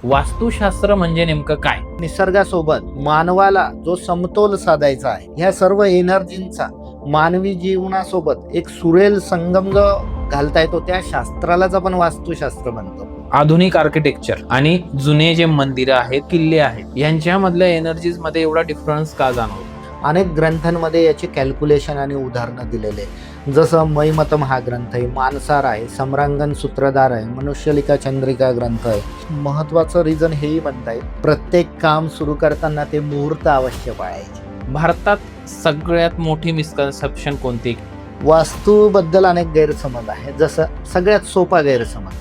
वास्तुशास्त्र म्हणजे नेमकं काय? निसर्गासोबत मानवाला जो समतोल साधायचा आहे, ह्या सर्व एनर्जींचा मानवी जीवनासोबत एक सुरेल संगम जो घालता येतो, त्या शास्त्रालाच आपण वास्तुशास्त्र म्हणतो. आधुनिक आर्किटेक्चर आणि जुने जे मंदिरं आहेत, किल्ले आहेत, यांच्यामधल्या एनर्जीज मध्ये एवढा डिफरन्स का जाणवतो? अनेक ग्रंथांमध्ये याची कॅल्क्युलेशन आणि उदाहरणं दिलेले आहे. जसं मैमतम हा ग्रंथ आहे, मानसार आहे, सम्रांगण सूत्रधार आहे, मनुष्यलिका चंद्रिका ग्रंथ आहे. महत्वाचं रिझन हेही म्हणता येईल, प्रत्येक काम सुरू करताना ते मुहूर्त अवश्य पाळायचे. भारतात सगळ्यात मोठी मिसकन्सेप्शन कोणती? वास्तूबद्दल अनेक गैरसमज आहे. जसं सगळ्यात सोपा गैरसमज,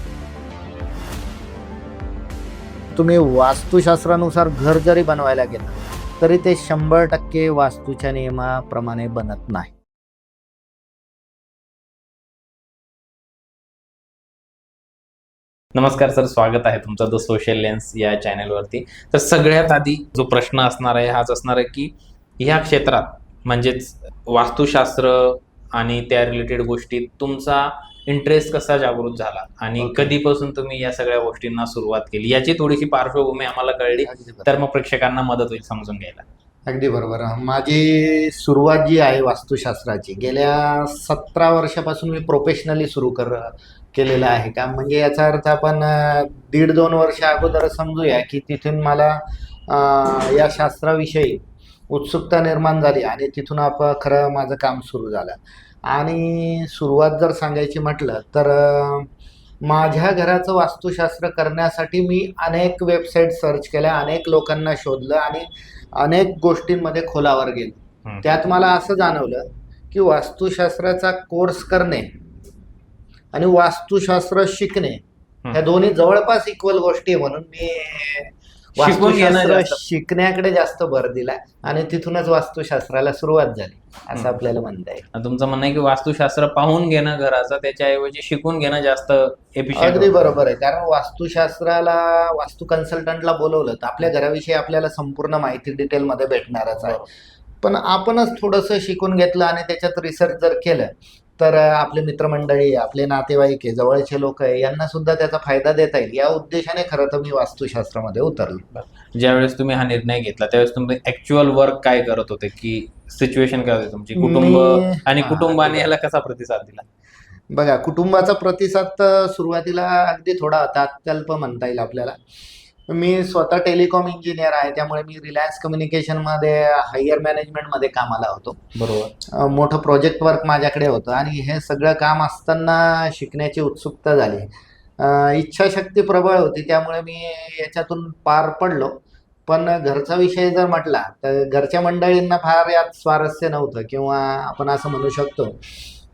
तुम्ही वास्तुशास्त्रानुसार घर जरी बनवायला गेला तरी ते 100% वास्तूच्या नियमाप्रमाणे बनत नाही. नमस्कार सर, स्वागत आहे तुमचं द सोशल लेन्स या चॅनलवरती. तर सगळ्यात आधी जो प्रश्न असणार आहे हाच असणार आहे की ह्या क्षेत्रात म्हणजेच वास्तुशास्त्र आणि त्या रिलेटेड गोष्टीत तुमचा इंटरेस्ट कसा जागृत झाला आणि कधीपासून तुम्ही या सगळ्या गोष्टींना सुरुवात केली, याची थोडीशी पार्श्वभूमी आम्हाला कळली तर मग प्रेक्षकांना मदत होईल समजून घ्यायला. अगदी बरोबर. माझी सुरुवात जी आहे वास्तुशास्त्राची, गेल्या 17 वर्षापासून मी प्रोफेशनली सुरू केलेलं आहे काम. म्हणजे याचा अर्थ आपण 1.5-2 वर्ष अगोदर समजूया की तिथून मला या शास्त्राविषयी उत्सुकता निर्माण झाली आणि तिथून खरं माझं काम सुरू झालं. आणि सुरुवात जर सांगायची म्हटलं तर माझ्या घराचं वास्तुशास्त्र करण्यासाठी मी अनेक वेबसाईट सर्च केल्या, अनेक लोकांना शोधलं आणि अनेक गोष्टींमध्ये खोलावर गेलो. त्यात मला असं जाणवलं की वास्तुशास्त्राचा कोर्स करणे आणि वास्तुशास्त्र शिकणे ह्या दोन्ही जवळपास इक्वल गोष्टी आहे. म्हणून मी वास्तुशास्त्र शिकण्याकडे जास्त भर दिला आणि तिथूनच वास्तुशास्त्राला सुरुवात झाली असं आपल्याला म्हणता येईल. तुमचं म्हणणं आहे की वास्तुशास्त्र पाहून घेणं घराचं, त्याच्याऐवजी शिकून घेणं जास्त एफिशियंट. अगदी बरोबर आहे. कारण वास्तुशास्त्राला, वास्तू कन्सल्टंटला बोलवलं तर आपल्या घराविषयी आपल्याला संपूर्ण माहिती डिटेलमध्ये भेटणारच आहे. पण आपणच थोडंसं शिकून घेतलं आणि त्याच्यात रिसर्च जर केलं तर आपले मित्रमंडळी, आपले नातेवाईक आहे, जवळचे लोक आहे, यांना सुद्धा त्याचा फायदा देता येईल या उद्देशाने खरं तर मी वास्तुशास्त्रामध्ये उतरलो. ज्यावेळेस तुम्ही हा निर्णय घेतला त्यावेळेस तुम्ही ऍक्च्युअल वर्क काय करत होते, की सिच्युएशन काय होती तुमची, कुटुंब आणि कुटुंबाने याला कसा प्रतिसाद दिला? बघा, कुटुंबाचा प्रतिसाद तर सुरुवातीला अगदी थोडा अत्यल्प म्हणता येईल आपल्याला. मी स्वतः टेलिकॉम इंजिनियर आहे, त्यामुळे मी रिलायन्स कम्युनिकेशनमध्ये हायर मॅनेजमेंटमध्ये कामाला होतो. बरोबर. मोठं प्रोजेक्ट वर्क माझ्याकडे होतं आणि हे सगळं काम असताना शिकण्याची उत्सुकता झाली. इच्छाशक्ती प्रबळ होती, त्यामुळे मी याच्यातून पार पडलो. पण घरचा विषय जर म्हटला तर घरच्या मंडळींना फार यात स्वारस्य नव्हतं, किंवा आपण असं म्हणू शकतो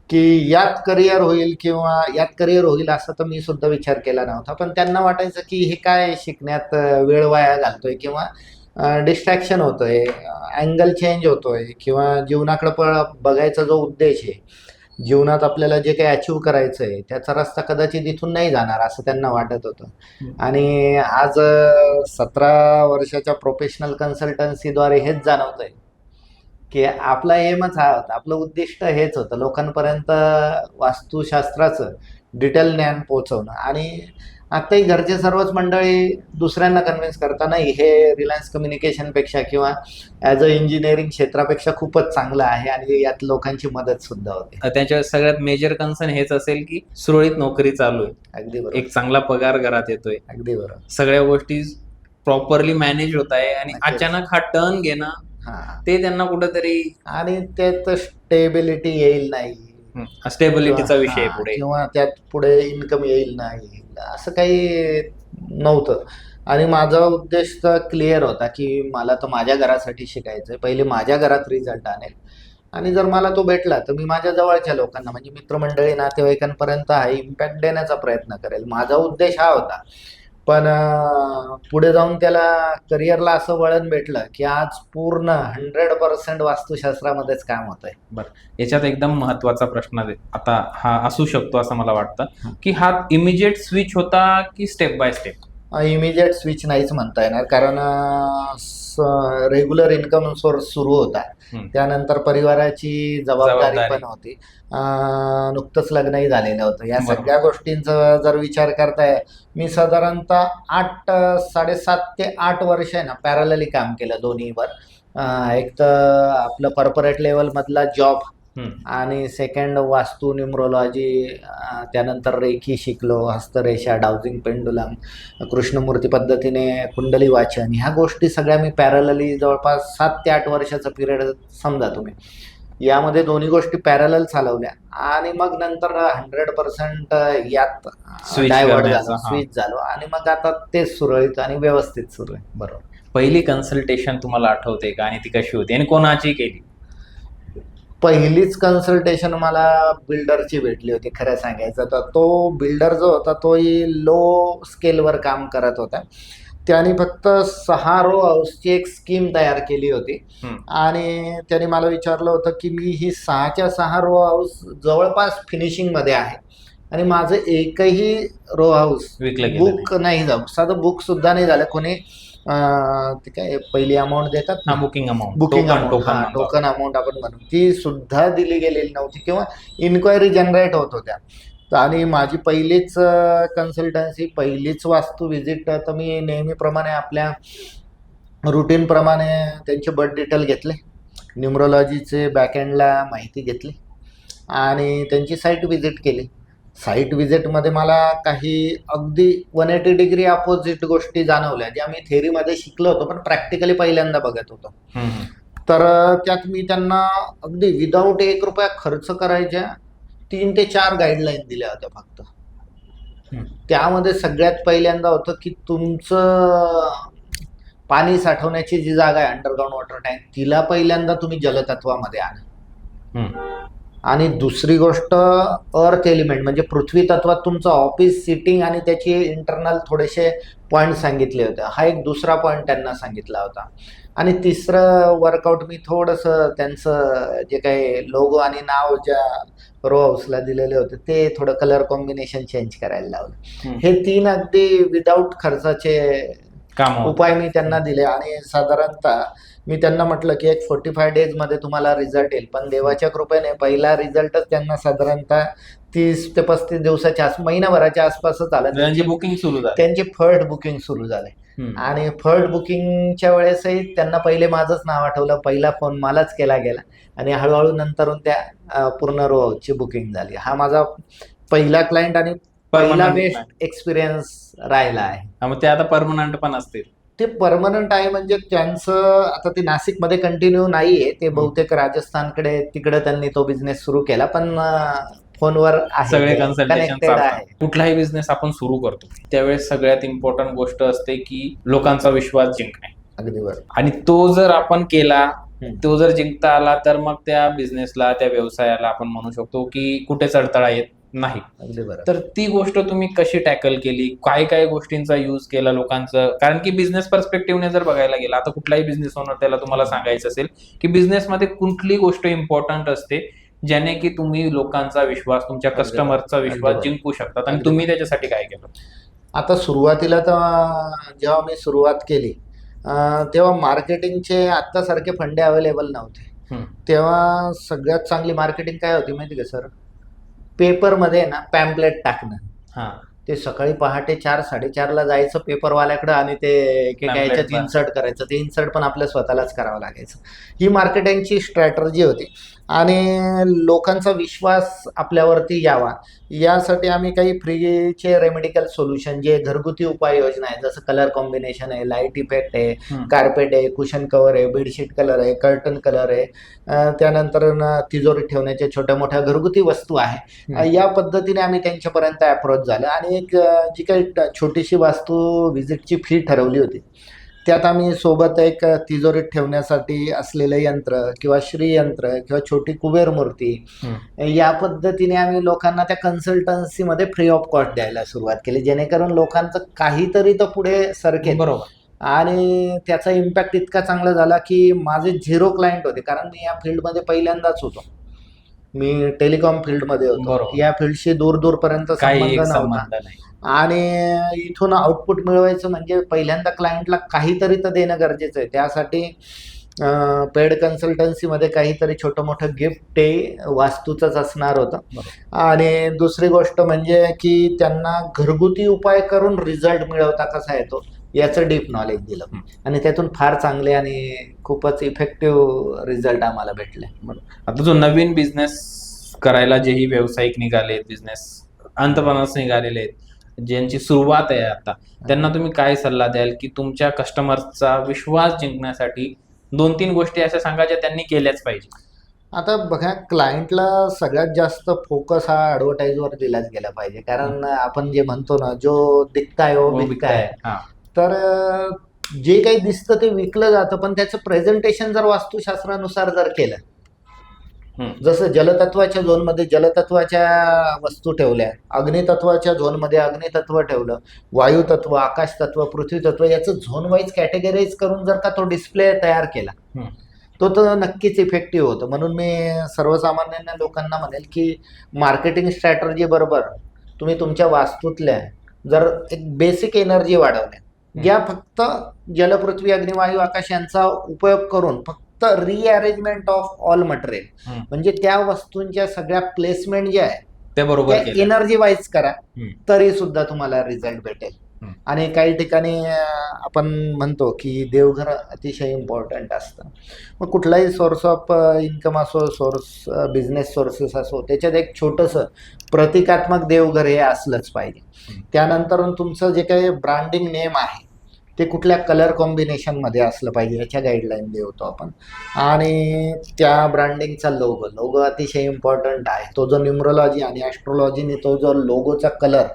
की यात करिअर होईल असं तर मी सुद्धा विचार केला नव्हता. पण त्यांना वाटायचं की हे काय शिकण्यात वेळ वाया घालतोय, किंवा डिस्ट्रॅक्शन होतोय, अँगल चेंज होतोय, किंवा जीवनाकडे बघायचा जो उद्देश आहे, जीवनात आपल्याला जे काही अचीव करायचं आहे त्याचा रस्ता कदाचित इथून नाही जाणार असं त्यांना वाटत होतं. आणि आज 17 वर्षाच्या प्रोफेशनल कन्सल्टन्सीद्वारे हेच जाणवतंय की आपला एमच हा होता, आपलं उद्दिष्ट हेच होतं, लोकांपर्यंत वास्तुशास्त्राचं डिटेल ज्ञान पोहोचवणं. आणि आत्ताही घरचे सर्वच मंडळी दुसऱ्यांना कन्व्हिन्स करताना हे रिलायन्स कम्युनिकेशनपेक्षा किंवा ॲज अ इंजिनिअरिंग क्षेत्रापेक्षा खूपच चांगलं आहे आणि यात लोकांची मदत सुद्धा होते. त्याच्या सगळ्यात मेजर कन्सर्न हेच असेल की सुरळीत नोकरी चालू आहे, अगदी बरोबर, एक चांगला पगार घरात येतोय, अगदी बरोबर, सगळ्या गोष्टी प्रॉपरली मॅनेज होत आहे. आणि अचानक हा टर्न घेणं ते त्यांना कुठंतरी, आणि त्यात स्टेबिलिटी येईल नाही, स्टेबिलिटीचा विषय पुढे, किंवा त्यात पुढे इन्कम येईल नाही, असं काही नव्हतं. आणि माझा उद्देश तर क्लिअर होता की मला तर माझ्या घरासाठी शिकायचं, पहिले माझ्या घरात रिझल्ट आणेल आणि जर मला तो भेटला तर मी माझ्या जवळच्या लोकांना, म्हणजे मित्रमंडळी, नातेवाईकांपर्यंत हा इम्पॅक्ट देण्याचा प्रयत्न करेल. माझा उद्देश हा होता. पण पुढे जाऊन त्याला करिअरला असं वळण भेटलं की आज पूर्ण 100% वास्तुशास्त्रामध्येच काम होत आहे. बरं, याच्यात एकदम महत्वाचा प्रश्न आता हा असू शकतो असं मला वाटतं की हा इमिजिएट स्विच होता की step by step? Immediate switch नाहीच म्हणता येणार, कारण रेग्युलर इन्कम सोर्स सुरू होता. हम्म. त्यानंतर परिवाराची जबाबदारी जबाबदारी. पण होती. नुकतंच लग्नही झालेलं होतं. या बरोबर. सगळ्या गोष्टींचा जर विचार करताय, मी साधारणतः 7.5 ते 8 वर्ष आहे ना पॅरलली काम केलं दोन्हीवर. एक तर आपलं कॉर्पोरेट लेवलमधला जॉब, हम्म. आणि सेकंड वास्तू, न्यूमरोलॉजी, त्यानंतर रेखी शिकलो, हस्तरेषा, डाउजिंग पेंडुलम, कृष्णमूर्ती पद्धतीने कुंडली वाचन, ह्या गोष्टी सगळ्या मी पॅरलली जवळपास 7 ते 8 वर्षाचा पिरियड समजा तुम्ही, यामध्ये दोन्ही गोष्टी पॅरलल चालवल्या. आणि मग नंतर 100% यात Switch डायव्हर्ट करण्याचं, झालो, हा. स्विच झालो, आणि मग आता तेच सुरळीत आणि व्यवस्थित सुरू आहे. बरोबर. पहिली कन्सल्टेशन तुम्हाला आठवते का, आणि ती कशी होती आणि कोणाची केली? पहिलीच कन्सल्टेशन मला बिल्डरची भेटली होती. खरं सांगायचं तर तो बिल्डर जो होता तोही लो स्केलवर काम करत होता. त्याने फक्त 6 रो हाऊसची एक स्कीम तयार केली होती. हम्म. आणि त्याने मला विचारलं होतं की मी ही 6च्या 6 रो हाऊस जवळपास फिनिशिंगमध्ये आहे, आणि माझं एकही रो हाऊस विकलं गेलं बुक नाही झालं, साधं बुक सुद्धा नाही झालं. कोणी ते काय पहिली अमाऊंट देतात ना, booking amount, booking amount, token amount आपण म्हणू, ती सुद्धा दिली गेलेली नव्हती, किंवा इन्क्वायरी जनरेट होत होत्या. आणि माझी पहिलीच कन्सल्टन्सी, पहिलीच वास्तू व्हिजिट, तर मी नेहमीप्रमाणे आपल्या रुटीनप्रमाणे त्यांचे बर्थ डिटेल घेतले, न्यूमरोलॉजीचे बॅकएंडला माहिती घेतली, आणि त्यांची साईट व्हिजिट केली. साईट व्हिजिटमध्ये मला काही अगदी 180 डिग्री अपोजिट गोष्टी जाणवल्या, ज्या मी थेअरीमध्ये शिकलो होतो पण प्रॅक्टिकली पहिल्यांदा बघत होतो. तर त्यात मी त्यांना अगदी विदाऊट 1 रुपया खर्च करायच्या 3 ते 4 गाईडलाईन दिल्या होत्या फक्त. त्यामध्ये सगळ्यात पहिल्यांदा होतं की तुमचं पाणी साठवण्याची जी जागा आहे, अंडरग्राऊंड वॉटर टँक, तिला पहिल्यांदा तुम्ही जलतत्वामध्ये आणा. आणि दुसरी गोष्ट अर्थ एलिमेंट, म्हणजे पृथ्वी तत्वात तुमचं ऑफिस सिटिंग आणि त्याची इंटरनल थोडेसे पॉईंट सांगितले होते. हा एक दुसरा पॉईंट त्यांना सांगितला होता. आणि तिसरं वर्कआउट मी थोडंसं त्यांचं जे काही लोगो आणि नाव ज्या रो हाऊसला दिलेले होते ते थोडं कलर कॉम्बिनेशन चेंज करायला लावलं. हे 3 अगदी विदाऊट खर्चाचे उपाय मी त्यांना दिले. आणि साधारणतः मी त्यांना म्हटलं की एक 45 डेजमध्ये तुम्हाला रिझल्ट येईल, पण देवाच्या कृपेने पहिला रिझल्टच त्यांना साधारणतः 30 ते 35 दिवसाच्या महिनाभराच्या आसपासच आला. बुकिंग सुरू झाली, त्यांची फर्स्ट बुकिंग सुरू झाले. आणि फर्स्ट बुकिंगच्या वेळेसही त्यांना पहिले माझंच नाव आठवलं, पहिला फोन मलाच केला गेला, आणि हळूहळू नंतरून त्या पूर्ण रो हाऊसची बुकिंग झाली. हा माझा पहिला क्लायंट आणि पहिला बेस्ट एक्सपिरियन्स राहिला आहे. मग ते आता परमनंट पण असतील? ते परमनंट आहे, म्हणजे त्यांचं आता ते नाशिकमध्ये कंटिन्यू नाहीये, ते बहुतेक राजस्थानकडे तिकडे त्यांनी तो बिझनेस सुरू केला, पण फोनवर सगळे कन्सल्टेशन आहे. कुठलाही बिझनेस आपण सुरू करतो त्यावेळेस सगळ्यात इम्पॉर्टंट गोष्ट असते की लोकांचा विश्वास जिंकणे. अगदी बरोबर. आणि तो जर आपण केला, तो जर जिंकता आला, तर मग त्या बिझनेसला, त्या व्यवसायाला आपण म्हणू शकतो की कुठेच अडथळा येत नाही. अगदी बरोबर. तर ती गोष्ट तुम्ही कशी टॅकल केली, काय काय गोष्टींचा यूज केला लोकांचं? कारण की बिझनेस पर्स्पेक्टिव्हने जर बघायला गेला, आता कुठलाही बिझनेस ओनर त्याला तुम्हाला सांगायचं असेल की बिझनेसमध्ये कुठली गोष्ट इम्पॉर्टंट असते ज्याने की तुम्ही लोकांचा विश्वास, तुमच्या कस्टमरचा विश्वास जिंकू शकतात, आणि तुम्ही त्याच्यासाठी काय केलं? आता सुरुवातीला तर जेव्हा मी सुरुवात केली तेव्हा मार्केटिंगचे आत्तासारखे फंडे अवेलेबल नव्हते. तेव्हा सगळ्यात चांगली मार्केटिंग काय होती माहिती का सर? पेपरमध्ये ना पॅम्पलेट टाकणं. ते सकाळी पहाटे 4-4:30ला जायचं पेपरवाल्याकडं, आणि ते एकेका याच्यात इन्सर्ट करायचं. ते इन्सर्ट पण आपल्या स्वतःलाच करावं लागायचं. ही मार्केटिंगची स्ट्रॅटर्जी होती. आणि लोकांचा विश्वास आपल्यावरती यावा यासाठी आम्ही काही फ्रीचे रेमेडिकल सोल्युशन, जे घरगुती उपाययोजना आहेत, जसं कलर कॉम्बिनेशन आहे, लाईट इफेक्ट आहे, कार्पेट आहे, कुशन कव्हर आहे, बेडशीट कलर आहे, कर्टन कलर आहे, त्यानंतर तिजोरीत ठेवण्याच्या छोट्या मोठ्या घरगुती वस्तू आहे, या पद्धतीने आम्ही त्यांच्यापर्यंत अप्रोच झालं. आणि एक जी काही छोटीशी वास्तू व्हिजिटची फी ठरवली होती, त्यात आम्ही सोबत एक तिजोरीत ठेवण्यासाठी असलेलं यंत्र, किंवा श्रीयंत्र, किंवा छोटी कुबेर मूर्ती, या पद्धतीने आम्ही लोकांना त्या कन्सल्टन्सीमध्ये फ्री ऑफ कॉस्ट द्यायला सुरुवात केली, जेणेकरून लोकांचं काहीतरी तर पुढे सरकेल. बरोबर. आणि त्याचा इम्पॅक्ट इतका चांगला झाला की माझे 0 क्लायंट होते, कारण मी या फील्डमध्ये पहिल्यांदाच होतो. मी टेलिकॉम फील्डमध्ये होतो. बरोबर. या फील्डशी दूर दूरपर्यंत काही संबंध एक नव्हता. संबंध नाही. आणि इथून आउटपुट मिळवायचं म्हणजे पहिल्यांदा क्लायंटला काहीतरी तर देणं गरजेचं आहे. त्यासाठी पेड कन्सल्टन्सीमध्ये काहीतरी छोटं मोठं गिफ्ट ते वास्तूचंच असणार होतं. बरोबर. आणि दुसरी गोष्ट म्हणजे की त्यांना घरगुती उपाय करून रिझल्ट मिळवता कसा येतो याचं डीप नॉलेज दिलं. आणि त्यातून फार चांगले आणि खूपच इफेक्टिव्ह रिझल्ट आम्हाला भेटले. आता जो नवीन बिझनेस करायला जेही व्यावसायिक निघाले, बिझनेस अंतर्प्रनर्स निघालेले आहेत, ज्यांची सुरुवात आहे आता, त्यांना तुम्ही काय सल्ला द्याल की तुमच्या कस्टमरचा विश्वास जिंकण्यासाठी 2-3 गोष्टी अशा सांगा ज्या त्यांनी केल्याच पाहिजे? आता बघा, क्लायंटला सगळ्यात जास्त फोकस हा ॲडव्हर्टाईजवर दिलाच गेला पाहिजे. कारण आपण जे म्हणतो ना, जो दिखता है वो बिकता है. हा. तर जे काही दिसतं ते विकलं जातं, पण त्याचं प्रेझेंटेशन जर वास्तुशास्त्रानुसार जर केलं, जसं जलतत्वाच्या झोनमध्ये जलतत्वाच्या वस्तू ठेवल्या, अग्नितत्वाच्या झोनमध्ये अग्नितत्व ठेवलं, वायुतत्व, आकाशतत्व, पृथ्वीतत्व याचं झोन वाईज कॅटेगराईज करून जर का तो डिस्प्ले तयार केला, तो तर नक्कीच इफेक्टिव्ह होतं. म्हणून मी सर्वसामान्य लोकांना म्हणेल की मार्केटिंग स्ट्रॅटर्जी बरोबर तुम्ही तुमच्या वास्तूतल्या जर एक बेसिक एनर्जी वाढवल्या, ज्या फक्त जल, पृथ्वी, अग्नी, वायू, आकाश यांचा उपयोग करून फक्त रिअरेंजमेंट ऑफ ऑल मटेरियल, म्हणजे त्या वस्तूंच्या सगळ्या प्लेसमेंट जे आहे ते बरोबर एनर्जी वाईज करा, तरी सुद्धा तुम्हाला रिझल्ट भेटेल. आणि काही ठिकाणी आपण म्हणतो की देवघर अतिशय इम्पॉर्टंट असतं. मग कुठलाही सोर्स ऑफ इन्कम असो, बिझनेस सोर्सेस असो, त्याच्यात एक छोटंसं प्रतिकात्मक देवघर हे असलंच पाहिजे. त्यानंतर तुमचं जे काही ब्रँडिंग नेम आहे ते कुठल्या कलर कॉम्बिनेशनमध्ये असलं पाहिजे याच्या गाईडलाईन देतो आपण. आणि त्या ब्रँडिंगचा लोगो अतिशय इम्पॉर्टंट आहे. तो जो न्यूमरोलॉजी आणि ॲस्ट्रोलॉजीने तो जो लोगोचा कलर,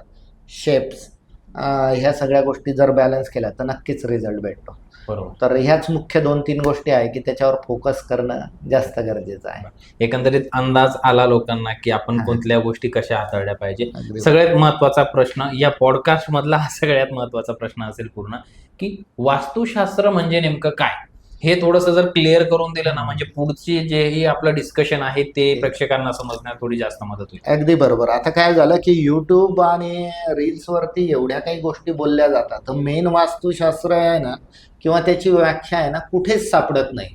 शेप्स, ह्या सगळ्या गोष्टी जर बॅलन्स केल्या तर नक्कीच रिझल्ट भेटतो. बरोबर. तर ह्याच मुख्य 2-3 गोष्टी आहे की त्याच्यावर फोकस करणं जास्त गरजेचं आहे. एकंदरीत अंदाज आला लोकांना की आपण कोणत्या गोष्टी कशा हाताळल्या पाहिजे. सगळ्यात महत्वाचा प्रश्न या पॉडकास्ट मधला हा सगळ्यात महत्वाचा प्रश्न असेल पूर्ण, की वास्तुशास्त्र म्हणजे नेमकं काय, हे थोडंसं जर क्लिअर करून दिलं ना, म्हणजे पुढची जेही आपलं डिस्कशन आहे ते प्रेक्षकांना समजण्यात थोडी जास्त मदत होईल. अगदी बरोबर. आता काय झालं की युट्यूब आणि रील्स वरती एवढ्या काही गोष्टी बोलल्या जातात, तर मेन वास्तुशास्त्र आहे ना किंवा त्याची व्याख्या आहे ना कुठेच सापडत नाही.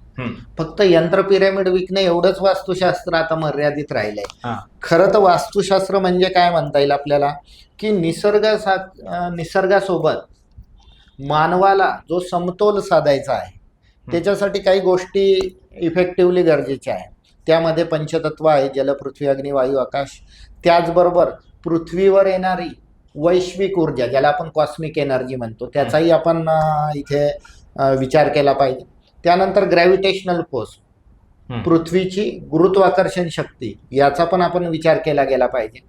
फक्त यंत्र पिरॅमिड विकणे एवढंच वास्तुशास्त्र आता मर्यादित राहिलंय. खरं तर वास्तुशास्त्र म्हणजे काय म्हणता येईल आपल्याला, की निसर्गासोबत मानवाला जो समतोल साधायचा आहे त्याच्यासाठी काही गोष्टी इफेक्टिव्हली गरजेच्या आहेत. त्यामध्ये पंचतत्व आहे, जल, पृथ्वी, अग्नी, वायू, आकाश. त्याचबरोबर पृथ्वीवर येणारी वैश्विक ऊर्जा, ज्याला आपण कॉस्मिक एनर्जी म्हणतो, त्याचाही आपण इथे विचार केला पाहिजे. त्यानंतर ग्रॅव्हिटेशनल फोर्स, पृथ्वीची गुरुत्वाकर्षण शक्ती, याचा पण आपण विचार केला गेला पाहिजे.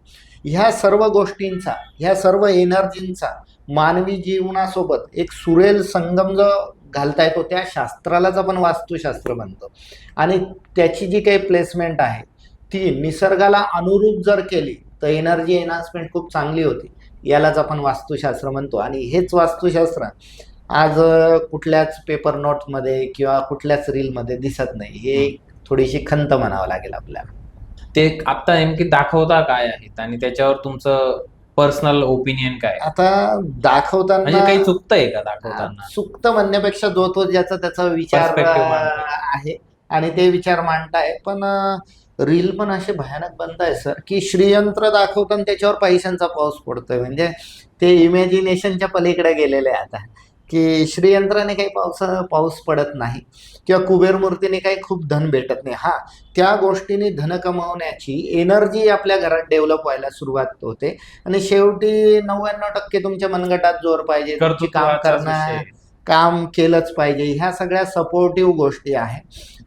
ह्या सर्व गोष्टींचा, ह्या सर्व एनर्जींचा मानवी जीवनासोबत एक सुरेल संगम जो घालता येतो त्या शास्त्रालाच आपण वास्तुशास्त्र म्हणतो. आणि त्याची जी काही प्लेसमेंट आहे ती निसर्गाला अनुरूप जर केली तर एनर्जी एनहान्समेंट खूप चांगली होती. यालाच आपण वास्तुशास्त्र म्हणतो. आणि हेच वास्तुशास्त्र आज कुठल्याच पेपर नोट्समध्ये किंवा कुठल्याच रीलमध्ये दिसत नाही. हे थोडीशी खंत म्हणावं लागेल आपल्याला. ते आता नेमकी दाखवता काय आहेत आणि त्याच्यावर तुमचं पर्सनल ओपिनियन काय? आता दाखवताना म्हणजे काही चुकतंय का दाखवताना? चुकतं म्हणण्यापेक्षा जो तो ज्याचा त्याचा विचार आहे आणि ते विचार मांडताय. पण रील पण असे भयानक बनताय सर की श्रीयंत्र दाखवताना त्याच्यावर पैशांचा पाऊस पडतोय. म्हणजे ते इमॅजिनेशनच्या पलीकडे गेलेले आहे आता, की श्रीयंत्राने काही पाऊस पडत नाही किंवा कुबेर मूर्तीने काही खूप धन भेटत नाही. हा, त्या गोष्टीने धन कमावण्याची एनर्जी आपल्या घरात डेव्हलप व्हायला सुरुवात होते. आणि शेवटी 99% तुमच्या मनगटात जोर पाहिजे, काम केलंच पाहिजे. ह्या सगळ्या सपोर्टिव्ह गोष्टी आहे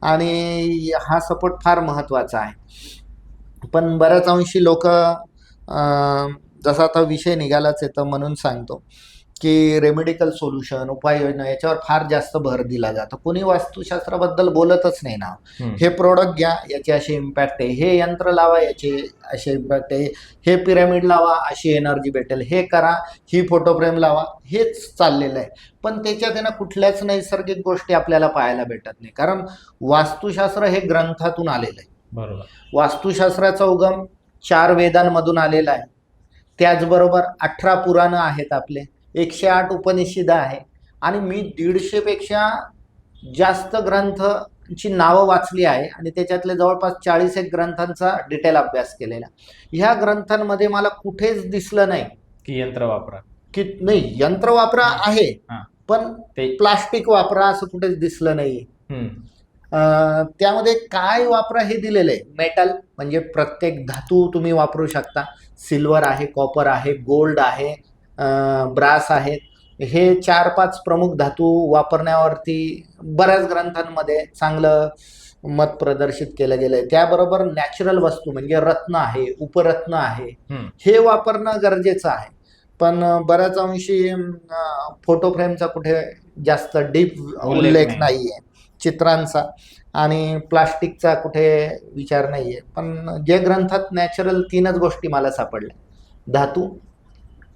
आणि हा सपोर्ट फार महत्त्वाचा आहे. पण बऱ्याच अंशी लोक, जसा आता विषय निघालाच आहे तर म्हणून सांगतो की रेमेडिकल सोल्युशन, उपाययोजना याच्यावर फार जास्त भर दिला जातो. कोणी वास्तुशास्त्राबद्दल बोलतच नाही ना. हे प्रोडक्ट घ्या, याचे असे इम्पॅक्ट आहे, हे यंत्र लावा, याचे असे इम्पॅक्ट आहे, हे पिरॅमिड लावा, अशी एनर्जी भेटेल, हे करा, ही फोटो फ्रेम लावा, हेच चाललेलं आहे. पण त्याच्यात आहे ना कुठल्याच नैसर्गिक गोष्टी आपल्याला पाहायला भेटत नाही. कारण वास्तुशास्त्र हे ग्रंथातून आलेलं आहे. बरोबर. वास्तुशास्त्राचा उगम 4 वेदांमधून आलेला आहे. त्याचबरोबर 18 पुराणं आहेत आपले, 108 उपनिषदं आहे आणि मी 150 पेक्षा जास्त ग्रंथांची नावं वाचली आहे आणि त्याच्यातले जवळपास 40 एक ग्रंथांचा डिटेल अभ्यास केलेला. ह्या ग्रंथांमध्ये मला कुठेच दिसलं नाही की यंत्र वापरा. की नाही यंत्र वापरा आहे, हा. पण ते प्लास्टिक वापरा असं कुठेच दिसलं नाही. हम्म. त्यामध्ये काय वापरा हे दिलेलं आहे. मेटल म्हणजे प्रत्येक धातू तुम्ही वापरू शकता. सिल्वर आहे, कॉपर आहे, गोल्ड आहे, ब्रास आहे. हे 4-5 प्रमुख धातू वापरण्यावरती बऱ्याच ग्रंथांमध्ये चांगलं मत प्रदर्शित केलं गेलंय. त्याबरोबर नॅचरल वस्तू म्हणजे रत्न आहे, उपरत्न आहे, हे वापरणं गरजेचं आहे. पण बऱ्याच अंशी फोटो फ्रेमचा कुठे जास्त डीप उल्लेख नाहीये, चित्रांचा आणि प्लास्टिकचा कुठे विचार नाहीये. पण जे ग्रंथात नॅचरल 3च गोष्टी मला सापडल्या, धातू,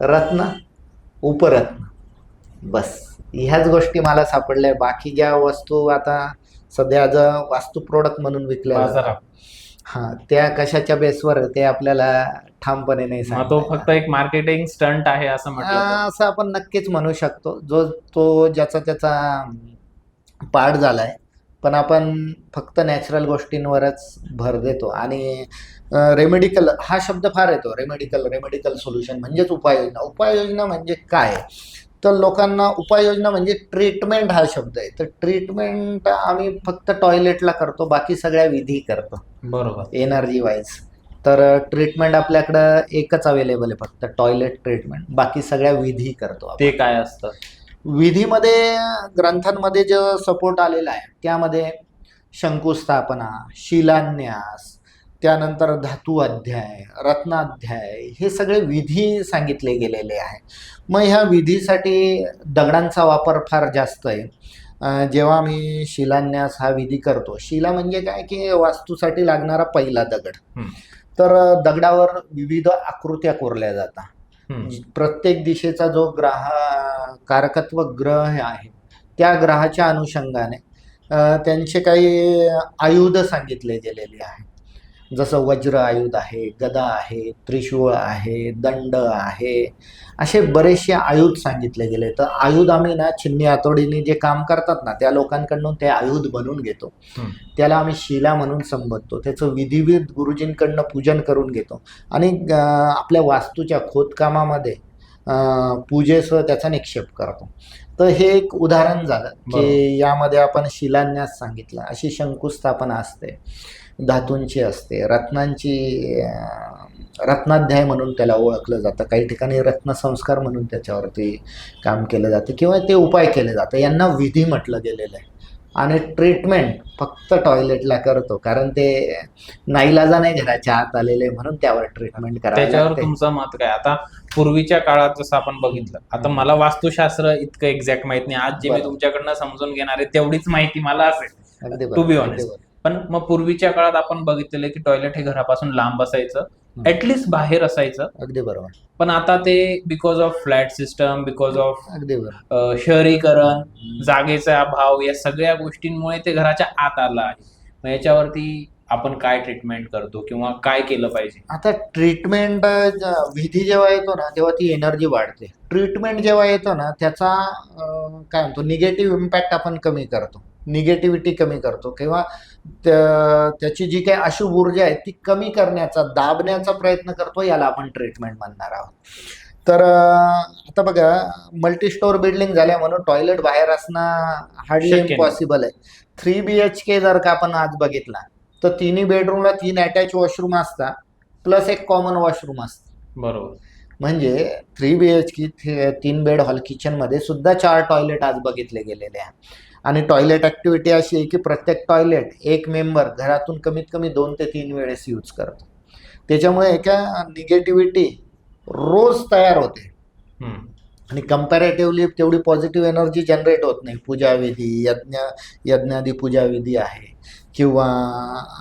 रत्न, उपरत्न, बस ह्याच गोष्टी मला सापडल्या. बाकी ज्या वस्तू आता सध्या वास्तू प्रोडक्ट म्हणून विकल्या बाजारात, हा, त्या कशाच्या बेसवर ते आपल्याला ठामपणे नाही मग तो सांगता फक्त एक मार्केटिंग स्टंट आहे असं म्हटलं येणार. असं आपण नक्कीच म्हणू शकतो, तो ज्याचा त्याचा पाठ झालाय. पण आपण फक्त नॅचरल गोष्टींवरच भर देतो आणि रेमेडिकल हा शब्द फार येतो. रेमेडिकल सोल्युशन म्हणजेच उपाययोजना. उपाययोजना म्हणजे काय, तर लोकांना उपाययोजना म्हणजे ट्रीटमेंट हा शब्द आहे. तर ट्रीटमेंट आम्ही फक्त टॉयलेटला करतो, बाकी सगळ्या विधी करतो. बरोबर. एनर्जी वाईज तर ट्रीटमेंट आपल्याकडं एकच अवेलेबल आहे, फक्त टॉयलेट ट्रीटमेंट. बाकी सगळ्या विधी करतो आपण. ते काय असतं? विधीमध्ये ग्रंथांमध्ये जो सपोर्ट आलेला आहे त्यामध्ये शंकुस्थापना, शिलान्यास, त्यानंतर धातू अध्याय, रत्नाध्याय, हे सगळे विधी सांगितले गेलेले आहे. मग ह्या विधीसाठी दगडांचा वापर फार जास्त आहे. जेव्हा मी शिलान्यास हा विधी करतो, शिला म्हणजे काय की वास्तूसाठी लागणारा पहिला दगड. तर दगडावर विविध आकृत्या कोरल्या जातात. प्रत्येक दिशेचा जो कारकत्व ग्रह आहे त्या ग्रहाच्या अनुषंगाने त्यांचे काही आयुध सांगितले गेलेले आहे. जसं वज्र आयुध आहे, गदा आहे, त्रिशूळ आहे, दंड आहे, असे बरेचसे आयुध सांगितले गेले. तर आयुध आम्ही ना छिन्नी हातोडीने जे काम करतात ना त्या लोकांकडून ते आयुध बनवून घेतो. त्याला आम्ही शिला म्हणून संबोधतो. त्याचं विधिवत गुरुजींकडनं पूजन करून घेतो आणि आपल्या वास्तूच्या खोदकामामध्ये पूजेसह त्याचा निक्षेप करतो. तर हे एक उदाहरण झालं की यामध्ये आपण शिलान्यास सांगितलं. अशी शंकुस्थापना असते, धातूंची असते, रत्नाध्याय म्हणून त्याला ओळखलं जातं. काही ठिकाणी रत्नसंस्कार म्हणून त्याच्यावरती काम केलं जातं किंवा ते उपाय केले जातं. यांना विधी म्हटलं गेलेलं आहे. आणि ट्रीटमेंट फक्त टॉयलेटला करतो, कारण ते नाईलाजाने घराच्या आत आलेले म्हणून त्यावर ट्रीटमेंट करावं त्याच्यावर लागते. तुमचं मत काय? आता पूर्वीच्या काळात जसं आपण बघितलं, आता मला वास्तुशास्त्र इतकं एक्झॅक्ट माहित नाही. आज जे मी तुमच्याकडनं समजून घेणार आहे तेवढीच माहिती मला असेल, टू बी ऑनेस्ट. पण मग पूर्वीच्या काळात आपण बघितलेलं की टॉयलेट हे घरापासून लांब असायचं, ऍटलिस्ट बाहेर असायचं. अगदी बरोबर. पण आता ते because of flat system, because of अगदी बरोबर, शहरीकरण, जागेचा अभाव, या सगळ्या गोष्टींमुळे ते घराच्या आत आलं आहे. मग याच्यावरती आपण काय ट्रीटमेंट करतो किंवा काय केलं पाहिजे? आता ट्रीटमेंट विधी जेव्हा येतो ना तेव्हा ती एनर्जी वाढते. ट्रीटमेंट जेव्हा येतो ना त्याचा काय म्हणतो निगेटिव्ह इम्पॅक्ट आपण कमी करतो, निगेटिव्हिटी कमी करतो किंवा त्याची जी काही अशुभ ऊर्जा आहे ती कमी करण्याचा, दाबण्याचा प्रयत्न करतो. याला आपण ट्रीटमेंट म्हणणार आहोत. तर आता बघा, मल्टी स्टोर बिल्डिंग झाल्या म्हणून टॉयलेट बाहेर असणं हार्डली इम्पॉसिबल आहे. 3 BHK जर का आपण आज बघितला तर 3 बेडरूमला 3 अटॅच वॉशरूम असतात प्लस एक कॉमन वॉशरूम असतं. बरोबर. म्हणजे 3 BHK 3 बेड हॉल किचनमध्ये सुद्धा 4 टॉयलेट आज बघितले गेलेले आहे. आणि टॉयलेट ऍक्टिव्हिटी अशी आहे की प्रत्येक टॉयलेट एक मेंबर घरातून कमीत कमी 2 ते 3 वेळेस यूज करतो. त्याच्यामुळे एका निगेटिव्हिटी रोज तयार होते. आणि कंपॅरेटिव्हली तेवढी पॉझिटिव्ह एनर्जी जनरेट होत नाही. पूजाविधी, यज्ञादी पूजाविधी आहे, किंवा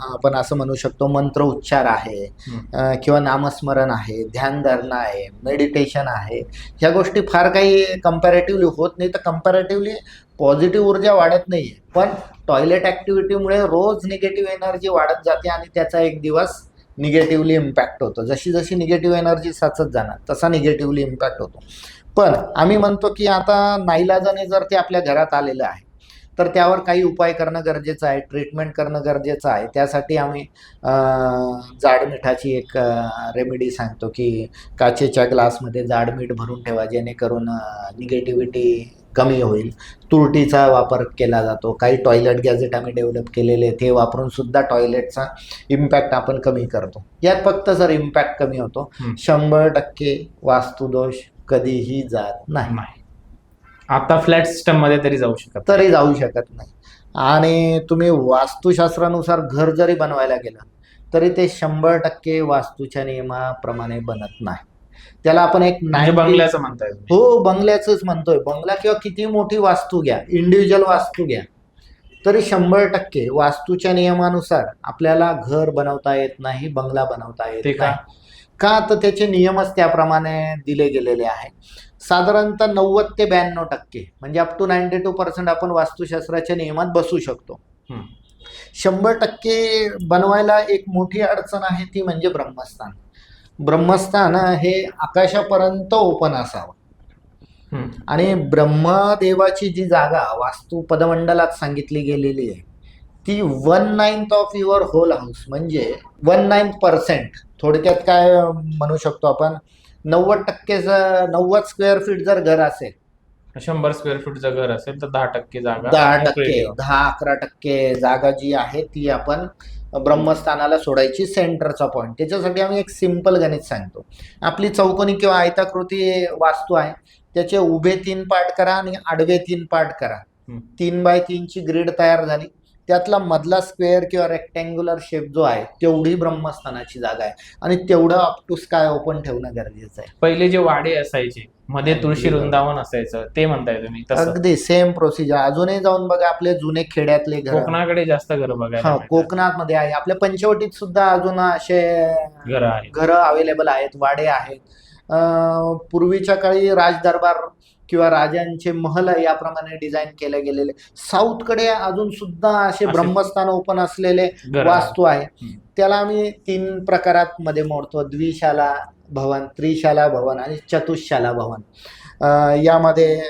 आपण असं म्हणू शकतो मंत्र उच्चार आहे, किंवा नामस्मरण आहे, ध्यानधारणा आहे, मेडिटेशन आहे. ह्या गोष्टी फार काही कंपॅरेटिव्हली होत नाही. तर कंपॅरेटिव्हली पॉझिटिव्ह ऊर्जा वाढत नाही आहे, पण टॉयलेट ॲक्टिव्हिटीमुळे रोज निगेटिव्ह एनर्जी वाढत जाते आणि त्याचा एक दिवस निगेटिव्हली इम्पॅक्ट होतो. जशी जशी निगेटिव्ह एनर्जी साचत जाणार तसा निगेटिव्हली इम्पॅक्ट होतो. पण आम्ही म्हणतो की आता नाईलाजाने जर ते आपल्या घरात आलेलं आहे तर त्यावर काही उपाय करणं गरजेचं आहे, ट्रीटमेंट करणं गरजेचं आहे. त्यासाठी आम्ही जाड मिठाची एक रेमेडी सांगतो की काचेच्या ग्लासमध्ये जाड मीठ भरून ठेवा, जेणेकरून निगेटिव्हिटी कमी होईल. तुरटीचा वापर केला जातो. काही टॉयलेट गॅजेट आम्ही डेव्हलप केलेले, ते वापरून सुद्धा टॉयलेटचा इम्पॅक्ट आपण कमी करतो. यात फक्त जर इम्पॅक्ट कमी होतो, 100% वास्तुदोष कधीही जात नाही. आता फ्लॅट सिस्टम मध्ये तरी जाऊ शकत नाही. आणि तुम्ही वास्तुशास्त्रानुसार घर जरी बनवायला गेलं तरी ते 100% वास्तूच्या नियमाप्रमाणे बनत नाही. त्याला आपण एक बंगल्याचं म्हणताय तुम्ही? हो, बंगल्याचंच म्हणतोय. बंगला किंवा किती मोठी वास्तू घ्या, इंडिव्हिज्युअल वास्तू घ्या, तरी 100% वास्तूच्या नियमानुसार आपल्याला घर बनवता येत नाही, बंगला बनवता येत नाही. का? तर त्याचे नियमच त्याप्रमाणे दिले गेलेले आहे. साधारणतः 90 ते 92% म्हणजे अप टू 92% आपण वास्तुशास्त्राच्या नियमात बसू शकतो. 100% बनवायला एक मोठी अडचण आहे, ती म्हणजे ब्रह्मस्थान. ब्रह्मस्थान हे आकाशापर्यंत ओपन असावं. आणि ब्रह्मदेवाची जी जागा वास्तू पदमंडलात सांगितली गेलेली आहे ती 1/9 ऑफ युअर होल हाऊस, म्हणजे 1/9%. थोडक्यात काय म्हणू शकतो आपण, 90 स्क्वेअर फीट जर घर असेल, 100 स्क्वेअर फूटचं घर असेल तर 10% जागा, 10% जागा जी आहे ती आपण ब्रह्मस्थानाला सोडायची, सेंटरचा पॉईंट. त्याच्यासाठी आम्ही एक सिंपल गणित सांगतो. आपली चौकोनी किंवा आयताकृती वास्तू आहे, त्याचे उभे 3 पार्ट करा आणि आडवे 3 पार्ट करा. 3x3 ची ग्रीड तयार झाली. त्यातला मधला स्क्वेअर किंवा रेक्टँग्युलर शेप जो आहे तेवढी ब्रह्मस्थानाची जागा आहे, आणि तेवढं अप टू स्काय ओपन ठेवणं गरजेचं आहे. पहिले जे वाडे असायचे, मध्ये तुळशी वृंदावन असायचं, ते म्हणताय तुम्ही? अगदी सेम प्रोसिजर. अजूनही जाऊन बघा आपले जुने खेड्यातले घर, कोकणाकडे जास्त घर बघायला, कोकणात मध्ये आहे. आपल्या पंचवटीत सुद्धा अजून असे घर अवेलेबल आहेत, वाडे आहेत. पूर्वीच्या काळी राजदरबार किंवा राजांचे महल याप्रमाणे डिझाईन केले गेलेले. साऊथकडे अजून सुद्धा असे ब्रह्मस्थान ओपन असलेले वास्तू आहे. त्याला आम्ही 3 प्रकारात मध्ये मोडतो: द्विशाला भवन, त्रिशाला भवन आणि चतुशाला भवन. यामध्ये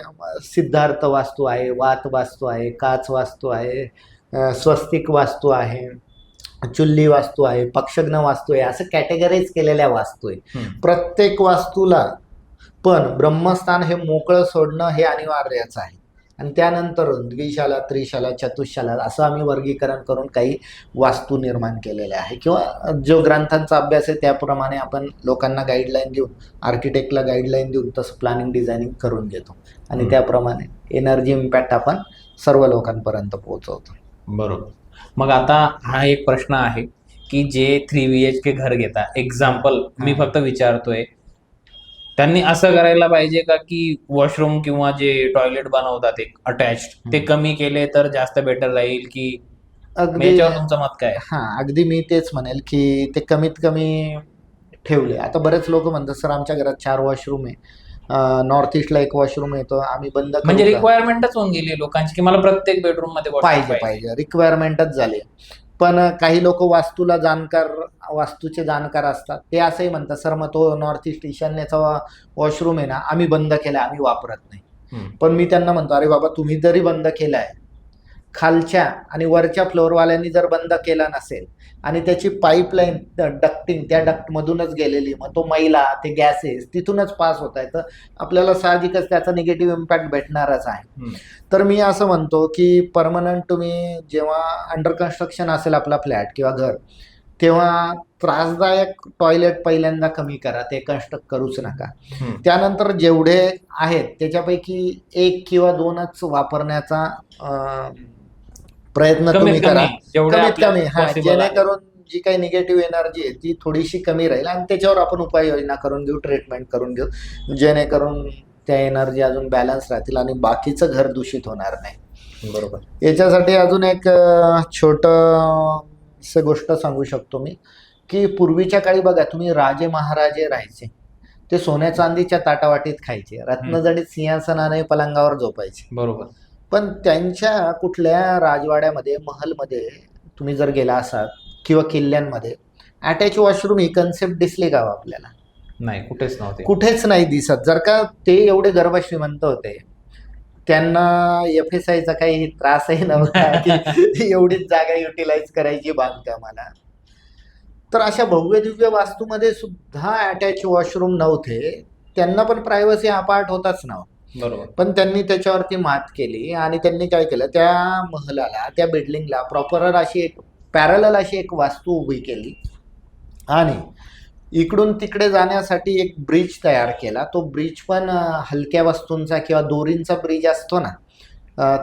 सिद्धार्थ वास्तू आहे, वात वास्तू आहे, काच वास्तू आहे, स्वस्तिक वास्तू आहे, चुल्ली वास्तू आहे, पक्षग्न वास्तू आहे, असं कॅटेगराईज केलेल्या वास्तू आहे. प्रत्येक वास्तूला पण ब्रह्मस्थान हे मोकळं सोडणं हे अनिवार्यच आहे. आणि त्यानंतर द्विशाला, त्रिशाला, चतुशाला असं आम्ही वर्गीकरण करून काही वास्तू निर्माण केलेल्या आहे, किंवा जो ग्रंथांचा अभ्यास आहे त्याप्रमाणे आपण लोकांना गाईडलाईन देऊन, आर्किटेक्टला गाईडलाईन देऊन तसं प्लॅनिंग डिझायनिंग करून घेतो, आणि त्याप्रमाणे एनर्जी इम्पॅक्ट आपण सर्व लोकांपर्यंत पोहोचवतो. बरोबर. मग आता हा एक प्रश्न आहे की जे 3 BHK घर घेता, एक्झाम्पल मी फक्त विचारतोय, त्यांनी असं करायला पाहिजे का की वॉशरूम किंवा जे टॉयलेट बनवतात एक अटॅच्ड, ते कमी केले तर जास्त बेटर राहील, की याच्यावर तुमचं मत काय? अगदी मी तेच म्हणेल की ते कमीत कमी ठेवले. आता बरेच लोक म्हणतात सर आमच्या घरात 4 वॉशरूम आहे, नॉर्थ ईस्टला 1 वॉशरूम येतो, आम्ही बंद करू. म्हणजे रिक्वायरमेंटच होऊन गेली लोकांची की मला प्रत्येक बेडरूम मध्ये पाहिजे, रिक्वायरमेंटच झाली. पण काही लोक वास्तूचे जाणकार असतात, ते असंही म्हणतात सर मग तो नॉर्थ ईस्ट ईशान्येचा वॉशरूम आहे ना, आम्ही बंद केलाय, आम्ही वापरत नाही. पण मी त्यांना म्हणतो, अरे बाबा तुम्ही जरी बंद केलाय, खालच्या आणि वरच्या फ्लोअरवाल्यांनी जर बंद केला नसेल आणि त्याची पाईपलाईन डक्टिंग त्या डक्टमधूनच गेलेली, मग तो मैला, ते गॅसेस तिथूनच पास होत आहे, तर आपल्याला साहजिकच त्याचा निगेटिव्ह इम्पॅक्ट भेटणारच आहे. तर मी असं म्हणतो की परमनंट तुम्ही जेव्हा अंडर कन्स्ट्रक्शन असेल आपला फ्लॅट किंवा घर, तेव्हा त्रासदायक टॉयलेट पहिल्यांदा कमी करा, ते कन्स्ट्रक्ट करूच नका. त्यानंतर जेवढे आहेत त्याच्यापैकी 1 किंवा 2च वापरण्याचा प्रयत्न तुम्ही करा, कमीत कमी, जेणेकरून जी काही निगेटिव्ह एनर्जी आहे ती थोडीशी कमी राहील, आणि त्याच्यावर आपण उपाययोजना करून घेऊ, ट्रीटमेंट करून घेऊ, जेणेकरून त्या एनर्जी अजून बॅलन्स राहतील आणि बाकीचं घर दूषित होणार नाही. बरोबर. याच्यासाठी अजून एक छोटं गोष्ट सांगू शकतो मी, की पूर्वीच्या काळी बघा तुम्ही राजे महाराजे राहायचे, ते सोन्या चांदीच्या ताटावाटीत खायचे, रत्नजडित सिंहासनाने पलंगावर झोपायचे. बरोबर. पण त्यांच्या कुठल्या राजवाड्यामध्ये महलमध्ये तुम्ही जर गेला असाल किंवा किल्ल्यांमध्ये अटॅच वॉशरूम ही कन्सेप्ट दिसली का हो आपल्याला? नाही, कुठेच नव्हते. कुठेच नाही दिसत. जर का ते एवढे गर्भ श्रीमंत होते, त्यांना FSIचा काही त्रासही नव्हता की एवढीच जागा युटिलाइज करायची बांधकामाला. तर अशा भव्य दिव्य वास्तूमध्ये सुद्धा अटॅच वॉशरूम नव्हते. त्यांना पण प्रायव्हसी हा पार्ट होताच ना. बरोबर. पण त्यांनी त्याच्यावरती मात केली आणि त्यांनी काय केलं, त्या महलाला, त्या बिल्डिंगला प्रॉपर अशी एक पॅरलल अशी एक वास्तू उभी केली आणि इकडून तिकडे जाण्यासाठी एक ब्रिज तयार केला. तो ब्रिज पण हलक्या वस्तूंचा किंवा दोरींचा ब्रिज असतो ना,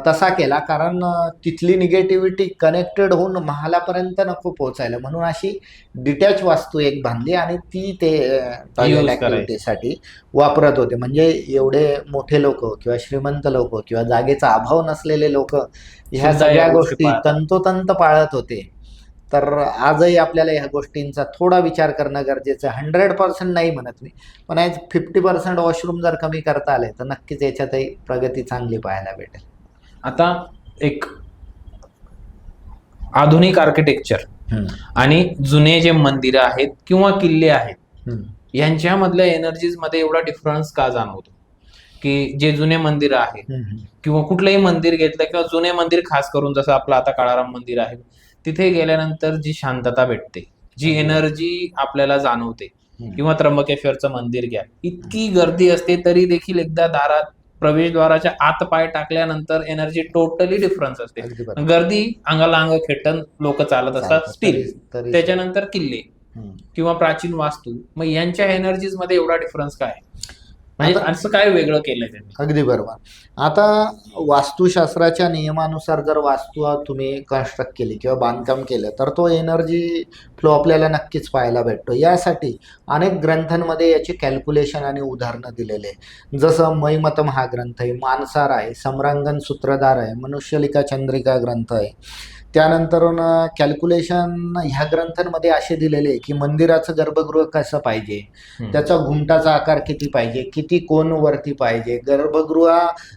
तसा केला. कारण तिथली निगेटिव्हिटी कनेक्टेड होऊन महालापर्यंत नको पोहोचायला, म्हणून अशी डिटॅच वास्तू एक बांधली आणि ती ते टॉयलेट ॲक्टिव्हिटीसाठी वापरत होते. म्हणजे एवढे मोठे लोक किंवा श्रीमंत लोक किंवा जागेचा अभाव नसलेले लोक ह्या सगळ्या गोष्टी तंतोतंत पाळत होते. तर आजही आपल्याला ह्या गोष्टींचा थोडा विचार करणं गरजेचं आहे. 100% नाही म्हणत मी, पण आज 50% वॉशरूम जर कमी करता आले तर नक्कीच याच्यातही प्रगती चांगली पाहायला भेटेल. आता एक आधुनिक आर्किटेक्चर आणि जुने जे मंदिर आहेत किंवा किल्ले आहेत यांच्यामधल्या एनर्जीज मध्ये एवढा डिफरन्स का जाणवतो? की जे जुने मंदिर आहेत किंवा कुठलंही मंदिर घेतलं किंवा जुने मंदिर खास करून जसं आपलं आता काळाराम मंदिर आहे, तिथे गेल्यानंतर जी शांतता भेटते, जी एनर्जी आपल्याला जाणवते, किंवा त्र्यंबकेश्वरचं मंदिर घ्या, इतकी गर्दी असते तरी देखील एकदा दारात प्रवेशद्वाराच्या आत पाय टाकल्यानंतर एनर्जी टोटली डिफरन्स असते. गर्दी अंगाला अंग खेटन लोक चालत असतात स्टील. त्याच्यानंतर किल्ले किंवा प्राचीन वास्तू, मग यांच्या एनर्जीज मध्ये एवढा डिफरन्स काय? म्हणजे असं काय वेगळं केलंय त्यांनी? अगदी बरोबर. आता वास्तुशास्त्राच्या नियमानुसार जर वास्तू तुम्ही कन्स्ट्रक्ट केली किंवा बांधकाम केलं तर तो एनर्जी फ्लो आपल्याला नक्कीच पाहायला भेटतो. यासाठी अनेक ग्रंथांमध्ये याची कॅल्क्युलेशन आणि उदाहरणं दिलेले आहे. जसं मैमतम हा ग्रंथ आहे, मानसार आहे, सम्रांगण सूत्रधार आहे, मनुष्यलिका चंद्रिका ग्रंथ आहे. त्यानंतर कॅल्क्युलेशन ह्या ग्रंथांमध्ये असे दिलेले आहे की मंदिराचं गर्भगृह कसं पाहिजे, त्याचा घुमटाचा आकार किती पाहिजे, किती कोण वरती पाहिजे, गर्भगृह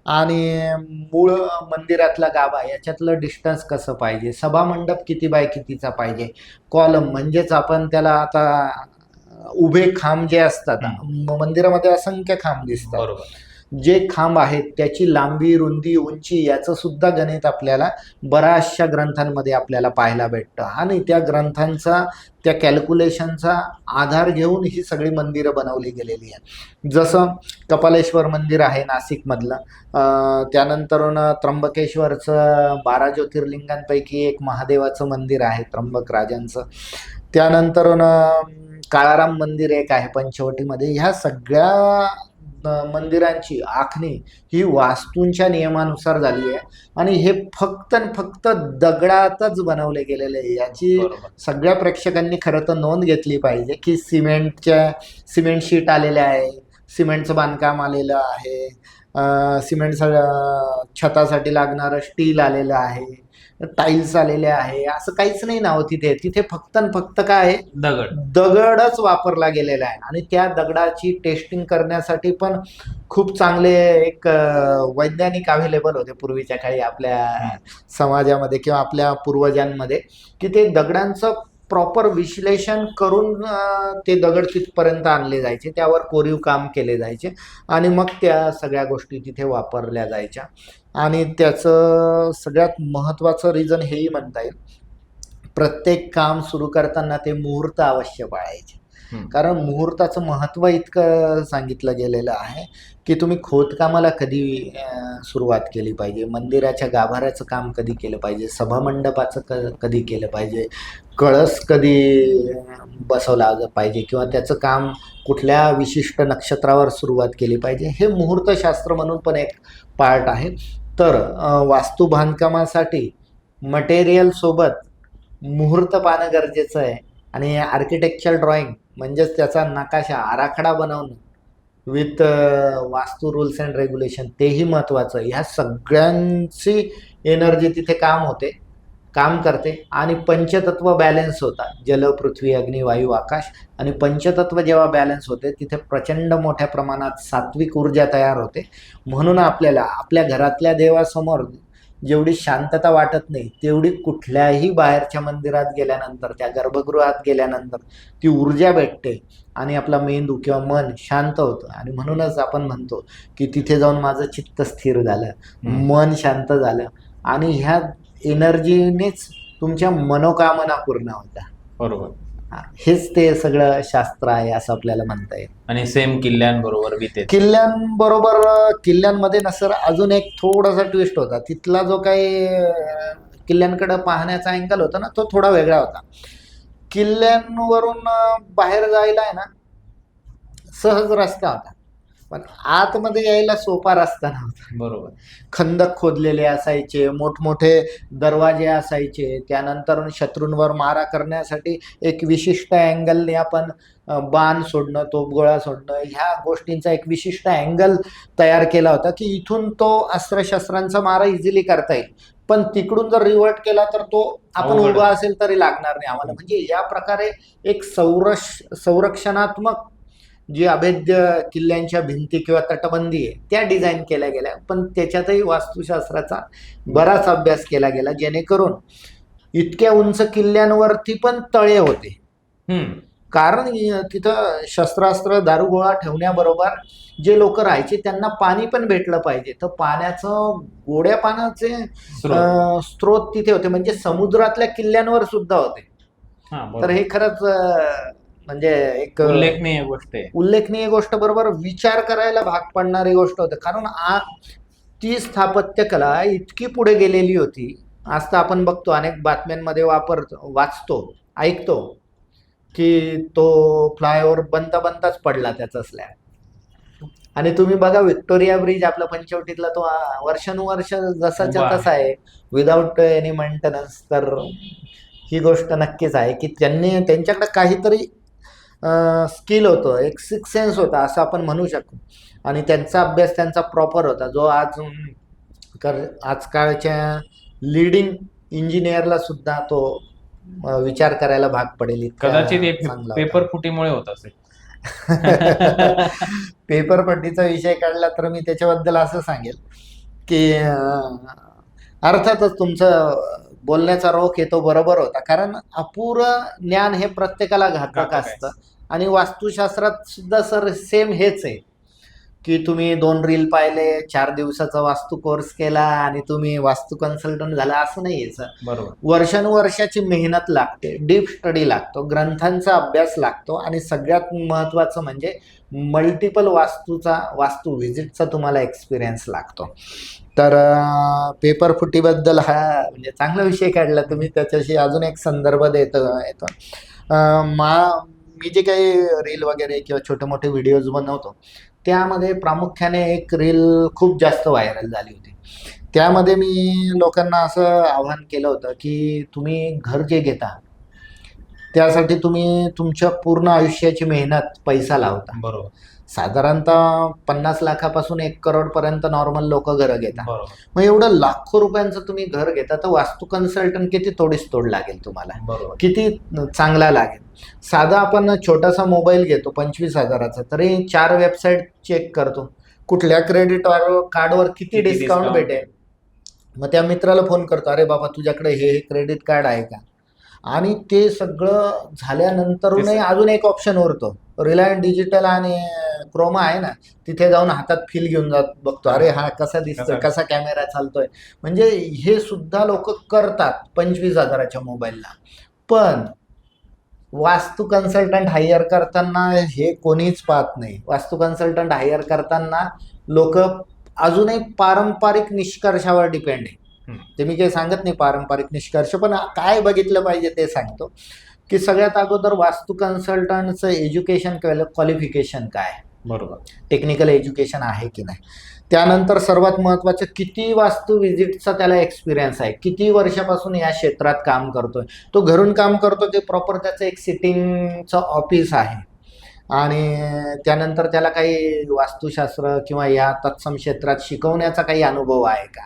आणि मूळ मंदिरातला गाभा याच्यातलं डिस्टन्स कसं पाहिजे, सभामंडप किती बाय कितीचा पाहिजे, कॉलम म्हणजेच आपण त्याला आता उभे खांब जे असतात, मंदिरामध्ये असंख्य खांब दिसतात, जे खांब आहेत त्याची लांबी, रुंदी, उंची याचं सुद्धा गणित आपल्याला बऱ्याचशा ग्रंथांमध्ये आपल्याला पाहायला भेटतं. आणि त्या ग्रंथांचा, त्या कॅल्क्युलेशनचा आधार घेऊन ही सगळी मंदिरं बनवली गेलेली आहेत. जसं कपालेश्वर मंदिर आहे नाशिकमधलं, त्यानंतर त्र्यंबकेश्वरचं 12 ज्योतिर्लिंगांपैकी एक महादेवाचं मंदिर आहे त्र्यंबक राजांचं. त्यानंतर काळाराम मंदिर एक आहे पंचवटीमध्ये. ह्या सगळ्या मंदिरांची आखणी ही वास्तूंच्या नियमानुसार झाली आहे आणि हे फक्त दगडातच बनवले गेलेले आहे. याची सगळ्या प्रेक्षकांनी खरं तर नोंद घेतली पाहिजे की सिमेंट शीट आलेल्या आहे, सिमेंटचं बांधकाम आलेलं आहे, सिमेंट छतासाठी लागणारं स्टील आलेलं आहे, टाईल्स आलेले आहे, असं काहीच नाही ना. तिथे फक्त काय आहे, दगडच वापरला गेलेला आहे. आणि त्या दगडाची टेस्टिंग करण्यासाठी पण खूप चांगले एक वैज्ञानिक अवेलेबल होते पूर्वीच्या काळी आपल्या समाजामध्ये किंवा आपल्या पूर्वजांमध्ये, की ते दगडांचं प्रॉपर विश्लेषण करून ते दगड तिथपर्यंत आणले जायचे, त्यावर कोरीव काम केले जायचे आणि मग त्या सगळ्या गोष्टी तिथे वापरल्या जायच्या. आणि त्याचं सगळ्यात महत्त्वाचं रिझन हेही म्हणता येईल, प्रत्येक काम सुरू करताना ते मुहूर्त अवश्य पाळायचे. कारण मुहूर्ताचं महत्त्व इतकं सांगितलं गेलेलं आहे की तुम्ही खोदकामाला कधी सुरुवात केली पाहिजे, मंदिराच्या गाभाऱ्याचं काम कधी केलं पाहिजे, सभामंडपाचं कधी केलं पाहिजे, कळस कधी बसवला पाहिजे किंवा त्याचं काम कुठल्या विशिष्ट नक्षत्रावर सुरुवात केली पाहिजे, हे मुहूर्तशास्त्र म्हणून पण एक पार्ट आहे. तर वास्तू बांधकामासाठी मटेरियल सोबत मुहूर्त पाहणं गरजेचं आहे. आणि आर्किटेक्चर ड्रॉइंग म्हणजेच त्याचा नकाशा, आराखडा बनवणं विथ वास्तू रूल्स अँड रेग्युलेशन, तेही महत्त्वाचं. ह्या सगळ्यांची एनर्जी तिथे काम करते आणि पंचतत्व बॅलन्स होतात. जल, पृथ्वी, अग्नी, वायू, आकाश. आणि पंचतत्व जेव्हा बॅलन्स होते तिथे प्रचंड मोठ्या प्रमाणात सात्विक ऊर्जा तयार होते. म्हणून आपल्याला आपल्या घरातल्या देवासमोर जेवढी शांतता वाटत नाही तेवढी कुठल्याही बाहेरच्या मंदिरात गेल्यानंतर, त्या गर्भगृहात गेल्यानंतर ती ऊर्जा भेटते आणि आपला मेंदू किंवा मन शांत होतं. आणि म्हणूनच आपण म्हणतो की तिथे जाऊन माझं चित्त स्थिर झालं, मन शांत झालं आणि ह्या एनर्जीनेच तुमच्या मनोकामना पूर्ण होत्या. बरोबर. हेच ते सगळं शास्त्र आहे असं आपल्याला म्हणता येईल. आणि सेम किल्ल्यांबरोबर विते किल्ल्यांबरोबर, किल्ल्यांमध्ये ना सर अजून एक थोडासा ट्विस्ट होता. तिथला जो काही किल्ल्यांकडे पाहण्याचा अँगल होता ना तो थोडा वेगळा होता. किल्ल्यांवरून बाहेर जायला आहे ना सहज रस्ता होता, पण आतमध्ये यायला सोपा रस्ता नव्हता. बरोबर. खंदक खोदलेले असायचे, मोठमोठे दरवाजे असायचे. त्यानंतर शत्रूंवर मारा करण्यासाठी एक विशिष्ट अँगलने आपण बाण सोडणं, तोफगोळा सोडणं, ह्या गोष्टींचा एक विशिष्ट अँगल तयार केला होता की इथून तो अस्त्रशस्त्रांचा मारा इझिली करता येईल. पण तिकडून जर रिव्हर्ट केला तर तो आपण अवघड. उभा असेल तरी लागणार नाही आम्हाला. म्हणजे या प्रकारे एक संरक्षणात्मक जी अभेद्य किल्ल्यांच्या भिंती किंवा तटबंदी आहे त्या डिझाईन केल्या गेल्या. पण त्याच्यातही वास्तुशास्त्राचा बराच अभ्यास केला गेला, जेणेकरून इतक्या उंच किल्ल्यांवरती पण तळे होते. कारण तिथं शस्त्रास्त्र, दारुगोळा ठेवण्याबरोबर जे लोक राहायचे त्यांना पाणी पण भेटलं पाहिजे. तर पाण्याचं, गोड्या पाण्याचे स्रोत तिथे होते, म्हणजे समुद्रातल्या किल्ल्यांवर सुद्धा होते. तर हे खरंच म्हणजे एक उल्लेखनीय गोष्ट, बरोबर विचार करायला भाग पडणारी गोष्ट होते. कारण ती स्थापत्य कला इतकी पुढे गेलेली होती. आज तर आपण बघतो, अनेक बातम्यांमध्ये वाचतो, ऐकतो की तो फ्लायओव्हर बनताच पडला त्याचा स्लॅब. आणि तुम्ही बघा व्हिक्टोरिया ब्रिज आपला पंचवटीतला, तो वर्षानुवर्ष जसाच्या तसा आहे, विदाउट एनी मेंटेनन्स. तर ही गोष्ट नक्कीच आहे की त्यांच्याकडे काहीतरी स्किल होतं, एक सिक्स सेन्स होता असं आपण म्हणू शकतो. आणि त्यांचा अभ्यास त्यांचा प्रॉपर होता, जो आजकालच्या लीडिंग इंजिनियरला सुद्धा तो विचार करायला भाग पडेल. कदाचित पेपर फुटीमुळे होत असेल. पेपरपट्टीचा विषय काढला तर मी त्याच्याबद्दल असं सांगेल की अर्थातच तुमचं बोलण्याचा रोख येतो बरोबर होता. कारण अपुरं ज्ञान हे प्रत्येकाला घातक असतं. आणि वास्तुशास्त्रात सुद्धा सर सेम हेच आहे की तुम्ही 2 रील पाहिले, 4 दिवसाचा वास्तू कोर्स केला आणि तुम्ही वास्तू कन्सल्टंट झाला, असं नाहीये सर. बरोबर. वर्षानुवर्षाची मेहनत लागते, डीप स्टडी लागतो, ग्रंथांचा अभ्यास लागतो आणि सगळ्यात महत्त्वाचं म्हणजे मल्टिपल वास्तू व्हिजिटचा तुम्हाला एक्सपिरियन्स लागतो. तर पेपर फुटीबद्दल हा म्हणजे चांगला विषय काढला तुम्ही. त्याच्याशी अजून एक संदर्भ येतो. मी जे काही रील वगैरे किंवा छोटे मोठे व्हिडिओज बनवतो त्यामध्ये प्रामुख्याने एक रील खूप जास्त व्हायरल झाली होती. त्यामध्ये मी लोकांना असं आवाहन केलं होतं की तुम्ही घर जे घेता त्यासाठी तुम्ही तुमच्या पूर्ण आयुष्याची मेहनत, पैसा लावता. बरोबर. साधारणतः 50 लाखापासून 1 करोडपर्यंत नॉर्मल लोक घरं घेतात. मग एवढं लाखो रुपयांचं तुम्ही घर घेता तर वास्तू कन्सल्टंट किती तोड लागेल तुम्हाला. बरोबर. किती चांगला लागेल. साधा आपण छोटासा मोबाईल घेतो 25,000चा, तरी 4 वेबसाईट चेक करतो, कुठल्या क्रेडिट कार्डवर किती डिस्काउंट भेटेल. मग त्या मित्राला फोन करतो, अरे बाबा तुझ्याकडे हे क्रेडिट कार्ड आहे का. आणि ते सगळं झाल्यानंतरही अजून एक ऑप्शन उरतो, रिलायन्स डिजिटल आणि क्रोमा आहे ना, तिथे जाऊन हातात फील घेऊन बघतो, अरे हा कसा दिसतोय, कसा कॅमेरा चालतोय. म्हणजे हे सुद्धा लोक करतात 25,000च्या मोबाईलला. पण वास्तू कन्सल्टंट हायर करताना हे कोणीच पाहत नाही. वास्तू कन्सल्टंट हायर करताना लोक अजूनही पारंपरिक निष्कर्षावर डिपेंड आहे. ते मी काही सांगत नाही पारंपरिक निष्कर्ष, पण काय बघितलं पाहिजे ते सांगतो की सगळ्यात अगोदर वास्तू कन्सल्टंटचं एज्युकेशन क्वालिफिकेशन काय, बरोबर, टेक्निकल एज्युकेशन आहे की नाही. त्यानंतर सर्वात महत्त्वाचं किती वास्तू व्हिजिटचा त्याला एक्सपिरियन्स आहे, किती वर्षापासून या क्षेत्रात काम करतोय. तो घरून काम करतो ते प्रॉपर त्याचं एक सिटिंगचं ऑफिस आहे आणि त्यानंतर त्याला काही वास्तुशास्त्र किंवा या तत्सम क्षेत्रात शिकवण्याचा काही अनुभव आहे का?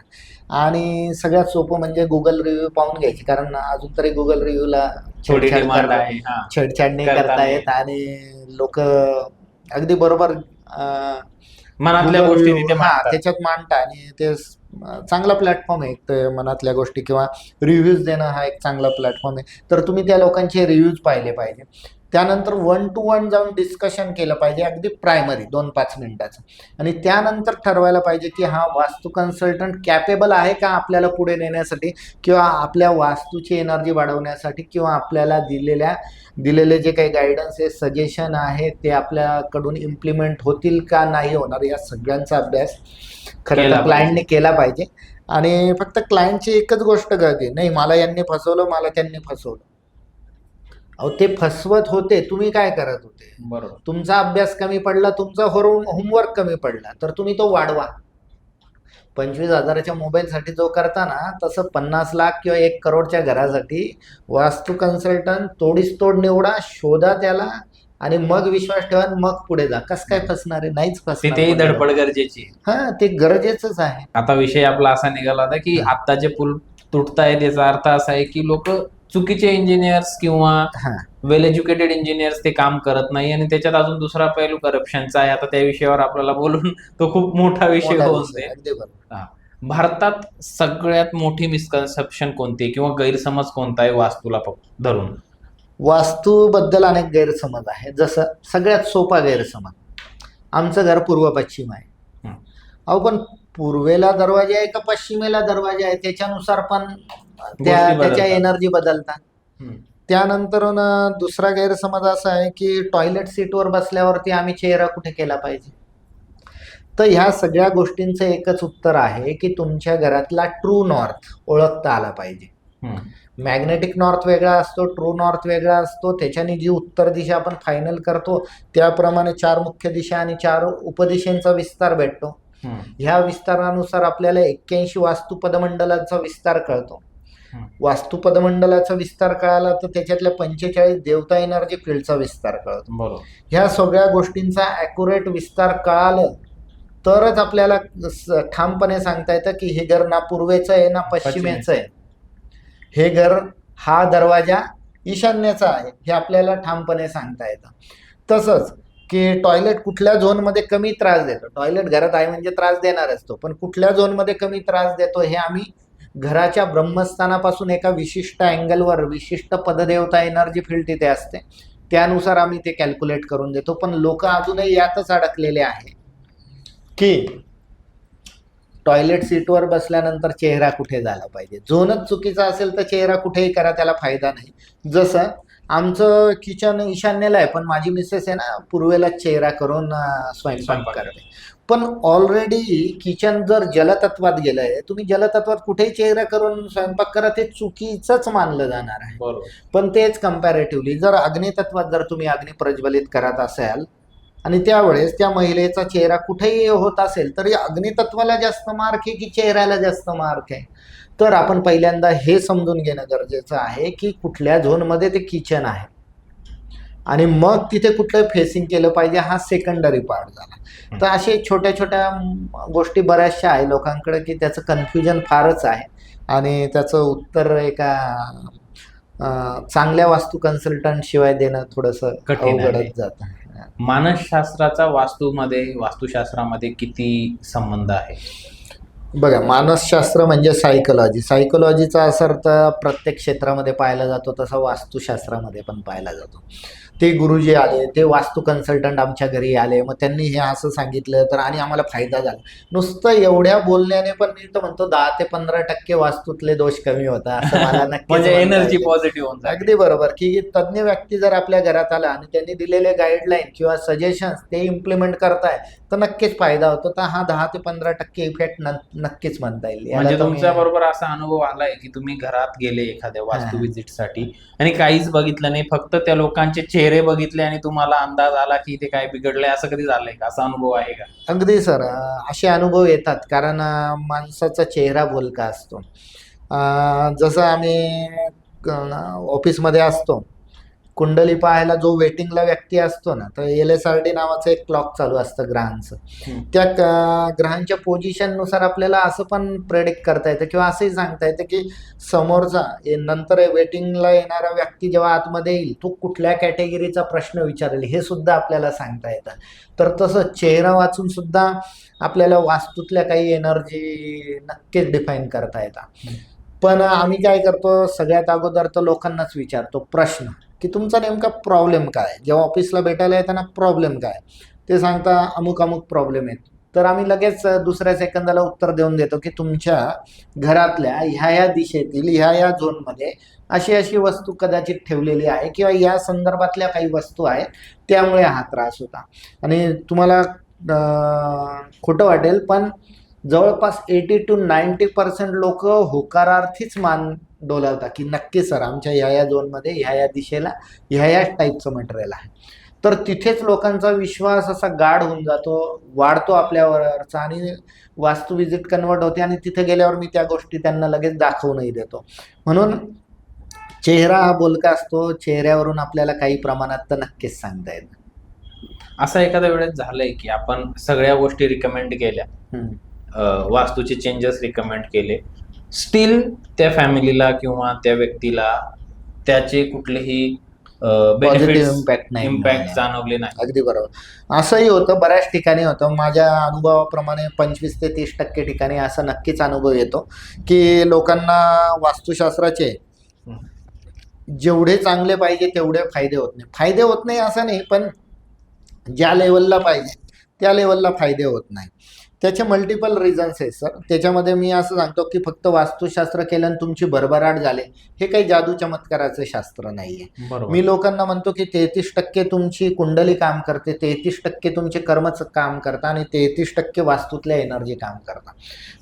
आणि सगळ्यात सोपं म्हणजे गुगल रिव्ह्यू पाहून घ्यायची, कारण अजून तरी गुगल रिव्ह्यूला थोडी डिमांड आहे. हा, छेडछाड नाही करता करता नाही येत आणि लोक अगदी बरोबर मनातल्या Google गोष्टी Review, तिथे मांडतात. त्याच्यात मांडता आणि ते चांगला प्लॅटफॉर्म आहे. ते मनातल्या गोष्टी किंवा रिव्ह्यूज देणं हा एक चांगला प्लॅटफॉर्म आहे. तर तुम्ही त्या लोकांचे रिव्ह्यूज पाहिले पाहिजे. त्यानंतर 1 to 1 जाऊन डिस्कशन केलं पाहिजे, अगदी प्रायमरी 2-5 मिनिटाचं. आणि त्यानंतर ठरवायला पाहिजे की हा वास्तू कन्सल्टंट कॅपेबल आहे का आपल्याला पुढे नेण्यासाठी, किंवा आपल्या वास्तूची एनर्जी वाढवण्यासाठी, किंवा आपल्याला दिलेले जे काही गायडन्स आहे, सजेशन आहे, ते आपल्याकडून इम्प्लिमेंट होतील का नाही होणार, या सगळ्यांचा अभ्यास खरं केला तर क्लायंटने केला पाहिजे. आणि फक्त क्लायंटची एकच गोष्ट कळते, नाही मला यांनी फसवलं, मला त्यांनी फसवलं. अहो, ते फसवत होते, तुम्ही काय करत होते? बरोबर. तुमचा अभ्यास कमी पडला, तुमचा होमवर्क कमी पडला, तर तुम्ही तो वाढवा. 25,000च्या मोबाईलसाठी जो करता ना, तसं 50 लाख किंवा 1 करोडच्या घरासाठी वास्तू कन्सल्टंट तोडीस तोड निवडा, शोधा त्याला, आणि मग विश्वास ठेवा आणि मग पुढे जा. कसं काय फसणार आहे? नाहीच फसणार. तिथेही धडपड गरजेची आहे. हा, ते गरजेचंच आहे. आता विषय आपला असा निघाला होता की आता जे पूल तुटतायत याचा अर्थ असा आहे की लोक चुकीचे इंजिनियर्स किंवा हा, वेल एज्युकेटेड इंजिनियर्स ते काम करत नाही, आणि त्याच्यात अजून दुसरा पैलू करप्शनचा आहे. आता त्या विषयावर आपल्याला बोलून तो खूप मोठा विषय मोठा होऊन विषय, जाईल. अगदी बरोबर. हा. भारतात सगळ्यात मोठी मिसकन्सेप्शन कोणती किंवा गैरसमज कोणता आहे वास्तूला धरून? वास्तूबद्दल अनेक गैरसमज आहे. जसं सगळ्यात सोपा गैरसमज, आमचं घर पूर्व पश्चिम आहे. हं. अहो, पण पूर्वेला दरवाजा आहे का पश्चिमेला दरवाजा आहे, त्याच्यानुसार पण गोष्टी त्याच्या बदलतात. एनर्जी बदलतात. हं. त्यानंतर दुसरा गैरसमज असा आहे की टॉयलेट सीटवर बसल्यावरती आम्ही चेहरा कुठे केला पाहिजे. तर ह्या सगळ्या गोष्टींचं एकच उत्तर आहे की तुमच्या घरातला ट्रू नॉर्थ ओळखता आला पाहिजे. हं. मॅग्नेटिक नॉर्थ वेगळा असतो, ट्रू नॉर्थ वेगळा असतो. त्याच्याने जी उत्तर दिशा आपण फायनल करतो, त्याप्रमाणे 4 मुख्य दिशा आणि 4 उपदिशांचा विस्तार भेटतो. हं. ह्या विस्तारानुसार आपल्याला 81 वास्तू पदमंडलाचा विस्तार कळतो. हं. वास्तू पदमंडलाचा विस्तार कळाला तर त्याच्यातल्या 45 देवता एनर्जी फील्डचा विस्तार कळतो. बरोबर. ह्या सगळ्या गोष्टींचा ॲक्युरेट विस्तार कळालं तरच आपल्याला ठामपणे सांगता येतं की हे घर ना पूर्वेचं आहे ना पश्चिमेचं आहे. हे घर, हा दरवाजा ईशान्येचा आहे, हे आपल्याला ठामपणे सांगता येतं. तसंच की टॉयलेट कुठल्या झोनमध्ये कमी त्रास देतो, टॉयलेट घरात आहे म्हणजे त्रास देणार असतो, पण कुठल्या झोनमध्ये कमी त्रास देतो हे आम्ही घराच्या ब्रह्मस्थानापासून एका विशिष्ट अँगलवर, विशिष्ट पददेवता एनर्जी फील्ड तिथे असते, त्यानुसार आम्ही ते कॅल्क्युलेट करून देतो. पण लोक अजूनही यातच अडकलेले आहे की टॉयलेट सीटवर बसल्यानंतर चेहरा कुठे झाला पाहिजे. झोनच चुकीचा असेल तर चेहरा कुठेही करा, त्याला फायदा नाही. जसं आमचं किचन ईशान्येला आहे, पण माझी मिसेस आहे ना पूर्वेला चेहरा करून स्वयंपाक करते. पण ऑलरेडी किचन जर जलतत्वात गेलंय, तुम्ही जलतत्वात कुठेही चेहरा करून स्वयंपाक करा, ते चुकीचंच मानलं जाणार आहे. बरोबर. पण तेच कम्पॅरेटिव्हली जर अग्नितत्वात जर तुम्ही अग्नी प्रज्वलित करत असाल आणि त्यावेळेस त्या महिलेचा चेहरा कुठेही होत असेल, तरी अग्नितत्वाला जास्त मार्क आहे की चेहऱ्याला जास्त मार्क आहे. तर आपण पहिल्यांदा हे समजून घेणं गरजेचं आहे की कुठल्या झोनमध्ये ते किचन आहे आणि मग तिथे कुठलं फेसिंग केलं पाहिजे, हा सेकंडरी पार्ट झाला. तर असे छोट्या छोट्या गोष्टी बऱ्याचशा आहे लोकांकडे की त्याचं कन्फ्युजन फारच आहे आणि त्याचं उत्तर एका चांगल्या वास्तू कन्सल्टंट शिवाय देणं थोडंसं कठीण आहे. अवघडच जातं. मानसशास्त्राचा वास्तुशास्त्रामध्ये किती संबंध आहे? बघा, मानसशास्त्र म्हणजे सायकोलॉजीचा असर तर प्रत्येक क्षेत्रामध्ये पाहायला जातो, तसा वास्तुशास्त्रामध्ये पण पाहायला जातो. ते गुरुजी आले, ते वास्तू कन्सल्टंट आमच्या घरी आले, मग त्यांनी हे असं सांगितलं तर आणि आम्हाला फायदा झाला. नुसतं एवढ्या बोलण्याने पण मी तर म्हणतो 10 ते 15% वास्तूतले दोष कमी होता असं मला नक्कीच म्हणजे म्हणता एनर्जी येईल. पॉझिटिव्ह होऊन जाते. अगदी बरोबर की तज्ज्ञ व्यक्ती जर आपल्या घरात आला आणि त्यांनी दिलेले गाईडलाईन किंवा सजेशन्स ते इम्प्लिमेंट करताय तर नक्कीच फायदा होतो. तर हा 10 ते 15% इफेक्ट नक्कीच म्हणता येईल. याला म्हणजे तुम्ही- तुमच्या बरोबर असा अनुभव आलाय की तुम्ही घरात गेले एखाद्या वास्तू व्हिजिटसाठी आणि काहीच बघितलं नाही, फक्त त्या लोकांचे चेहरे बघितले आणि तुम्हाला अंदाज आला की ते काय बिघडलंय, असं कधी झालंय का? असा अनुभव आहे का? अगदी सर, असे अनुभव येतात कारण माणसाचा चेहरा बोलका असतो. जसं आम्ही ऑफिसमध्ये असतो कुंडली पाहायला जो वेटिंगला व्यक्ती असतो ना, तर LSRD नावाचं एक क्लॉक चालू असतं ग्रहांचं. त्या ग्रहांच्या पोझिशननुसार आपल्याला असं पण प्रेडिक्ट करता येतं किंवा असंही सांगता येतं की समोरचा नंतर वेटिंगला येणारा व्यक्ती जेव्हा आतमध्ये येईल तो कुठल्या कॅटेगरीचा प्रश्न विचारेल हे सुद्धा आपल्याला सांगता येतं. तर तसं चेहरा वाचून सुद्धा आपल्याला वास्तूतल्या काही एनर्जी नक्कीच डिफाईन करता येतात. पण आम्ही काय करतो, सगळ्यात अगोदर तर लोकांनाच विचारतो प्रश्न की तुमचा नेमका प्रॉब्लेम काय. जेव्हा ऑफिसला भेटायला येताना प्रॉब्लेम काय, ते सांगता अमुक अमुक प्रॉब्लेम आहेत. तर आम्ही लगेच दुसऱ्या सेकंदाला उत्तर देऊन देतो की तुमच्या घरातल्या ह्या दिशेतील ह्या झोनमध्ये अशी अशी वस्तू कदाचित ठेवलेली आहे किंवा या संदर्भातल्या काही वस्तू आहेत, त्यामुळे हा त्रास होता. आणि तुम्हाला खोटं वाटेल पण जवळपास 80 to 90% लोक होकारार्थीच मान डोलावतात की नक्की सर आमच्या ह्या झोनमध्ये ह्या दिशेला ह्या टाईपचं मटेरियल आहे. तर तिथेच लोकांचा विश्वास असा गाढ होऊन जातो, वाढतो आपल्यावरचा आणि वास्तू विजिट कन्वर्ट होते आणि तिथे गेल्यावर मी त्या गोष्टी त्यांना लगेच दाखवूनही देतो. म्हणून चेहरा हा बोलका असतो, चेहऱ्यावरून आपल्याला काही प्रमाणात तर नक्कीच सांगता येतं. असं एखाद्या वेळेस झालंय की आपण सगळ्या गोष्टी रिकमेंड केल्या, वास्तूचे चेंजेस रिकमेंड केले, स्टील त्या फॅमिलीला किंवा त्या व्यक्तीला त्याचे कुठलेही पॉझिटिव्ह इम्पॅक्ट नाही इम्पॅक्ट मिळाले. जाणवले नाही. अगदी बरोबर. असंही होतं, बऱ्याच ठिकाणी होतं. माझ्या अनुभवाप्रमाणे 25 ते 30% ठिकाणी असा नक्कीच अनुभव येतो की लोकांना वास्तुशास्त्राचे जेवढे चांगले पाहिजे तेवढे फायदे होत नाही. फायदे होत नाही असं नाही, पण ज्या लेवलला पाहिजे त्या लेवलला फायदे होत नाही. त्याचे मल्टिपल रिझन्स आहेत सर. त्याच्यामध्ये मी असं सांगतो की फक्त वास्तुशास्त्र केलं आणि तुमची भरभराट झाले, हे काही जादू चमत्काराचं शास्त्र नाहीये. बरोबर. मी लोकांना म्हणतो की 33% तुमची कुंडली काम करते, 33% तुमचे कर्मच काम करता आणि 33% वास्तूतल्या एनर्जी काम करता.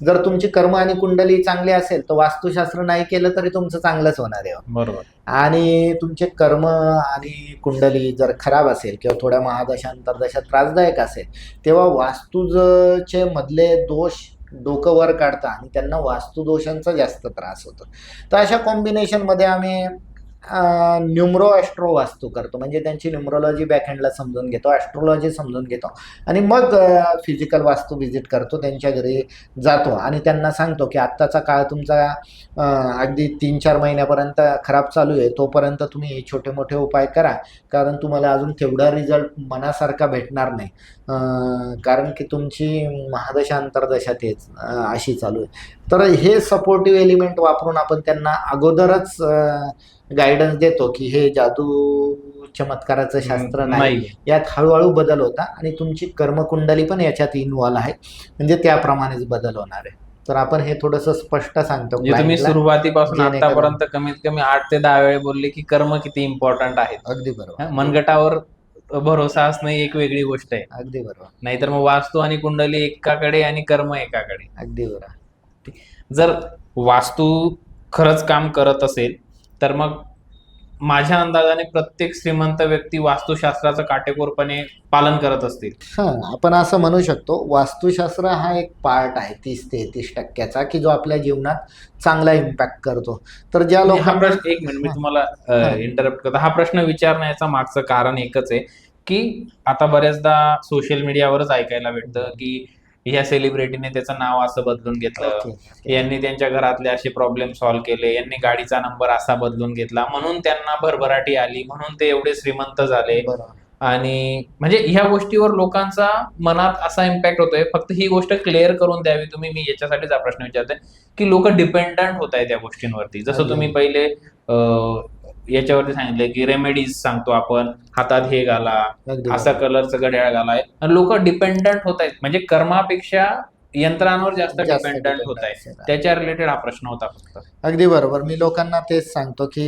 जर तुमची कर्म आणि कुंडली चांगली असेल तर वास्तुशास्त्र नाही केलं तरी तुमचं चांगलंच होणार आहे. बरोबर. आणि तुमचे कर्म आणि कुंडली जर खराब असेल किंवा थोड्या महादशा अंतर्दशा त्रासदायक असेल, तेव्हा वास्तूचे मधले दोष डोकं वर काढता आणि त्यांना वास्तुदोषांचा जास्त त्रास होतो. तर अशा कॉम्बिनेशनमध्ये आम्ही न्यूमरो ॲस्ट्रो वास्तू करतो, म्हणजे त्यांची न्यूमरोलॉजी बॅकहँडला समजून घेतो, ॲस्ट्रोलॉजी समजून घेतो आणि मग फिजिकल वास्तू व्हिजिट करतो, त्यांच्या घरी जातो आणि त्यांना सांगतो की आत्ताचा काळ तुमचा अगदी 3-4 महिन्यापर्यंत खराब चालू आहे, तोपर्यंत तुम्ही हे छोटे मोठे उपाय करा, कारण तुम्हाला अजून तेवढा रिझल्ट मनासारखा भेटणार नाही, कारण की तुमची महादशा अंतर्दशा तेच अशी चालू आहे. तर हे सपोर्टिव्ह एलिमेंट वापरून आपण त्यांना अगोदरच गायडन्स देतो की हे जादू चमत्काराचं शास्त्र नाही, यात हळूहळू बदल होता आणि तुमची कर्मकुंडली पण याच्यात इन्व्हॉल्व आहे, म्हणजे त्याप्रमाणेच बदल होणार आहे. तर आपण हे थोडंसं स्पष्ट सांगतो. म्हणजे तुम्ही सुरुवातीपासून जेणेकरून- आतापर्यंत कमीत कमी 8 ते 10 वेळे बोलले की कर्म किती इम्पॉर्टंट आहेत. अगदी बरोबर. मनगटावर भरोसा असणं ही एक वेगळी गोष्ट आहे, अगदी बरोबर. नाहीतर मग वास्तू आणि कुंडली एकाकडे आणि कर्म एकाकडे. अगदी बरोबर. जर वास्तू खरंच काम करत असेल तर मग माझ्या अंदाजाने प्रत्येक श्रीमंत व्यक्ती वास्तुशास्त्राचं काटेकोरपणे पालन करत असतील. आपण असं म्हणू शकतो, वास्तुशास्त्र हा एक पार्ट आहे 30-33% की जो आपल्या जीवनात चांगला इम्पॅक्ट करतो. तर ज्या हा लोकांना प्रश्न, एक मिनिट मी तुम्हाला इंटरप्ट करतो, हा प्रश्न विचारण्याचं मागचं कारण एकच आहे की आता बऱ्याचदा सोशल मीडियावरच ऐकायला भेटतं की ह्या सेलिब्रिटीने त्याचं नाव असं बदलून घेतलं, यांनी त्यांच्या घरातले असे प्रॉब्लेम सॉल्व्ह केले, यांनी गाडीचा नंबर असा बदलून घेतला, म्हणून त्यांना भरभराटी आली, म्हणून ते एवढे श्रीमंत झाले. आणि म्हणजे ह्या गोष्टीवर लोकांचा मनात असा इम्पॅक्ट होतोय. फक्त ही गोष्ट क्लिअर करून द्यावी तुम्ही, मी याच्यासाठीच हा प्रश्न विचारतोय की लोक डिपेंडंट होत आहे त्या गोष्टींवरती. जसं तुम्ही पहिले याच्यावरती सांगितलं की रेमेडीज सांगतो आपण, हातात हे घाला, असा कलरचं घड्याळ घालाय, आणि लोक डिपेंडंट होत आहेत, म्हणजे कर्मापेक्षा यंत्रांवर जास्त डिपेंडंट होत आहे. त्याच्या रिलेटेड हा प्रश्न होता फक्त. अगदी बरोबर. मी लोकांना तेच सांगतो की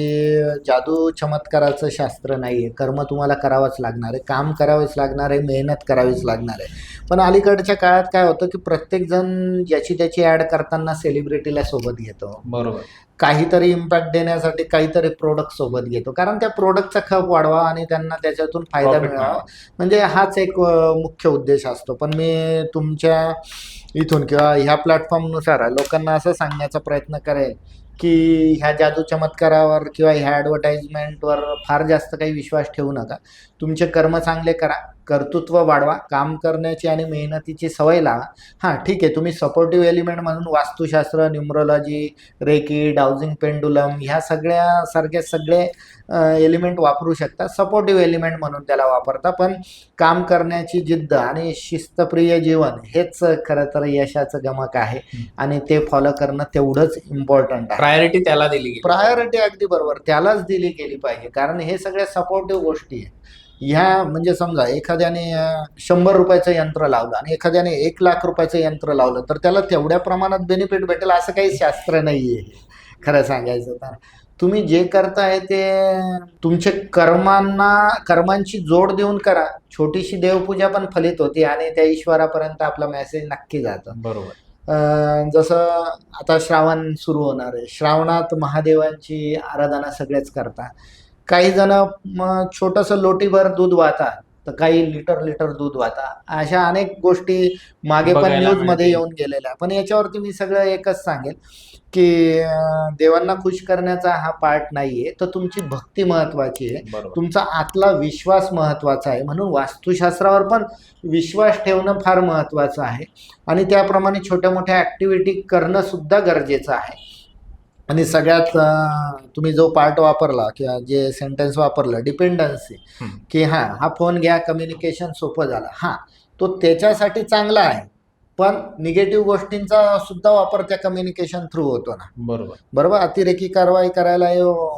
जादू चमत्काराचं शास्त्र नाहीये. कर्म तुम्हाला करावंच लागणार आहे, काम करावंच लागणार आहे, मेहनत करावीच लागणार आहे. पण अलीकडच्या काळात काय होतं की प्रत्येक जण ज्याची त्याची ऍड करताना सेलिब्रिटीला सोबत घेतो. बरोबर. काहीतरी इम्पॅक्ट देण्यासाठी काहीतरी प्रोडक्ट सोबत घेतो, कारण त्या प्रोडक्टचा खप वाढवा आणि त्यांना त्याच्यातून फायदा मिळावा, म्हणजे हाच एक मुख्य उद्देश असतो. पण मी तुमच्या इथून किंवा ह्या प्लॅटफॉर्मनुसार लोकांना असं सांगण्याचा प्रयत्न करेल की ह्या जादू चमत्कारावर किंवा ह्या ॲडव्हर्टाइजमेंटवर फार जास्त काही विश्वास ठेवू नका. तुमचे कर्म चांगले करा, कर्तृत्व वाढवा, काम करण्याची आणि मेहनतीची सवय लावा. हां, ठीक आहे, तुम्ही सपोर्टिव्ह एलिमेंट म्हणून वास्तुशास्त्र, न्यूमरोलॉजी, रेकी, डाउजिंग पेंडुलम ह्या सगळे एलिमेंट वापरू शकता. सपोर्टिव्ह एलिमेंट म्हणून त्याला वापरता. पण काम करण्याची जिद्द आणि शिस्तप्रिय जीवन हेच खरं तर यशाचं गमक आहे आणि ते फॉलो करणं तेवढंच इम्पॉर्टंट आहे. प्रायोरिटी त्याला दिली गेली. प्रायोरिटी अगदी बरोबर त्यालाच दिली गेली पाहिजे, कारण हे सगळ्या सपोर्टिव्ह गोष्टी आहे. ह्या म्हणजे समजा एखाद्याने 100 रुपयाचं यंत्र लावलं आणि एखाद्याने 1 लाख रुपयाचं यंत्र लावलं तर त्याला तेवढ्या प्रमाणात बेनिफिट भेटेल असं काही शास्त्र नाही आहे. खरं सांगायचं तर तुम्ही जे करताय ते तुमचे कर्मांची जोड देऊन करा. छोटीशी देवपूजा पण फलित होती आणि त्या ईश्वरापर्यंत आपला मेसेज नक्की जातं. बरोबर. जसं आता श्रावण सुरू होणार आहे, श्रावणात महादेवांची आराधना सगळेच करतात. काही जण छोटंसं लोटीभर दूध वाहतात, तर काही लिटर दूध वाहतात. अशा अनेक गोष्टी मागे पण बघायला न्यूजमध्ये मिळतील. येऊन गेलेल्या. पण याच्यावरती मी सगळं एकच सांगेल की देवांना खुश करण्याचा हा पार्ट नाहीये, तर तुमची भक्ती महत्वाची आहे, बरोबर. तुमचा आतला विश्वास महत्वाचा आहे. म्हणून वास्तुशास्त्रावर पण विश्वास ठेवणं फार महत्वाचं आहे आणि त्याप्रमाणे छोट्या मोठ्या ऍक्टिव्हिटी करणं सुद्धा गरजेचं आहे. आणि सगळ्यात तुम्ही जो पार्ट वापरला किंवा जे सेंटेन्स वापरलं डिपेंडन्सी, की हा फोन घ्या, कम्युनिकेशन सोपं झालं. तो त्याच्यासाठी चांगला आहे, पण निगेटिव्ह गोष्टींचा सुद्धा वापर त्या कम्युनिकेशन थ्रू होतो ना. बरोबर. अतिरेकी कारवाई करायला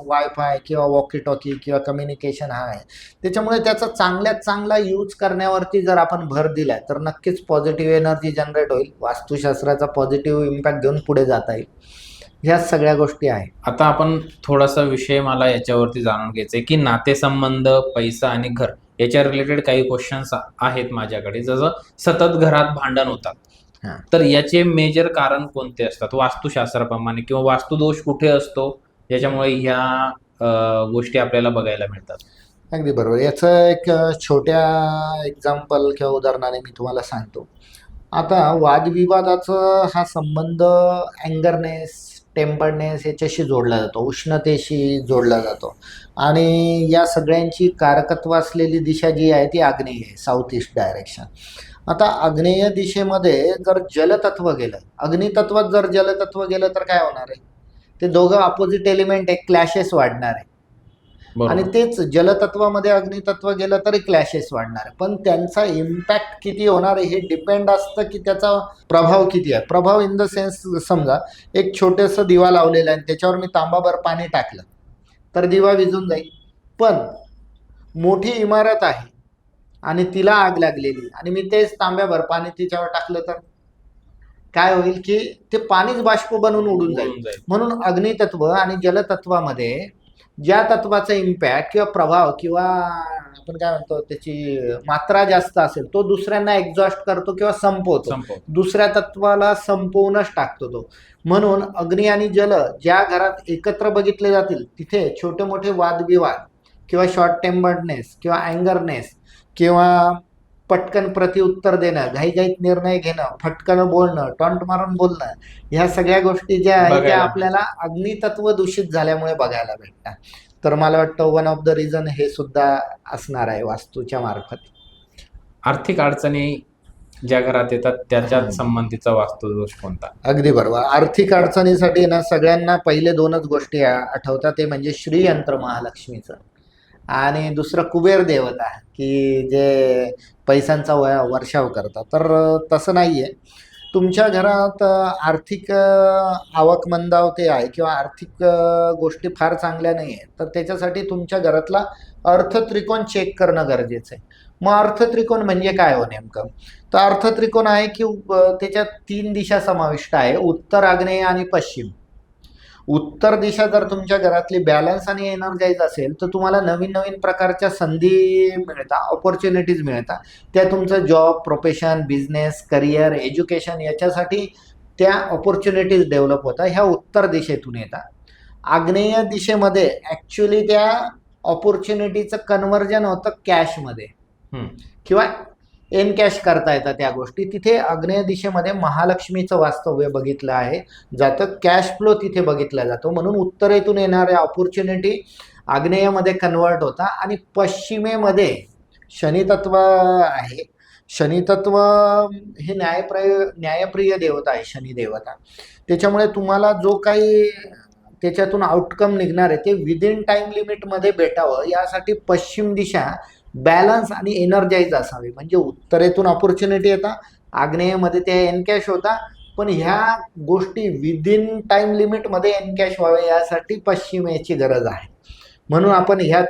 वायफाय किंवा वॉकी टॉकी किंवा कम्युनिकेशन आहे. त्याच्यामुळे त्याचा चांगल्यात चांगला यूज करण्यावरती जर आपण भर दिला तर नक्कीच पॉझिटिव्ह एनर्जी जनरेट होईल. वास्तुशास्त्राचा पॉझिटिव्ह इम्पॅक्ट घेऊन पुढे जाता येईल. ह्या सगळ्या गोष्टी आहेत. आता आपण थोडासा विषय मला याच्यावरती जाणून घ्यायचंय की नातेसंबंध, पैसा आणि घर याच्या रिलेटेड काही क्वेश्चन्स आहेत माझ्याकडे. जसं सतत घरात भांडण होतात, तर याचे मेजर कारण कोणते असतात वास्तुशास्त्राप्रमाणे, किंवा वास्तुदोष कुठे असतो याच्यामुळे ह्या गोष्टी आपल्याला बघायला मिळतात? अगदी बरोबर. याचं एक छोट्या एक्झाम्पल किंवा उदाहरणाने मी तुम्हाला सांगतो. आता वादविवादाचा हा संबंध अँगरनेस, टेम्पर्डनेस याच्याशी जोडला जातो, उष्णतेशी जोडला जातो. आणि या सगळ्यांची कारकत्व असलेली दिशा जी आहे ती आग्नेय आहे, साऊथ ईस्ट डायरेक्शन. आता आग्नेय दिशेमध्ये जर जलतत्व गेलं, अग्नितत्वात जर जलतत्व गेलं तर काय होणार आहे? ते दोघं अपोजिट एलिमेंट आहे, क्लॅशेस वाढणार आहे. आणि तेच जलतत्वामध्ये अग्नितत्व गेलं तरी क्लॅशेस वाढणार आहे. पण त्यांचा इम्पॅक्ट किती होणार आहे हे डिपेंड असतं की त्याचा प्रभाव किती आहे. प्रभाव इन द सेन्स, समजा एक छोटंसं दिवा लावलेला आहे, त्याच्यावर मी तांबाभर पाणी टाकलं तर दिवा विझून जाईल. पण मोठी इमारत आहे आणि तिला आग लागलेली आणि मी तेच तांब्याभर पाणी तिच्यावर टाकलं तर काय होईल की ते पाणीच बाष्प बनून उडून जाईल. म्हणून अग्नितत्व आणि जलतत्वामध्ये ज्या तत्वाचा इम्पॅक्ट किंवा प्रभाव किंवा आपण काय म्हणतो त्याची मात्रा जास्त असेल तो दुसऱ्यांना एक्झॉस्ट करतो किंवा संपवतो. दुसऱ्या तत्वाला संपवूनच टाकतो तो. म्हणून अग्नी आणि जल ज्या घरात एकत्र बघितले जातील तिथे छोटे मोठे वादविवाद किंवा शॉर्ट टेम्पर्डनेस किंवा अँगरनेस किंवा पटकन प्रतिउत्तर देणं, घाईघाईत निर्णय घेणं, फटकन बोलणं, टॉन्ट मारून बोलणं, ह्या सगळ्या गोष्टी ज्या आहेत त्या आपल्याला अग्नितत्व दूषित झाल्यामुळे बघायला भेटतात. तर मला वाटतं वन ऑफ द रिझन हे सुद्धा असणार आहे वास्तूच्या मार्फत. आर्थिक अडचणी ज्या घरात येतात त्याच्यात संबंधीचा वास्तुदोष कोणता? अगदी बरोबर. आर्थिक अडचणीसाठी ना सगळ्यांना पहिले 2च गोष्टी आठवतात, ते म्हणजे श्रीयंत्र महालक्ष्मीचं आणि दुसरं कुबेर देवता, की जे पैशांचा वर्षाव करतात. तर तसं नाही आहे. तुमच्या घरात आर्थिक आवक मंदावते आहे किंवा आर्थिक गोष्टी फार चांगल्या नाही आहेत, तर त्याच्यासाठी तुमच्या घरातला अर्थत्रिकोण चेक करणं गरजेचं आहे. मग अर्थत्रिकोण म्हणजे काय हो नेमकं? तर अर्थत्रिकोण आहे की त्याच्यात 3 दिशा समाविष्ट आहे, उत्तर, आग्नेय आणि पश्चिम. उत्तर दिशा जर तुमच्या घरातली बॅलन्स आणि एनर्जाइज असेल तर तुम्हाला नवीन नवीन प्रकारच्या संधी मिळतात, ऑपॉर्च्युनिटीज मिळतात. त्या तुमचं job, profession, business, career, education याच्यासाठी त्या ऑपॉर्च्युनिटीज डेव्हलप होतात, ह्या उत्तर दिशेतून येतात. आग्नेय दिशेमध्ये ॲक्च्युली त्या ऑपॉर्च्युनिटीचं कन्व्हर्जन होतं कॅशमध्ये किंवा एनकॅश करता येतात त्या गोष्टी. तिथे आग्नेय दिशेमध्ये महालक्ष्मीचं वास्तव्य बघितलं आहे जातं, कॅश फ्लो तिथे बघितला जातो. म्हणून उत्तरेतून येणाऱ्या ऑपॉर्च्युनिटी आग्नेयमध्ये कन्वर्ट होता आणि पश्चिमेमध्ये शनितत्व आहे. शनितत्व हे न्यायप्रिय देवता आहे, शनी देवता. त्याच्यामुळे तुम्हाला जो काही त्याच्यातून आउटकम निघणार आहे ते विदिन टाइम लिमिटमध्ये भेटावं यासाठी पश्चिम दिशा बॅलन्स आणि एनर्जाइज असावी. म्हणजे उत्तरेतून ऑपॉर्च्युनिटी येतात, आग्नेयमध्ये ते एनकॅश होता, पण ह्या गोष्टी विदिन टाइम लिमिटमध्ये एनकॅश व्हावे यासाठी पश्चिमेची गरज आहे. म्हणून आपण ह्या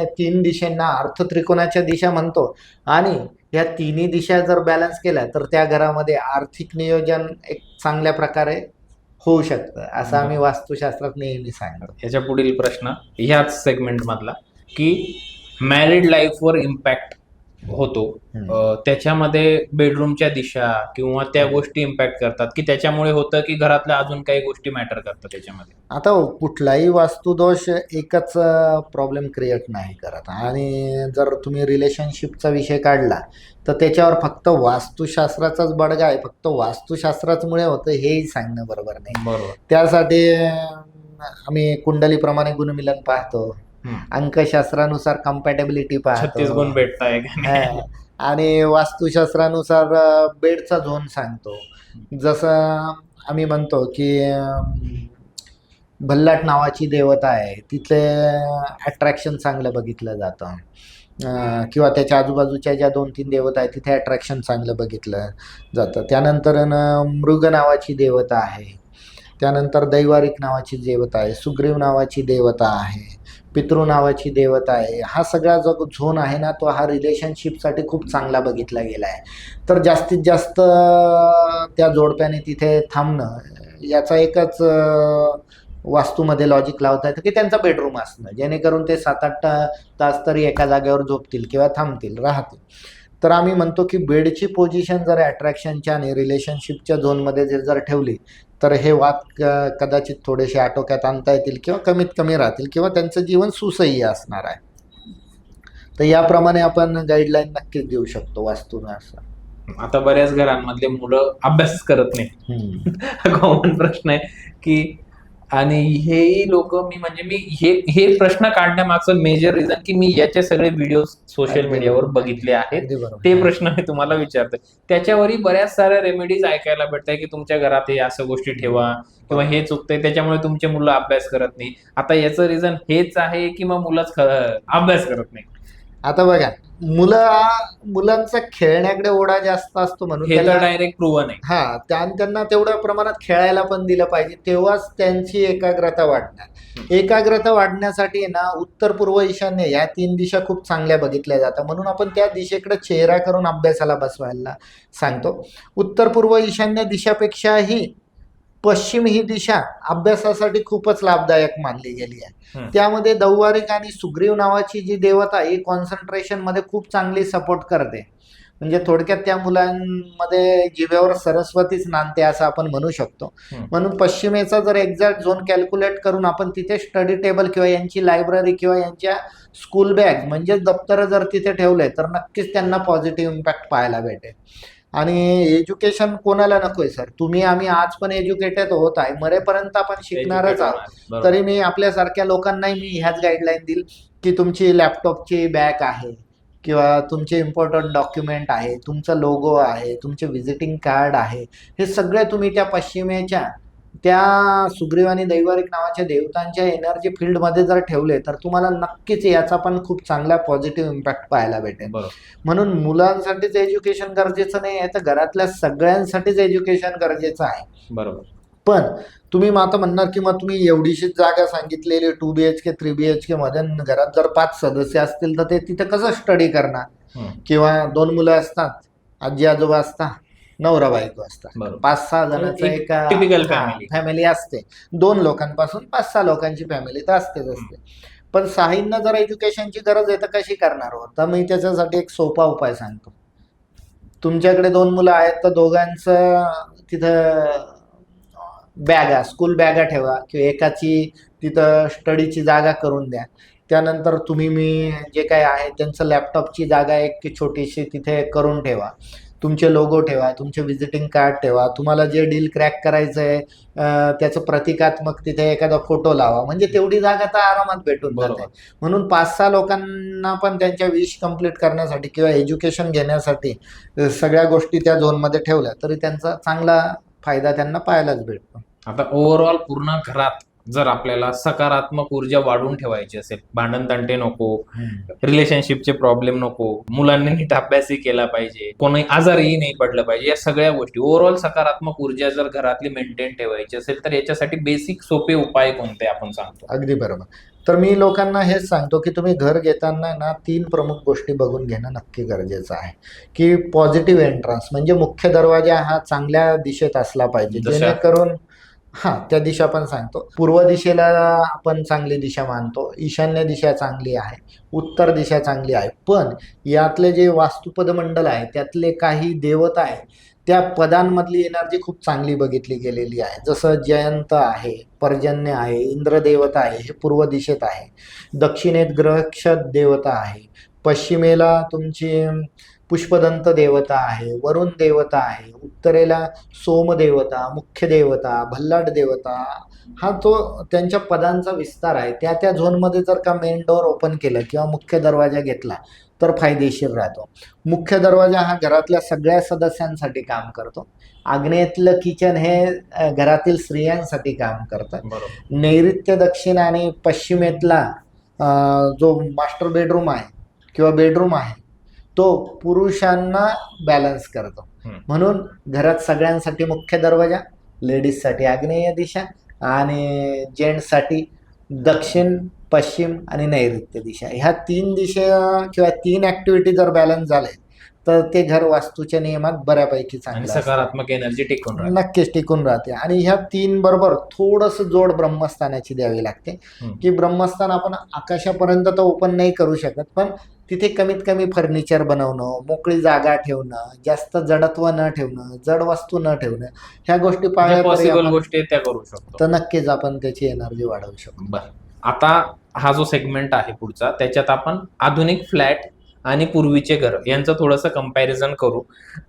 तीन दिशेंना अर्थत्रिकोणाच्या दिशा म्हणतो. आणि ह्या तिन्ही दिशा जर बॅलन्स केल्या तर त्या घरामध्ये आर्थिक नियोजन एक चांगल्या प्रकारे होऊ शकतं, असं आम्ही वास्तुशास्त्रात नेहमी सांगतो. याच्या पुढील प्रश्न ह्याच सेगमेंट मधला की मॅरिड लाईफवर इम्पॅक्ट होतो, त्याच्यामध्ये बेडरूमच्या दिशा किंवा त्या गोष्टी इम्पॅक्ट करतात की त्याच्यामुळे होतं की घरातल्या अजून काही गोष्टी मॅटर करतात त्याच्यामध्ये? आता कुठलाही वास्तुदोष एकच प्रॉब्लेम क्रिएट नाही करत. आणि जर तुम्ही रिलेशनशिपचा विषय काढला तर त्याच्यावर फक्त वास्तुशास्त्राचाच बडगा आहे, फक्त वास्तुशास्त्रामुळे होतं हेही सांगणं बरोबर नाही. बरोबर. त्यासाठी आम्ही कुंडलीप्रमाणे गुणमिलन पाहतो, अंकशास्त्रानुसार कम्पॅटेबिलिटी 36 गुण पाहतो, भेटताय आणि वास्तुशास्त्रानुसार बेडचा झोन सांगतो. जसं आम्ही म्हणतो की भल्लाट नावाची देवता आहे, तिथले अट्रॅक्शन चांगलं बघितलं जातं, किंवा त्याच्या आजूबाजूच्या ज्या 2-3 देवता आहेत तिथे अट्रॅक्शन चांगलं बघितलं जातं. त्यानंतर मृग नावाची देवता आहे, त्यानंतर दैवारिक नावाची देवता आहे, सुग्रीव नावाची देवता आहे, पितृ नावाची देवता आहे. हा सगळा जो झोन आहे ना तो हा रिलेशनशिपसाठी खूप चांगला बघितला गेला आहे. तर जास्तीत जास्त त्या जोडप्याने तिथे थांबणं याचा एकच वास्तूमध्ये लॉजिक लावता येतं की त्यांचा बेडरूम असणं, जेणेकरून ते 7-8 तास तरी एका जागेवर झोपतील किंवा थांबतील, राहतील. तर आम्ही म्हणतो की बेडची पोझिशन जर अट्रॅक्शनच्या आणि रिलेशनशिपच्या झोनमध्ये जर ठेवली तर हे वाद कदाचित थोडेसे आटोक्यात आणता येतील किंवा कमीत कमी राहतील किंवा त्यांचं जीवन सुसह्य असणार आहे. तर याप्रमाणे आपण गाईडलाईन नक्कीच देऊ शकतो वास्तूला. असं आता बऱ्याच घरांमधले मुलं अभ्यास करत नाही, कॉमन प्रश्न आहे की, आणि हेही लोक मी हे प्रश्न काढण्यामागचं मेजर रिझन की मी याचे सगळे व्हिडिओ सोशल मीडियावर बघितले आहेत, ते प्रश्न मी तुम्हाला विचारतोय. त्याच्यावरही बऱ्याच साऱ्या रेमेडीज ऐकायला भेटतंय की तुमच्या घरात हे असं गोष्टी ठेवा किंवा हे चुकतंय त्याच्यामुळे तुमचे मुलं अभ्यास करत नाही. आता याचं रिझन हेच आहे की मग मुलंच अभ्यास करत नाही? आता बघा, मुलांचा खेळण्याकडे ओढा जास्त असतो म्हणून हे तर डायरेक्ट प्रूव्हन आहे. त्यांना तेवढ्या प्रमाणात खेळायला पण दिलं पाहिजे, तेव्हाच त्यांची एकाग्रता वाढणार. एकाग्रता वाढण्यासाठी ना उत्तर पूर्व ईशान्य या 3 दिशा खूप चांगल्या बघितल्या जातात. म्हणून आपण त्या दिशेकडे चेहरा करून अभ्यासाला बसवायला सांगतो. उत्तर पूर्व ईशान्य दिशापेक्षाही पश्चिम ही दिशा अभ्यासासाठी खूपच लाभदायक मानली गेली आहे. त्यामध्ये दैवारिक आणि सुग्रीव नावाची जी देवता ही कॉन्सन्ट्रेशन मध्ये खूप चांगली सपोर्ट करते. म्हणजे थोडक्यात त्या मुलांमध्ये जिभेवर सरस्वतीच नांदते असं आपण म्हणू शकतो. म्हणून पश्चिमेचा जर एक्झॅक्ट झोन कॅल्क्युलेट करून आपण तिथे स्टडी टेबल किंवा यांची लायब्ररी किंवा यांच्या स्कूल बॅग म्हणजे दप्तर जर तिथे ठेवले तर नक्कीच त्यांना पॉझिटिव्ह इम्पॅक्ट पाहायला भेटेल. आणि एज्युकेशन कोणाला नकोय सर, आम्ही आज पण एज्युकेटेड होत आहे, मरेपर्यंत आपण शिकणारच आहोत. तरी मी आपल्यासारख्या लोकांनाही मी ह्याच गाईडलाईन देईल की तुमची लॅपटॉपची बॅग आहे किंवा तुमचे इम्पॉर्टंट डॉक्युमेंट आहे, तुमचा लोगो आहे, तुमचे व्हिजिटिंग कार्ड आहे, हे सगळे तुम्ही त्या पश्चिमेच्या त्या सुग्रीव आणि दैवारिक नावाच्या देवतांच्या एनर्जी फील्डमध्ये जर ठेवले तर तुम्हाला नक्कीच याचा पण खूप चांगला पॉझिटिव्ह इम्पॅक्ट पाहायला भेटेल. म्हणून मुलांसाठीच एज्युकेशन गरजेचं नाही आहे, तर घरातल्या सगळ्यांसाठीच एज्युकेशन गरजेचं आहे. बरोबर. पण तुम्ही आता म्हणणार की मग तुम्ही एवढीशीच जागा सांगितलेली 2 BHK 3 BHK मध्ये घरात जर 5 सदस्य असतील तर ते तिथे कसं स्टडी करणार? किंवा 2 मुलं असतात, आजी आजोबा असतात, नवरा बायको असतात, 5-6 जणांचं एका टिपिकल फॅमिली असते. 2 लोकांपासून 5-6 लोकांची फॅमिली तर असतेच असते. पण 6 जर एज्युकेशनची गरज आहे तर कशी करणार हो? तर मी त्याच्यासाठी एक सोपा उपाय सांगतो. तुमच्याकडे 2 मुलं आहेत तर दोघांचं तिथं बॅगा, स्कूल बॅगा ठेवा किंवा एकाची तिथं स्टडीची जागा करून द्या. त्यानंतर तुम्ही मी जे काय आहे त्यांचं लॅपटॉपची जागा एक छोटीशी तिथे करून ठेवा. तुमचे लोगो ठेवा, तुमचे व्हिजिटिंग कार्ड ठेवा, तुम्हाला जे डील क्रॅक करायचं आहे त्याचं प्रतिकात्मक तिथे एखादा फोटो लावा. म्हणजे तेवढी जागा तर आरामात भेटून जाते. बरोबर. म्हणून 5-6 लोकांना पण त्यांच्या विश कंप्लीट करण्यासाठी किंवा एज्युकेशन घेण्यासाठी सगळ्या गोष्टी त्या झोनमध्ये ठेवल्या तरी त्यांचा चांगला फायदा त्यांना पाहायलाच भेटतो. आता ओव्हरऑल पूर्ण घरात जर आपल्याला सकारात्मक ऊर्जा वाढवून ठेवायची असेल, भांडण तंटे नको, रिलेशनशिपचे प्रॉब्लेम नको, मुलांनी नीट अभ्यासही केला पाहिजे, कोणी आजारही नाही पडलं पाहिजे, या सगळ्या गोष्टी ओव्हरऑल सकारात्मक ऊर्जा जर घरातली मेंटेन ठेवायची असेल तर याच्यासाठी बेसिक सोपे उपाय कोणते आपण सांगतो? अगदी बरोबर. तर मी लोकांना हेच सांगतो की तुम्ही घर घेताना ना 3 प्रमुख गोष्टी बघून घेणं नक्की गरजेचं आहे. की पॉझिटिव्ह एंट्रन्स म्हणजे मुख्य दरवाजा हा चांगल्या दिशेत असला पाहिजे, जशा? जेणेकरून त्या दिशा पण सांगतो. पूर्व दिशेला आपण चांगली दिशा मानतो, ईशान्य दिशा चांगली आहे, उत्तर दिशा चांगली आहे. पण यातले जे वास्तुपद मंडल आहे त्यातले काही देवता आहे त्या पदांमधली एनर्जी खूप चांगली बघितली गेलेली आहे. जसं जयंत आहे, पर्जन्य आहे, इंद्रदेवता आहे, हे पूर्व दिशेत आहे. दक्षिणेत ग्रहक्षत देवता आहे, पश्चिमेला तुमची पुष्पदंत देवता आहे, वरुण देवता आहे, उत्तरेला सोम देवता, मुख्य देवता, भल्लाट देवता, हा तो त्यांच्या पदांचा विस्तार आहे. त्या त्या झोनमध्ये जर का मेन डोअर ओपन केलं किंवा मुख्य दरवाजा घेतला तर फायदेशीर राहतो. मुख्य दरवाजा हा घरातल्या सगळ्या सदस्यांसाठी काम करतो. आग्नेयातलं किचन हे घरातील स्त्रियांसाठी काम करतं. बरोबर. नैऋत्य, दक्षिण आणि पश्चिमेतला जो मास्टर बेडरूम आहे किंवा बेडरूम आहे तो पुरुषांना बॅलन्स करतो. म्हणून घरात सगळ्यांसाठी मुख्य दरवाजा, लेडीजसाठी आग्नेय दिशा आणि जेंट्ससाठी दक्षिण, पश्चिम आणि नैऋत्य दिशा. ह्या 3 दिशा किंवा 3 ऍक्टिव्हिटी जर बॅलन्स झाले तर ते घर वास्तूच्या नियमात बऱ्यापैकी आणि चांगलं असतं. सकारात्मक एनर्जी टिकून राहते. नक्कीच टिकून राहते. आणि ह्या 3 बरोबर थोडस जोड ब्रह्मस्थानाची द्यावी लागते. की ब्रह्मस्थान आपण आकाशापर्यंत तर ओपन नाही करू शकत, पण तिथे कमीत कमी फर्निचर बनवणं, मोकळी जागा ठेवणं, जास्त जडत्व न ठेवणं, जड वस्तू न ठेवणं, ह्या गोष्टी पाळल्या तरी पॉसिबल आपण- गोष्टी आहेत त्या करू शकतो. तर नक्कीच आपण त्याची एनर्जी वाढवू शकतो. बर, आता हा जो सेगमेंट आहे पुढचा, त्याच्यात आपण आधुनिक फ्लॅट आणि पूर्वीचे घर यांचं थोडंसं कंपॅरिझन करू.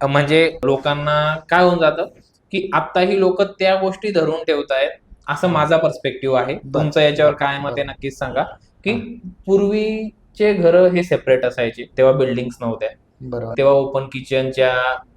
म्हणजे लोकांना काय होऊन जातं की आत्ताही लोक त्या गोष्टी धरून ठेवतायत, असं माझा पर्स्पेक्टिव्ह आहे. तुमचं याच्यावर काय मत आहे नक्कीच सांगा. की पूर्वीचे घर हे सेपरेट असायचे, तेव्हा बिल्डिंग्स नव्हत्या, बरोबर. तेव्हा ओपन किचनच्या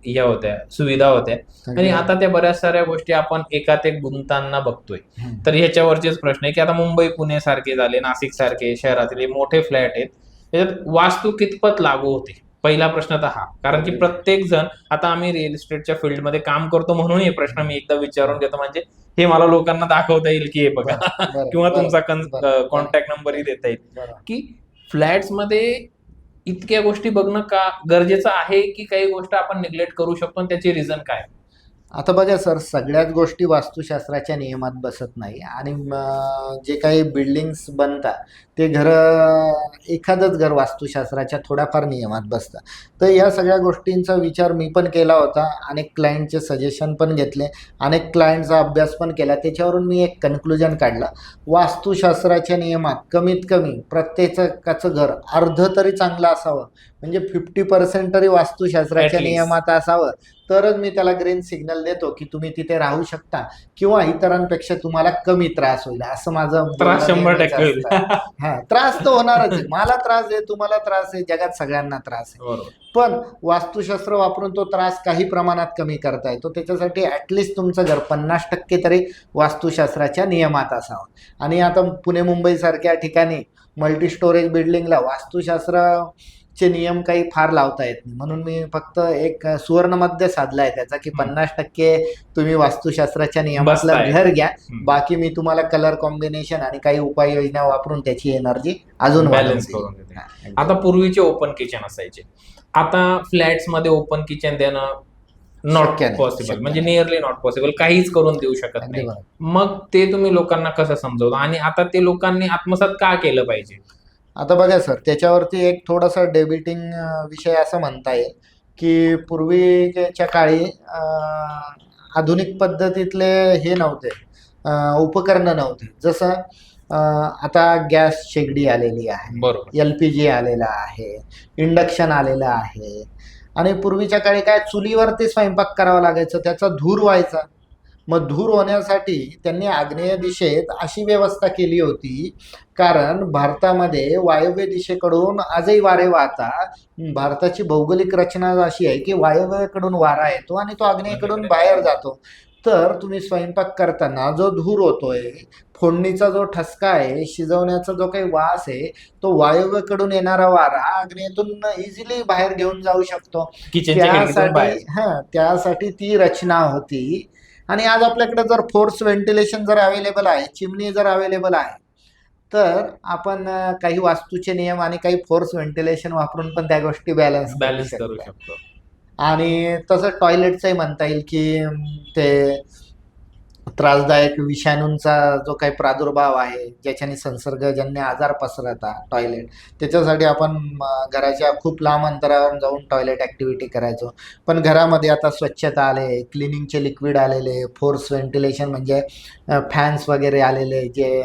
ह्या होत्या, सुविधा होत्या, आणि आता त्या बऱ्याच साऱ्या गोष्टी आपण एकात एक गुंतांना बघतोय. तर ह्याच्यावरचेच प्रश्न आहे की आता मुंबई, पुणे सारखे झाले, नाशिक सारखे शहरातले मोठे फ्लॅट आहेत, त्याच्यात वास्तू कितपत लागू होते? पहिला प्रश्न तर हा. कारण की प्रत्येक जण, आता आम्ही रिअल इस्टेटच्या फील्डमध्ये काम करतो म्हणून हे प्रश्न मी एकदा विचारून घेतो, म्हणजे हे मला लोकांना दाखवता येईल की हे बघा, बरोबर, किंवा तुमचा बरोबर, कॉन्टॅक्ट नंबरही देता येईल. बरोबर. की फ्लॅट्स मध्ये इतक्या गोष्टी बघणं का गरजेचं आहे, की काही गोष्ट आपण निग्लेक्ट करू शकतो, आणि त्याची रिझन काय? आता बघा सर, सगळ्याच गोष्टी वास्तुशास्त्राच्या नियमात बसत नाही. आणि जे काही बिल्डिंग्स बनतात ते एखादंच घर वास्तुशास्त्राच्या थोड्याफार नियमात बसतं. तर या सगळ्या गोष्टींचा विचार मी पण केला होता, अनेक क्लायंटचे सजेशन पण घेतले, अनेक क्लायंटचा अभ्यास पण केला. त्याच्यावरून मी एक कन्क्लुजन काढलं, वास्तुशास्त्राच्या नियमात कमीत कमी प्रत्येकाचं घर अर्ध तरी चांगलं असावं, म्हणजे 50% तरी वास्तुशास्त्राच्या At least. नियमात असावं, तरच मी त्याला ग्रीन सिग्नल देतो की तुम्ही तिथे राहू शकता किंवा इतरांपेक्षा तुम्हाला कमी त्रास होईल, असं माझं त्रास बोलणं 100% नेहमीच होईल. असतं. त्रास तर होणारच आहे. मला त्रास आहे, तुम्हाला त्रास आहे, जगात सगळ्यांना त्रास आहे. बरोबर. पण वास्तुशास्त्र वापरून तो त्रास काही प्रमाणात कमी करता येतो. त्याच्यासाठी ऍटलिस्ट तुमचं घर 50% तरी वास्तुशास्त्राच्या नियमात असावं. आणि आता पुणे, मुंबई सारख्या ठिकाणी मल्टी स्टोरेज बिल्डिंगला वास्तुशास्त्राचे नियम काही फार लावता येत नाही. म्हणून मी फक्त एक सुवर्ण मध्य साधलाय त्याचा, की 50% तुम्ही वास्तुशास्त्राच्या नियमातलं बसताय. घर घ्या, बाकी मी तुम्हाला कलर कॉम्बिनेशन आणि काही उपाययोजना वापरून त्याची एनर्जी अजून बॅलन्स वाढवून करून देईल. देते. आता पूर्वीचे ओपन किचन असायचे, आता फ्लॅट्स मध्ये ओपन किचन देणं नॉट शक्य नाही, पॉसिबल, शक्य म्हणजे नाही. नियरली नॉट पॉसिबल, काहीच करून देऊ शकत अगदी नाही. बरोबर. मग ते तुम्ही लोकांना कसं समजवता, आणि आता ते लोकांनी आत्मसात का केलं पाहिजे? आता बघा सर, त्याच्यावरती एक थोडासा डेबिटिंग विषय असं म्हणता येईल की पूर्वीच्या काळी आधुनिक पद्धतीतले हे नव्हते, उपकरणं नव्हते. जसं आता गॅस शेगडी आलेली आहे, बरोबर. LPG आलेला आहे, इंडक्शन आलेलं आहे. आणि पूर्वीच्या काळी काय चुलीवरती स्वयंपाक करावा लागायचं, त्याचा धूर व्हायचा. मग धूर होण्यासाठी त्यांनी आग्नेय दिशेत अशी व्यवस्था केली होती, कारण भारतामध्ये वायव्य दिशेकडून आजही वारे वाहतात. भारताची भौगोलिक रचना अशी आहे की वायव्येकडून वारा येतो आणि तो आग्नेयेकडून बाहेर जातो. तर तुम्ही स्वयंपाक करताना जो धूर होतोय, फोडणीचा जो ठसका आहे, शिजवण्याचा जो काही वास आहे, तो वायव्येकडून येणारा वारा आग्नेयेतून इझिली बाहेर घेऊन जाऊ शकतो. किचनच्या खिडकीतून बाहेर. त्यासाठी ती रचना होती. आणि आज आपल्याकडे जर फोर्स व्हेंटिलेशन जर अवेलेबल आहे, चिमणी जर अवेलेबल आहे, तर आपण काही वास्तूचे नियम आणि काही फोर्स व्हेंटिलेशन वापरून पण त्या गोष्टी बॅलन्स करू शकतो. आणि तसं टॉयलेटचंही म्हणता येईल की ते त्रासदायक विषाणूंचा जो काही प्रादुर्भाव आहे, ज्याच्याने संसर्गजन्य आजार पसरतात टॉयलेट, त्याच्यासाठी आपण घराच्या खूप लांब अंतरावर जाऊन टॉयलेट ॲक्टिव्हिटी करायचो. पण घरामध्ये आता स्वच्छता आले, क्लिनिंगचे लिक्विड आलेले, फोर्स व्हेंटिलेशन म्हणजे फॅन्स वगैरे आलेले जे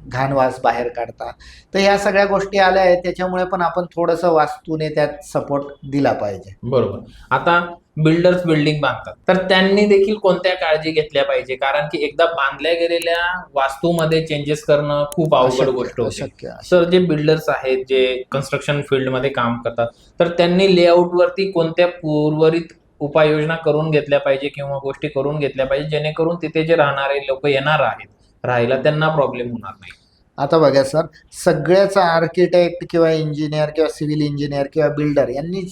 घाण वास बाहेर काढतात. तर ह्या सगळ्या गोष्टी आल्या आहेत, त्याच्यामुळे पण आपण थोडंसं वास्तूने त्यात सपोर्ट दिला पाहिजे. बरोबर. आता बिल्डर्स बिल्डिंग बांधतात, तर त्यांनी देखील कोणत्या काळजी घेतल्या पाहिजे? कारण की एकदा बांधल्या गेलेल्या वास्तूमध्ये चेंजेस करणं खूप अवघड गोष्ट होती. अशक्य. सर, जे बिल्डर्स आहेत, जे कन्स्ट्रक्शन फील्डमध्ये काम करतात, तर त्यांनी लेआउट वरती कोणत्या उर्वरित उपाययोजना करून घेतल्या पाहिजे किंवा गोष्टी करून घेतल्या पाहिजे, जेणेकरून तिथे जे राहणारे लोक येणार आहेत राहायला, त्यांना प्रॉब्लेम होणार नाही? आता बघा सर, सगळ्याच आर्किटेक्ट किंवा इंजिनियर किंवा सिव्हिल इंजिनियर किंवा बिल्डर यांनी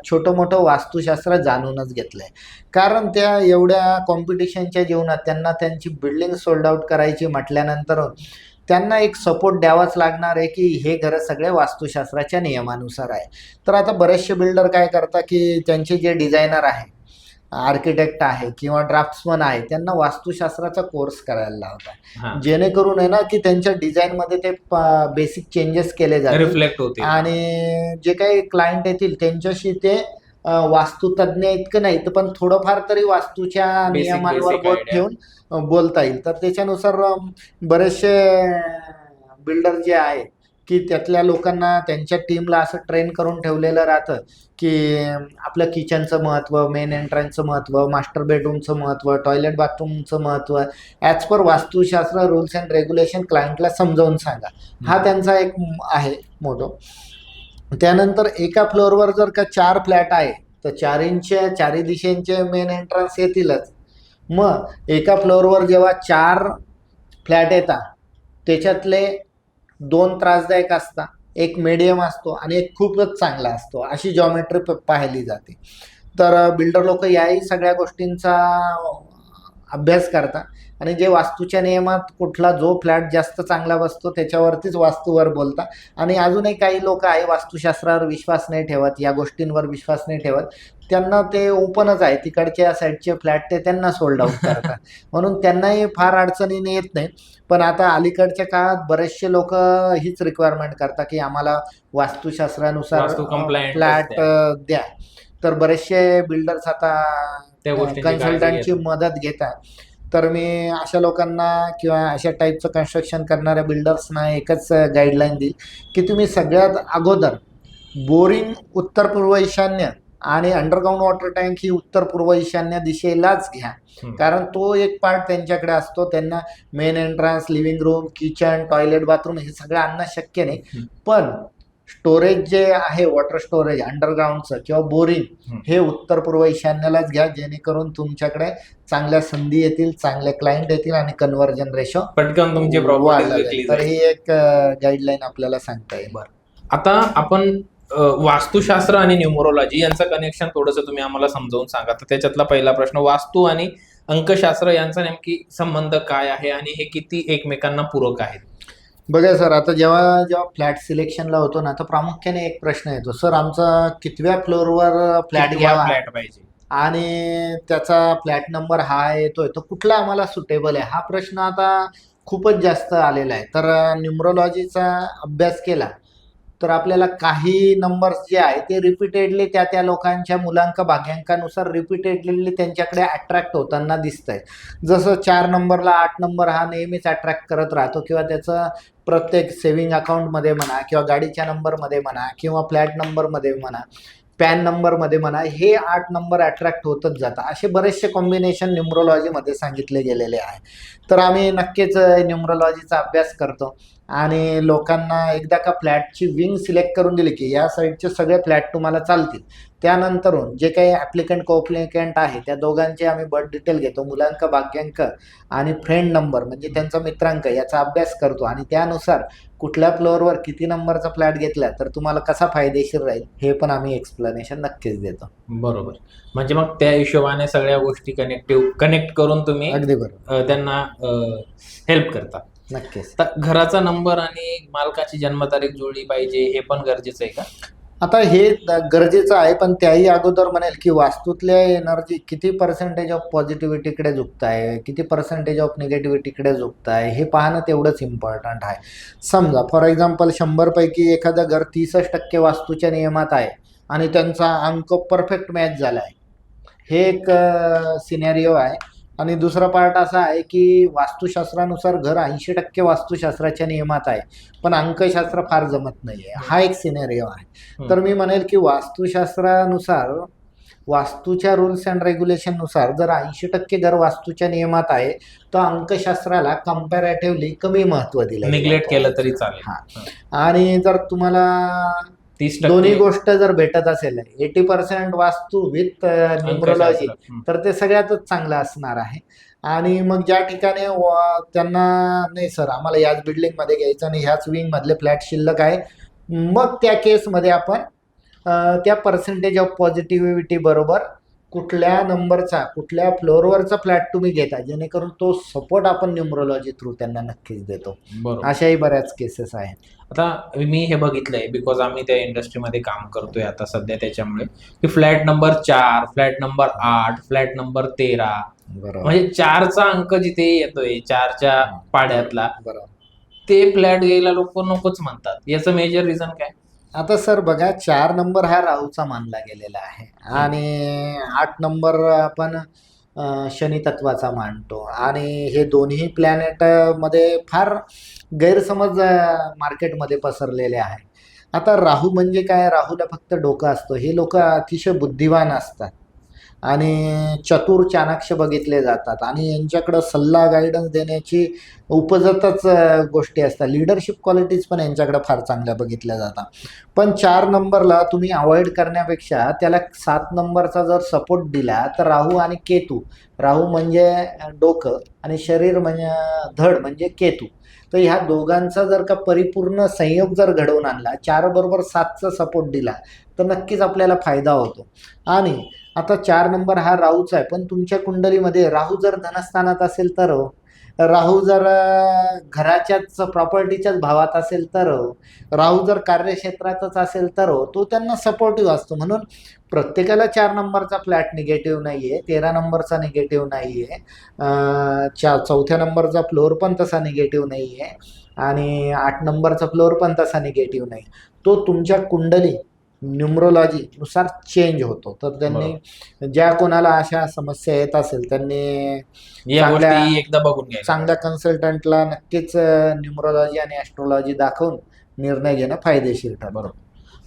छोटं मोठं वास्तुशास्त्र जाणूनच घेतलंय. कारण त्या एवढ्या कॉम्पिटिशनच्या जीवनात त्यांना त्यांची बिल्डिंग सोल्ड आउट करायची म्हटल्यानंतर त्यांना एक सपोर्ट द्यावाच लागणार आहे की हे घरं सगळे वास्तुशास्त्राच्या नियमानुसार आहे. तर आता बरेचसे बिल्डर काय करतात की त्यांचे जे डिझायनर आहे, आर्किटेक्ट आहे किंवा ड्राफ्ट्समन आहे, त्यांना वास्तुशास्त्राचा कोर्स करायला लावतात, जेणेकरून आहे ना की त्यांच्या डिझाईनमध्ये ते बेसिक चेंजेस केले जातात, रिफ्लेक्ट होते. आणि जे काही क्लायंट येतील त्यांच्याशी ते वास्तुतज्ञ इतकं नाही तर पण थोडंफार तरी वास्तूच्या नियमांवर बोट ठेवून बोलता येईल. तर त्याच्यानुसार बरेचसे बिल्डर जे आहे की त्यातल्या लोकांना त्यांच्या टीमला असं ट्रेन करून ठेवलेलं राहतं की आपलं किचनचं महत्त्व, मेन एंट्रन्सचं महत्त्व, मास्टर बेडरूमचं महत्त्व, टॉयलेट बाथरूमचं महत्त्व as per Vastushastra rules and regulation क्लायंटला समजावून सांगा. हा त्यांचा एक आहे मोटो. त्यानंतर एका फ्लोअरवर जर का 4 फ्लॅट आहे तर 4 दिशेंचे मेन एंट्रन्स येतीलच. मग एका फ्लोअरवर जेव्हा 4 फ्लॅट येतात, त्याच्यातले 2 त्रासदायक असतात, एक मीडियम असतो आणि एक खूपच चांगला असतो, अशी जॉमेट्री पाहिली जाते. तर बिल्डर लोक याही सगळ्या गोष्टींचा अभ्यास करतात आणि जे वास्तूच्या नियमात कुठला जो फ्लॅट जास्त चांगला बसतो त्याच्यावरतीच वास्तूवर बोलतात. आणि अजूनही काही लोक आहे वास्तुशास्त्रावर विश्वास नाही ठेवत, या गोष्टींवर विश्वास नाही ठेवत, त्यांना ते ओपनच आहे, तिकडच्या साईडचे फ्लॅट ते त्यांना सोल्ड आउट करतात, म्हणून त्यांनाही फार अडचणीने येत नाही. पण आता अलीकडच्या काळात बरेचसे लोक हीच रिक्वायरमेंट करतात की आम्हाला वास्तुशास्त्रानुसार फ्लॅट द्या. तर बरेचसे बिल्डर्स आता कन्सल्टंटची मदत घेतात. तर मी अशा लोकांना किंवा अशा टाईपचं कन्स्ट्रक्शन करणाऱ्या बिल्डर्सना एकच गाईडलाईन देईल की तुम्ही सगळ्यात अगोदर बोरिंग उत्तर पूर्व ईशान्य आणि अंडरग्राऊंड वॉटर टँक ही उत्तर पूर्व ईशान्य दिशेलाच घ्या, कारण तो एक पार्ट त्यांच्याकडे असतो. त्यांना main entrance, living room, kitchen, toilet, bathroom हे सगळं आणणं शक्य नाही. पण स्टोरेज जे आहे, वॉटर स्टोरेज अंडरग्राऊंडचं किंवा बोरिंग, हे उत्तर पूर्व ईशान्येलाच घ्या, जेणेकरून तुमच्याकडे चांगल्या संधी येतील, चांगले क्लायंट येतील आणि कन्व्हर्जन रेशो पटकन तुमची प्रॉपर्टी. तर ही एक गाईडलाईन आपल्याला सांगता येईल. आता आपण वास्तुशास्त्र आणि न्यूमरोलॉजी यांचं कनेक्शन थोडंसं तुम्ही आम्हाला समजावून सांगा. तर त्याच्यातला पहिला प्रश्न, वास्तू आणि अंकशास्त्र यांचा नेमकी संबंध काय आहे आणि हे किती एकमेकांना पूरक आहेत? बघा सर, आता जेव्हा फ्लॅट सिलेक्शनला होतो ना, तर प्रामुख्याने एक प्रश्न येतो, सर आमचा कितव्या फ्लोअरवर फ्लॅट घ्यावा पाहिजे आणि त्याचा फ्लॅट नंबर हा येतोय, तर कुठला आम्हाला सुटेबल आहे, हा प्रश्न आता खूपच जास्त आलेला आहे. तर न्यूमरोलॉजीचा अभ्यास केला तर आपल्याला काही नंबर्स जे आहे ते रिपीटेडली त्या लोकांच्या मुलांक भाग्यांकानुसार रिपीटेडली त्यांच्याकडे अट्रॅक्ट होताना दिसतंय. जसं 4 नंबरला 8 नंबर हा नेहमीच अट्रॅक्ट करत राहतो किंवा त्याचं प्रत्येक सेव्हिंग अकाउंटमध्ये म्हणा किंवा गाडीच्या नंबरमध्ये म्हणा किंवा फ्लॅट नंबरमध्ये म्हणा, पॅन नंबरमध्ये म्हणा, हे 8 नंबर अट्रॅक्ट होतच जातात. असे बरेचसे कॉम्बिनेशन न्यूमरोलॉजीमध्ये सांगितले गेलेले आहे. तर आम्ही नक्कीच न्यूमरोलॉजीचा अभ्यास करतो आणि लोकांना एकदा का फ्लॅटची विंग सिलेक्ट करून दिली की या साईडचे सगळे फ्लॅट तुम्हाला चालतील. त्यानंतरून जे काही ॲप्लिकंट कोअप्लिकंट आहे त्या दोघांचे आम्ही बर्थ डिटेल घेतो, मुलांक भाग्यांक आणि फ्रेंड नंबर म्हणजे त्यांचा मित्रांक याचा अभ्यास करतो आणि त्यानुसार कुठल्या फ्लोअरवर किती नंबरचा फ्लॅट घेतला तर तुम्हाला कसा फायदेशीर राहील हे पण आम्ही एक्सप्लेनेशन नक्कीच देतो. बरोबर. म्हणजे मग त्या हिशोबाने सगळ्या गोष्टी कनेक्ट करून तुम्ही अगदी बरोबर. त्यांना हेल्प करता. नक्कीच. तर घराचा नंबर आणि मालकाची जन्मतारीख जुळली पाहिजे हे पण गरजेचं आहे का? आता हे गरजेचं आहे, पण त्याही अगोदर म्हणेल की वास्तूतल्या एनर्जी किती पर्सेंटेज ऑफ पॉझिटिव्हिटीकडे झुकत आहे, किती पर्सेंटेज ऑफ निगेटिव्हिटीकडे झुकत आहे हे पाहणं तेवढंच इम्पॉर्टंट आहे. समजा फॉर एक्झाम्पल 100 पैकी एखादं घर 30% वास्तूच्या नियमात आहे आणि त्यांचा अंक परफेक्ट मॅच झाला आहे, हे एक सिनेरिओ आहे. आणि दुसरा पार्ट असा आहे की वास्तुशास्त्रानुसार घर 80% वास्तुशास्त्राच्या नियमात आहे पण अंकशास्त्र फार जमत नाही आहे, हा एक सिनेरिओ आहे. तर मी म्हणेल की वास्तुशास्त्रानुसार वास्तूच्या रूल्स अँड रेग्युलेशननुसार जर 80% घर वास्तूच्या नियमात आहे तर अंकशास्त्राला कम्पॅरेटिव्हली कमी महत्त्व दिलं, निग्लेक्ट केलं तरी चालेल. हा. आणि जर तुम्हाला 30% दोन्ही गोष्ट जर भेटत असेल 80% वास्तू विथ न्यूमरोलॉजी तर ते सगळ्यातच चांगलं असणार आहे. आणि मग ज्या ठिकाणी त्यांना नाही सर आम्हाला याच बिल्डिंगमध्ये घ्यायचं आणि ह्याच विंगमधले फ्लॅट शिल्लक आहे, मग त्या केसमध्ये आपण त्या पर्सेंटेज ऑफ पॉझिटिव्हिटी बरोबर कुठल्या नंबरचा कुठल्या फ्लोअरवरचा फ्लॅट तुम्ही घेता जेणेकरून तो सपोर्ट आपण न्यूमरोलॉजी थ्रू त्यांना नक्कीच देतो. बरोबर. अशाही बऱ्याच केसेस आहेत. आता मी हे बघितलंय बिकॉज आम्ही त्या इंडस्ट्रीमध्ये काम करतोय आता सध्या, त्याच्यामुळे की flat number 4, flat number 8, flat number 13, बरोबर म्हणजे 4चा अंक जिथे येतोय 4च्या पाड्यातला बरोबर. ते फ्लॅट घ्यायला लोक नकोच म्हणतात. याचं मेजर रिझन काय? आता सर बघा 4 नंबर हा राहूचा मानला गेलेला आहे आणि 8 नंबर आपण शनी तत्वाचा मानतो आणि हे दोन्ही प्लॅनेट मध्ये फार गैरसमज मार्केटमध्ये पसरलेले आहे. आता राहू म्हणजे काय, राहूला फक्त डोकं असतं, हे लोक अतिशय बुद्धिवान असतात आणि चतुर चाणाक्ष बघितले जातात आणि यांच्याकडं सल्ला गायडन्स देण्याची उपजतच गोष्टी असतात. लिडरशिप क्वालिटीज पण यांच्याकडे फार चांगल्या बघितल्या जातात. पण 4 नंबरला तुम्ही अवॉइड करण्यापेक्षा त्याला 7 नंबरचा जर सपोर्ट दिला तर राहू आणि केतू, राहू म्हणजे डोकं आणि शरीर म्हणजे धड म्हणजे केतू, तर ह्या दोघांचा जर का परिपूर्ण संयोग जर घडवून आणला 4 बरोबर 7चा सपोर्ट दिला तर नक्कीच आपल्याला फायदा होतो. आणि आता 4 नंबर हा राहूचा आहे पण तुमच्या कुंडलीमध्ये राहू जर धनस्थानात असेल तर, राहू जर घराच्याच प्रॉपर्टीच्याच भावात असेल तर, राहू जर कार्यक्षेत्रातच असेल तर तो त्यांना सपोर्टिव्ह असतो. म्हणून प्रत्येकाला 4 नंबरचा फ्लॅट निगेटिव्ह नाही आहे, 13 नंबरचा निगेटिव्ह नाही आहे, 4थ्या नंबरचा फ्लोअर पण तसा निगेटिव्ह नाही आहे आणि 8 नंबरचा फ्लोअर पण तसा निगेटिव्ह नाही. तो तुमच्या कुंडली न्यूमरोलॉजी नुसार चेंज होतो. तर त्यांनी ज्या कोणाला अशा समस्या येत असेल त्यांनी या गोष्टी एकदा बघून घ्यायच्या. चांगल्या कन्सल्टंटला नक्कीच न्यूमरोलॉजी आणि ॲस्ट्रोलॉजी दाखवून निर्णय घेणं फायदेशीर ठरतं. बरोबर.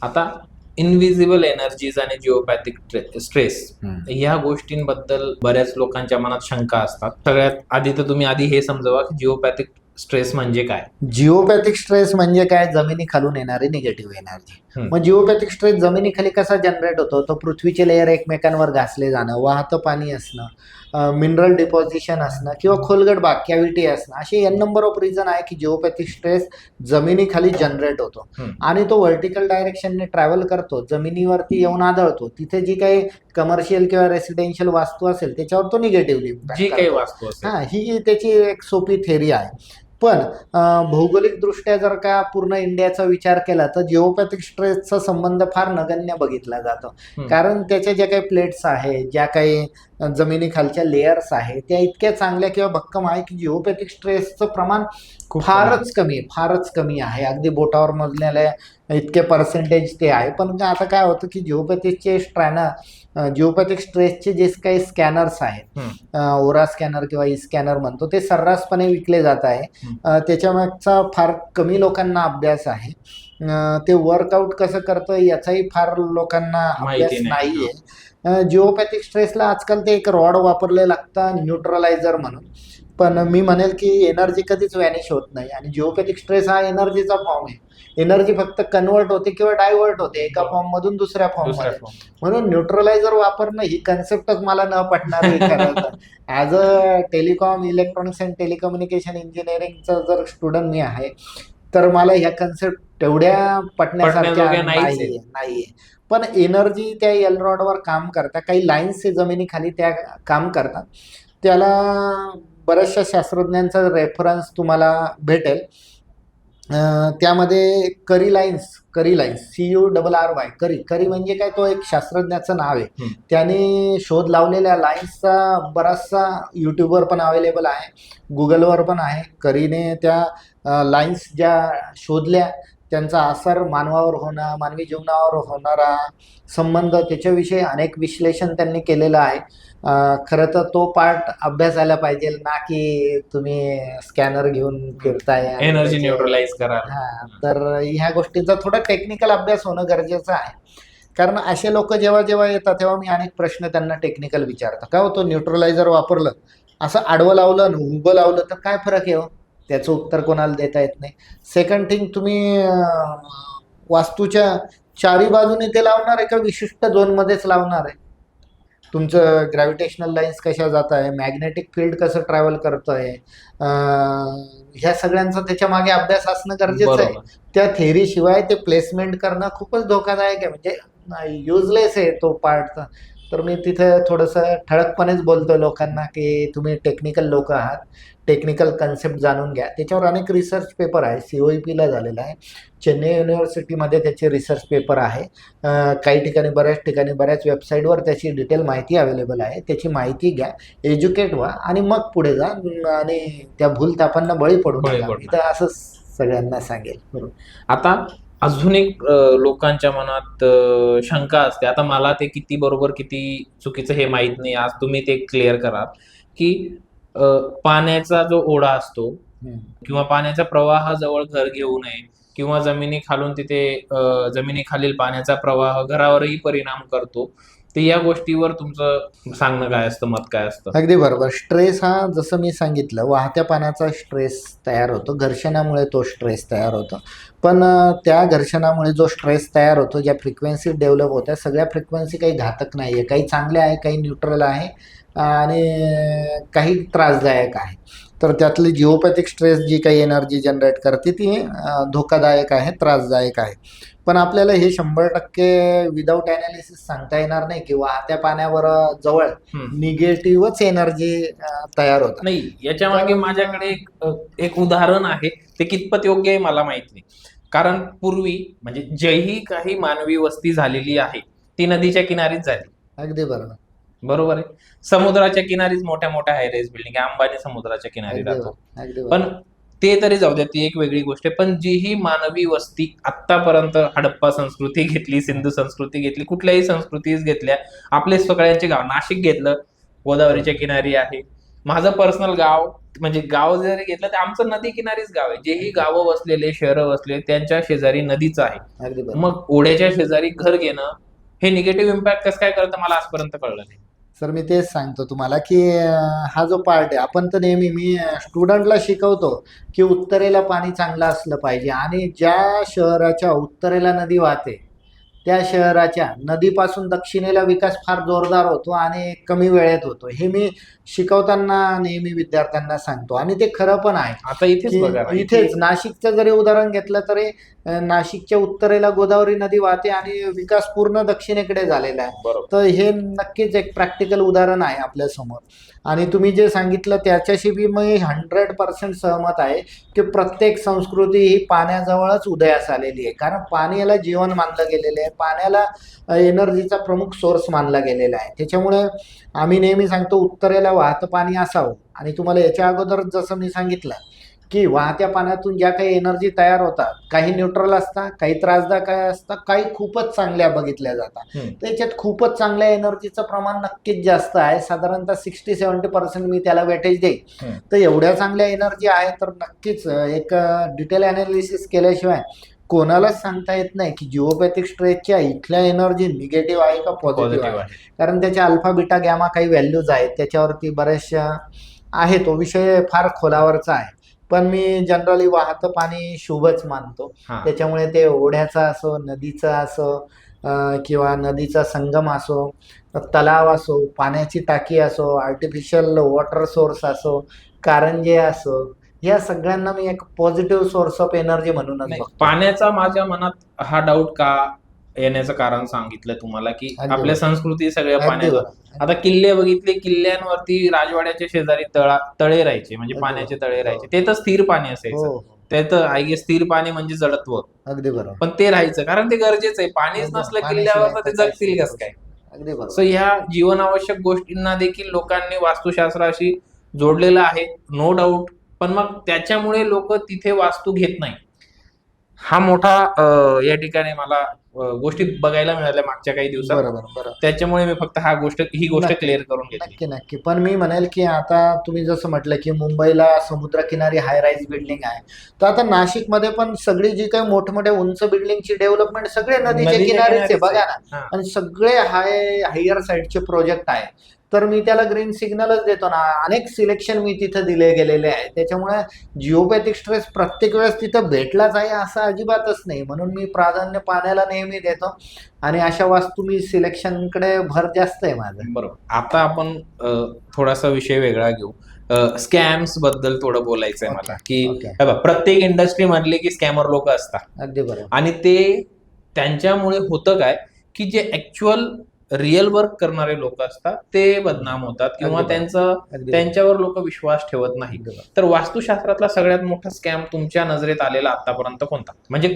आता इनव्हिजिबल एनर्जीज आणि जिओपॅथिक स्ट्रेस ह्या गोष्टींबद्दल बऱ्याच लोकांच्या मनात शंका असतात. सगळ्यात आधी तर तुम्ही आधी हे समजावा की जिओपॅथिक स्ट्रेस म्हणजे काय? जिओपॅथिक स्ट्रेस म्हणजे काय, जमिनी खालून येणारी निगेटिव्ह एनर्जी. मग जिओपॅथिक स्ट्रेस जमिनीखाली कसा जनरेट होतो, तो पृथ्वीचे लेयर एकमेकांवर घासले जाणं, वाहतं पाणी असणं, मिनरल डिपॉझिशन असणं किंवा खोलगट भाग कॅव्हिटी असणं, असे n नंबर ऑफ रिझन आहे की जिओपॅथिक स्ट्रेस जमिनीखाली जनरेट होतो आणि तो व्हर्टिकल डायरेक्शनने ट्रॅव्हल करतो, जमिनीवरती येऊन आदळतो. तिथे जी काही कमर्शियल किंवा रेसिडेन्शियल वास्तू असेल त्याच्यावर तो निगेटिव्हली जी काही वास्तू असेल, ही त्याची एक सोपी थेरी आहे. पण भौगोलिक दृष्ट्या जर का पूर्ण इंडियाचा विचार केला तर जिओपॅथिक स्ट्रेसचा संबंध फार नगण्य बघितला जातो. कारण त्याच्या ज्या काही प्लेट्स आहेत, ज्या काही जमिनीखालच्या लेयर्स आहेत त्या इतक्या चांगल्या किंवा भक्कम आहे की जिओपॅथिक स्ट्रेसचं प्रमाण फारच कमी आहे. अगदी बोटावर मोजलेल्या इतके पर्सेंटेज ते आहे. पण आता काय होतं की जिओपॅथिक स्ट्रेसचे जे काही स्कॅनर्स आहेत, ओरा स्कॅनर किंवा ई स्कॅनर म्हणतो, ते सर्रासपणे विकले जात आहे. त्याच्यामागचा फार कमी लोकांना अभ्यास आहे. ते वर्कआउट कसं करतं याचाही फार लोकांना अभ्यास माहिती नाही. नाहीये. जिओपॅथिक स्ट्रेसला आजकाल ते एक रॉड वापरले लागतं न्यूट्रलायझर म्हणून. पण मी म्हणेल की एनर्जी कधीच व्हॅनिश होत नाही, आणि जिओपॅथिक स्ट्रेस हा एनर्जीचा फॉर्म आहे. एनर्जी फक्त कन्वर्ट होते किंवा डायव्हर्ट होते एका फॉर्म मधून दुसऱ्या फॉर्म दुसऱ्या मध्ये. form. म्हणून न्यूट्रलायझर वापरणं ही कन्सेप्टच मला न पटणार आहे खरं तर. As a electronics and telecommunication इंजिनिअरिंगचा जर स्टुडंट मी आहे, तर मला ह्या कन्सेप्ट तेवढ्या पटण्यासारख्या पटण्याजोग्या नाहीच आहेत. नाहीये. पण एनर्जी त्या एल रॉडवर काम करतात, काही लाईन्स जमिनीखाली त्या काम करतात. त्याला बऱ्याचशा शास्त्रज्ञांचा रेफरन्स तुम्हाला भेटेल. त्यामध्ये करी लाईन्स CURRY करी म्हणजे काय, तो एक शास्त्रज्ञाचं नाव आहे. त्याने शोध लावलेल्या लाईन्सचा बराचसा यूट्यूबवर पण अवेलेबल आहे, गुगलवर पण आहे. करीने त्या लाईन्स ज्या शोधल्या, त्यांचा असर मानवी जीवनावर होणारा संबंध, त्याच्याविषयी अनेक विश्लेषण त्यांनी केलेलं आहे. खरं तर तो पार्ट अभ्यासायला पाहिजे ना, की तुम्ही स्कॅनर घेऊन फिरताय आणि एनर्जी न्यूट्रलाइज करा. तर ह्या गोष्टीचा थोडा टेक्निकल अभ्यास होणं गरजेचं आहे. कारण असे लोक जेव्हा जेव्हा येतात तेव्हा मी अनेक प्रश्न त्यांना टेक्निकल विचारतो. काय होतं, न्यूट्रलायझर वापरलं, असं आडवं लावलं आणि उभं लावलं तर काय फरक आहे हो? त्याचं उत्तर कोणाला देता येत नाही. सेकंड थिंग, तुम्ही वास्तूच्या चारी बाजूने ते लावणार आहे का विशिष्ट झोनमध्येच लावणार आहे? तुमचं ग्रॅव्हिटेशनल लाईन्स कशा जात आहे, मॅग्नेटिक फील्ड कसं ट्रॅव्हल करत आहे, ह्या सगळ्यांचा त्याच्या मागे अभ्यास असणं गरजेचं आहे. बरोबर. त्या थेअरी शिवाय ते प्लेसमेंट करणं खूपच धोकादायक आहे, म्हणजे युजलेस आहे तो पार्ट. तर मी तिथे थोडंसं ठळकपणेच बोलतो लोकांना की तुम्ही टेक्निकल लोक आहात, टेक्निकल कन्सेप्ट जाणून घ्या. त्याच्यावर अनेक रिसर्च पेपर आहे, COEP ला झालेला आहे, चेन्नई युनिव्हर्सिटीमध्ये त्याचे रिसर्च पेपर आहे. काही ठिकाणी, बऱ्याच ठिकाणी, बऱ्याच वेबसाईटवर त्याची डिटेल माहिती अवेलेबल आहे. त्याची माहिती घ्या, एज्युकेट व्हा आणि मग पुढे जा, आणि त्या भूलथापांना बळी पडू नका. मी तर असंच सगळ्यांना सांगेल. आता अजून एक लोकांच्या मनात शंका असते. आता मला ते किती बरोबर किती चुकीचं हे माहित नाही, आज तुम्ही ते क्लिअर करा की पाण्याचा जो ओढा असतो किंवा पाण्याचा प्रवाह जवळ घर घेऊ नये, किंवा जमिनीखालून तिथे जमिनीखालील पाण्याचा प्रवाह घरावरही परिणाम करतो. तर या गोष्टीवर तुमचं सांगणं काय असतं, मत काय असतं? अगदी बरोबर. स्ट्रेस हा, जसं मी सांगितलं, वाहत्या पाण्याचा स्ट्रेस तयार होतो, घर्षणामुळे तो स्ट्रेस तयार होतो. पण त्या घर्षणामुळे जो स्ट्रेस तयार होतो, ज्या फ्रिक्वेन्सी डेव्हलप होत्या, सगळ्या फ्रिक्वेन्सी काही घातक नाही आहे. काही चांगल्या आहे, काही न्यूट्रल आहे, आणि काही त्रासदायक आहे. तर त्यातली जिओपॅथिक स्ट्रेस जी काही एनर्जी जनरेट करते ती धोकादायक आहे, त्रासदायक आहे. पण आपल्याला हे 100% विदाऊट ॲनालिसिस सांगता येणार नाही की वाहत्या पाण्यावर जवळ निगेटिव्हच एनर्जी तयार होत नाही. याच्या मागे माझ्याकडे एक उदाहरण आहे, ते कितपत योग्य आहे मला माहित नाही. कारण पूर्वी म्हणजे जेही काही मानवी वस्ती झालेली आहे ती नदीच्या किनारीच झाली. अगदी बरोबर. बरोबर आहे. समुद्राच्या किनारीच मोठ्या मोठ्या हायराईज बिल्डिंग, अंबानी समुद्राच्या किनारी राहतो. पण ते तरी जाऊ द्या, ती एक वेगळी गोष्ट आहे. पण जी ही मानवी वस्ती आतापर्यंत, हडप्पा संस्कृती घेतली, सिंधू संस्कृती घेतली, कुठल्याही संस्कृतीच घेतल्या, आपले सगळ्यांचे गाव, नाशिक घेतलं, गोदावरीच्या किनारी आहे. माझं पर्सनल गाव, म्हणजे गाव जरी घेतलं तर आमचं नदी किनारीच गाव आहे. जेही गावं वसलेले, शहरं वसले, त्यांच्या शेजारी नदीच आहे. मग ओढ्याच्या शेजारी घर घेणं हे निगेटिव्ह इम्पॅक्ट कसं काय करतं मला आजपर्यंत कळलं नाही. सर, मी तेच सांगतो तुम्हाला की हा जो पार्ट आहे, आपण तर नेहमी, मी स्टुडंटला शिकवतो की उत्तरेला पाणी चांगलं असलं पाहिजे, आणि ज्या शहराच्या उत्तरेला नदी वाहते त्या शहराच्या नदीपासून दक्षिणेला विकास फार जोरदार होतो आणि कमी वेळेत होतो. हे मी शिकवताना नेहमी विद्यार्थ्यांना सांगतो, आणि ते खरं पण आहे. आता इथेच बघा, इथेच नाशिकचं जरी उदाहरण घेतलं तरी नाशिकच्या उत्तरेला गोदावरी नदी वाहते आणि विकास पूर्ण दक्षिणेकडे झालेला आहे. तर हे नक्कीच एक प्रॅक्टिकल उदाहरण आहे आपल्या समोर. आणि तुम्ही जे सांगितलं त्याच्याशी बी मी 100% सहमत आहे की प्रत्येक संस्कृती ही पाण्याजवळच उदयास आलेली आहे. कारण पाणी याला जीवन मानलं गेलेलं आहे, पाण्याला एनर्जीचा प्रमुख सोर्स मानला गेलेला आहे. त्याच्यामुळे आम्ही नेहमी सांगतो उत्तरेला वाहतं पाणी असावं. आणि तुम्हाला याच्या अगोदर जसं मी सांगितलं की वाहत्या पाण्यातून ज्या काही एनर्जी तयार होतात, काही न्यूट्रल असतात, काही त्रासदायक असतात, काही खूपच चांगल्या बघितल्या जातात. त्याच्यात खूपच चांगल्या एनर्जीचं प्रमाण नक्कीच जास्त आहे. साधारणतः 60-70% मी त्याला वेटेज देईन. तर एवढ्या चांगल्या एनर्जी आहे तर नक्कीच एक डिटेल अनालिसिस केल्याशिवाय कोणालाच सांगता येत नाही की जिओपॅथिक स्ट्रेसच्या इथल्या एनर्जी निगेटिव्ह आहे का पॉझिटिव्ह आहे. आहे. कारण त्याच्या अल्फा बीटा गॅमा काही व्हॅल्यूज आहेत, त्याच्यावरती बऱ्याचशा आहे. तो विषय फार खोलावरचा आहे. पण मी जनरली वाहतं पाणी शुभच मानतो. त्याच्यामुळे ते ओढ्याचा असो, नदीचा असो, किंवा नदीचा संगम असो, तलाव असो, पाण्याची टाकी असो, आर्टिफिशियल वॉटर सोर्स असो, कारंजे असो, या सगळ्यांना मी एक पॉझिटिव्ह सोर्स ऑफ एनर्जी म्हणूनच नाही, बघतो. पाण्याचा माझ्या मनात हा डाऊट का येण्याचं कारण सांगितलं तुम्हाला की अगदी आपल्या बरोबर. संस्कृती सगळ्या अगदी पाण्यावर. बरोबर. आता किल्ले बघितले, किल्ल्यांवरती राजवाड्याच्या शेजारी तळे राहायचे, म्हणजे अगदी पाण्याचे बरोबर. तळे हो. राहायचे. ते तर स्थिर पाणी हो असायचं. हो. ते तर आय गेस स्थिर पाणी म्हणजे जडत्व, अगदी बरोबर. पण ते राहायचं कारण ते गरजेचं आहे. पाणीच अगदी नसलं पाण्याशिवाय किल्ल्यावर तर तर ते काहीच जगतील नाही कसं करू काय? शकत. अगदी सो बरोबर. ह्या जीवनावश्यक गोष्टींना देखील लोकांनी वास्तुशास्त्राशी जोडलेलं आहे, नो डाऊट. पण मग त्याच्यामुळे लोक तिथे वास्तू घेत नाही. हा मोठा या ठिकाणी मला गोष्टी बघायला मिळाल्या मागच्या काही दिवसात. बरोबर बरोबर. त्याच्यामुळे मी फक्त ही गोष्ट नक्की क्लिअर करून घेतली. नक्की नक्की. पण मी म्हणेल की आता तुम्ही जसं म्हटलं की मुंबईला समुद्रकिनारी हाय राईज बिल्डिंग आहे, तर आता नाशिकमध्ये पण सगळी जी काही मोठमोठ्या उंच बिल्डिंगची डेव्हलपमेंट सगळे नदीच्या किनारीच आहे बघा ना. हा. आणि सगळे हायर साईडचे प्रोजेक्ट आहे. तर मी त्याला ग्रीन सिग्नलच देतो ना. अनेक सिलेक्शन मी तिथं दिले गेलेले आहे. त्याच्यामुळे जिओपॅथिक स्ट्रेस प्रत्येक वेळेस तिथं भेटलाच आहे असं अजिबातच नाही. म्हणून मी प्राधान्य पाण्याला नेहमी देतो आणि अशा वास्तू मी सिलेक्शनकडे भर जास्त आहे माझं. बरोबर. आता आपण थोडासा विषय वेगळा घेऊ. स्कॅम्स बद्दल थोडं बोलायचंय ओके, मला की ओके. हे बघ, प्रत्येक इंडस्ट्री मधले की स्कॅमर लोक असतात. अगदी बरोबर. आणि ते त्यांच्यामुळे होतं काय की जे ऍक्च्युअल रिअल वर्क करणारे लोक असतात ते बदनाम होतात किंवा अगदी बरोबर. त्यांच्यावर लोक विश्वास ठेवत नाही. अगदी बरोबर. तर वास्तुशास्त्रातला सगळ्यात मोठा स्कॅम तुमच्या नजरेत आलेला आतापर्यंत कोणता, म्हणजे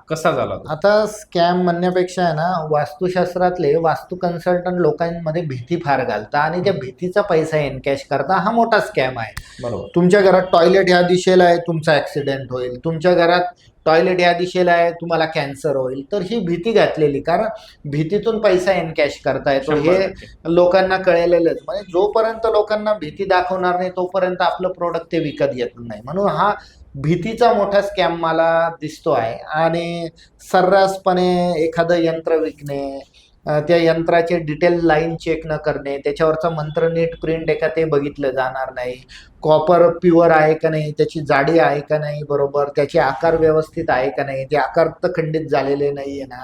कसा झाला तो? आता स्कॅम म्हणण्यापेक्षा आहे ना, वास्तुशास्त्रातले वास्तू कन्सल्टंट लोकांमध्ये भीती फार घालतात आणि त्या भीतीचा पैसा एनकॅश करता हा मोठा स्कॅम आहे. बरोबर. तुमच्या घरात टॉयलेट ह्या दिशेला आहे, तुमचा ऍक्सिडेंट होईल. तुमच्या घरात टॉयलेट या दिशेला आहे, तुम्हाला कॅन्सर होईल. तर ही भीती घातलेली, कारण भीतीतून पैसा एनकॅश करता येतो हे 100%. लोकांना कळलेलंच. म्हणजे जोपर्यंत लोकांना भीती दाखवणार नाही तोपर्यंत आपलं प्रोडक्ट ते विकत घेत नाही. म्हणून हा भीतीचा मोठा स्कॅम मला दिसतो आहे. आणि सर्रासपणे एखादं यंत्र विकणे, त्या यंत्राचे डिटेल लाईन चेक न करणे, त्याच्यावरचा मंत्र नीट प्रिंट आहे का ते बघितलं जाणार नाही, कॉपर प्युअर आहे का नाही, त्याची जाडी आहे का नाही बरोबर, त्याचे आकार व्यवस्थित आहे का नाही, ते आकार तर खंडित झालेले नाही आहे ना,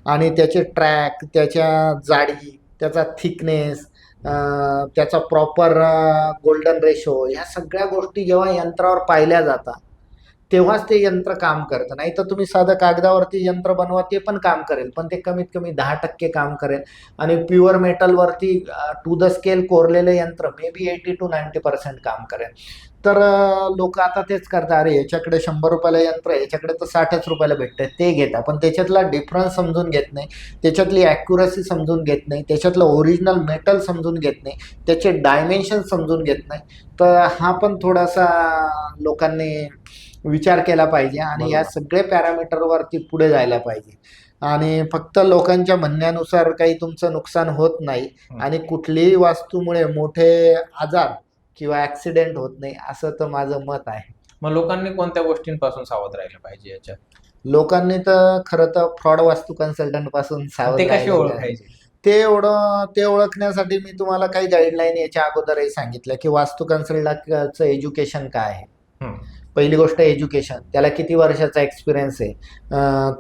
आणि त्याचे ट्रॅक, त्याच्या जाडी, त्याचा थिकनेस, त्याचा प्रॉपर गोल्डन रेशो, ह्या सगळ्या गोष्टी जेव्हा यंत्रावर पाहिल्या जातात तेव्हाच ते यंत्र काम करतं. नाही तर तुम्ही साधं कागदावरती यंत्र बनवा, ते पण काम करेल, पण ते कमीत कमी 10% काम करेल. आणि प्युअर मेटलवरती टू द स्केल कोरलेलं यंत्र मे बी 80-90% काम करेल. तर लोक आता तेच करतात, अरे याच्याकडे 100 रुपयाला यंत्र आहे, याच्याकडे तर 60च रुपयाला भेटतं, ते घेतात. पण त्याच्यातला डिफरन्स समजून घेत नाही, त्याच्यातली ॲक्युरसी समजून घेत नाही, त्याच्यातलं ओरिजिनल मेटल समजून घेत नाही, त्याचे डायमेन्शन समजून घेत नाही. तर हा पण थोडासा लोकांनी विचार केला पाहिजे आणि या सगळे पॅरामीटरवरती पुढे जायला पाहिजे. आणि फक्त लोकांच्या म्हणण्यानुसार काही तुमचं नुकसान होत नाही आणि कुठलीही वास्तूमुळे मोठे आजार किंवा ऍक्सिडेंट होत नाही, असं तर माझं मत आहे. मग लोकांनी कोणत्या गोष्टींपासून सावध राहिलं पाहिजे याच्यात? लोकांनी तर खरं तर फ्रॉड वास्तू कन्सल्टंट पासून सावध ते कसे राहिलं पाहिजे. ओळखायचे? ते ओळखण्यासाठी मी तुम्हाला काही गाईडलाईन याच्या अगोदरही सांगितलं की वास्तू कन्सल्टंटचं एज्युकेशन काय आहे. पहिली गोष्ट एज्युकेशन, त्याला किती वर्षाचा एक्सपिरियन्स आहे,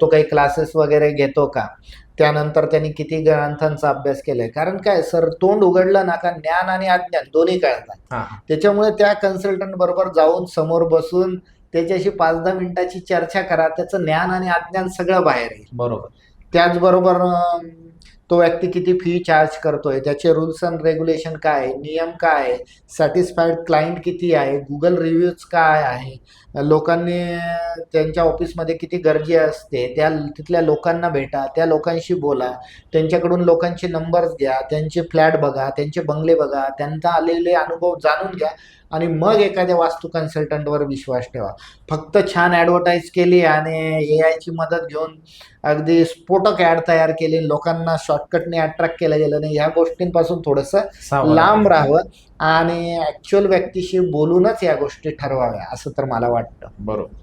तो काही क्लासेस वगैरे घेतो का, त्यानंतर त्यांनी किती ग्रंथांचा अभ्यास केलाय. कारण काय सर, तोंड उघडलं ना का ज्ञान आणि अज्ञान दोन्ही कळतात. त्याच्यामुळे त्या कन्सल्टंट बरोबर जाऊन समोर बसून त्याच्याशी 5-10 मिनिटाची चर्चा करा, त्याचं ज्ञान आणि अज्ञान सगळं बाहेर येईल. बरोबर. त्याचबरोबर तो व्यक्ती किती फी चार्ज करतोय, त्याचे रूल्स अँड रेग्युलेशन काय आहे, नियम काय आहे, सॅटिस्फाईड क्लायंट किती आहे, गुगल रिव्ह्यूज काय आहे, लोकांनी त्यांच्या ऑफिसमध्ये किती गर्दी असते, तिथल्या लोकांना भेटा, त्या लोकांशी बोला, त्यांच्याकडून लोकांचे नंबर्स घ्या, त्यांचे फ्लॅट बघा, त्यांचे बंगले बघा, त्यांचा आलेले अनुभव जाणून घ्या आणि मग एखाद्या वास्तू कन्सल्टंटवर विश्वास ठेवा. फक्त छान ॲडव्हर्टाईज केली आणि AI ची मदत घेऊन अगदी स्फोटक ॲड तयार केली, लोकांना शॉर्टकटने अट्रॅक्ट केलं गेलं नाही, ह्या गोष्टींपासून थोडंसं सावध लांब आहे. राहावं आणि ॲक्च्युअल व्यक्तीशी बोलूनच या गोष्टी ठरवाव्या, असं तर मला वाटतं. बरोबर.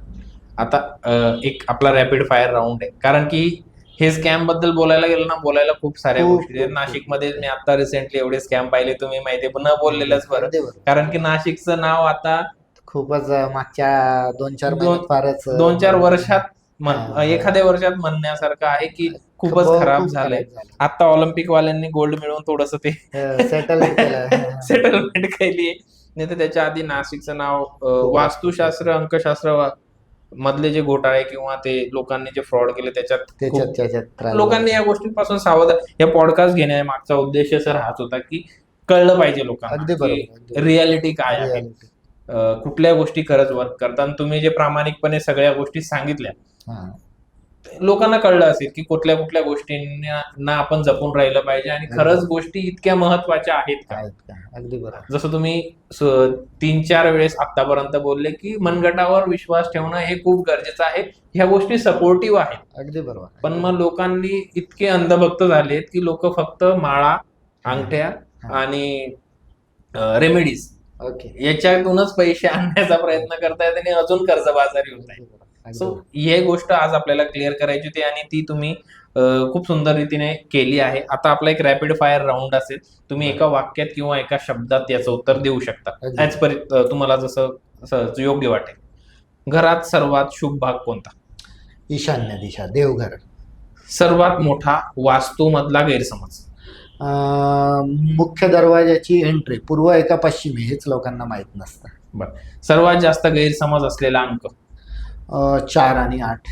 आता एक आपला रॅपिड फायर राऊंड आहे, कारण की हे स्कॅम बद्दल बोलायला गेलं ना, बोलायला खूप साऱ्या खूप गोष्टी आहेत. खूप नाशिकमध्ये खूप मी आता रिसेंटली एवढे स्कॅम पाहिले, तुम्ही माहिती आहे, न बोललेलंच बरं. अगदी बरोबर. कारण की नाशिकचं नाव आता खूपच मागच्या 2-4 दोन महिन्यात फारच 2-4 वर्षात हां, एखाद्या वर्षात म्हणण्यासारखं आहे की खूपच खराब खूप झालंय. खराब झालं. आता ऑलिम्पिकवाल्यांनी गोल्ड मिळवून थोडंसं ते सेटल केलं. सेटलमेंट केली आहे. नाही तर त्याच्या आधी नाशिकचं नाव खूप वास्तुशास्त्र, अंकशास्त्र मधले जे घोटाळे किंवा ते लोकांनी जे फ्रॉड केले त्याच्यात खूप त्याच्यात त्रास लोकांनी या गोष्टींपासून सावध. या पॉडकास्ट घेण्यामागचा उद्देश सर हाच होता की कळलं पाहिजे लोकांना अगदी की बरोबर, अगदी बरोबर. रियालिटी काय आहे, रियालिटी. कुठल्या गोष्टी खरंच वर्क करतात. आणि तुम्ही जे प्रामाणिकपणे सगळ्या गोष्टी सांगितल्या, हां, लोकांना कळलं असेल की कुठल्या कुठल्या गोष्टींना आपण जपून राहिलं पाहिजे आणि खरंच गोष्टी इतक्या महत्वाच्या आहेत का. आहेत का? अगदी बरोबर. जसं तुम्ही 3-4 वेळेस आतापर्यंत बोलले की मनगटावर विश्वास ठेवणं हे खूप गरजेचं आहे. ह्या गोष्टी सपोर्टिव्ह आहेत. अगदी बरोबर. पण मग लोकांनी इतके अंधभक्त झालेत की लोक फक्त माळा, अंगठ्या हां. आणि रेमेडीज ओके. याच्यातूनच पैसे आणण्याचा प्रयत्न करतायत आणि अजून कर्जबाजारी होत आहे. अगदी सो बरोबर. ही गोष्ट आज आपल्याला क्लिअर करायची होती आणि ती तुम्ही खूप सुंदर रीतीने केली आहे. आता आपला एक रॅपिड फायर राऊंड असेल. तुम्ही एका वाक्यात किंवा एका शब्दात याचं उत्तर देऊ शकता, अगदी. ऍज पर तुम्हाला जसं योग्य वाटेल. घरात सर्वात शुभ भाग कोणता? ईशान्य दिशा, देवघर. सर्वात मोठा वास्तू मधला गैरसमज? मुख्य दरवाजाची एंट्री पूर्व आहे का पश्चिमी हेच लोकांना माहित नसतं. बरं. सर्वात जास्त गैरसमज असलेला अंक? 4 आणि 8.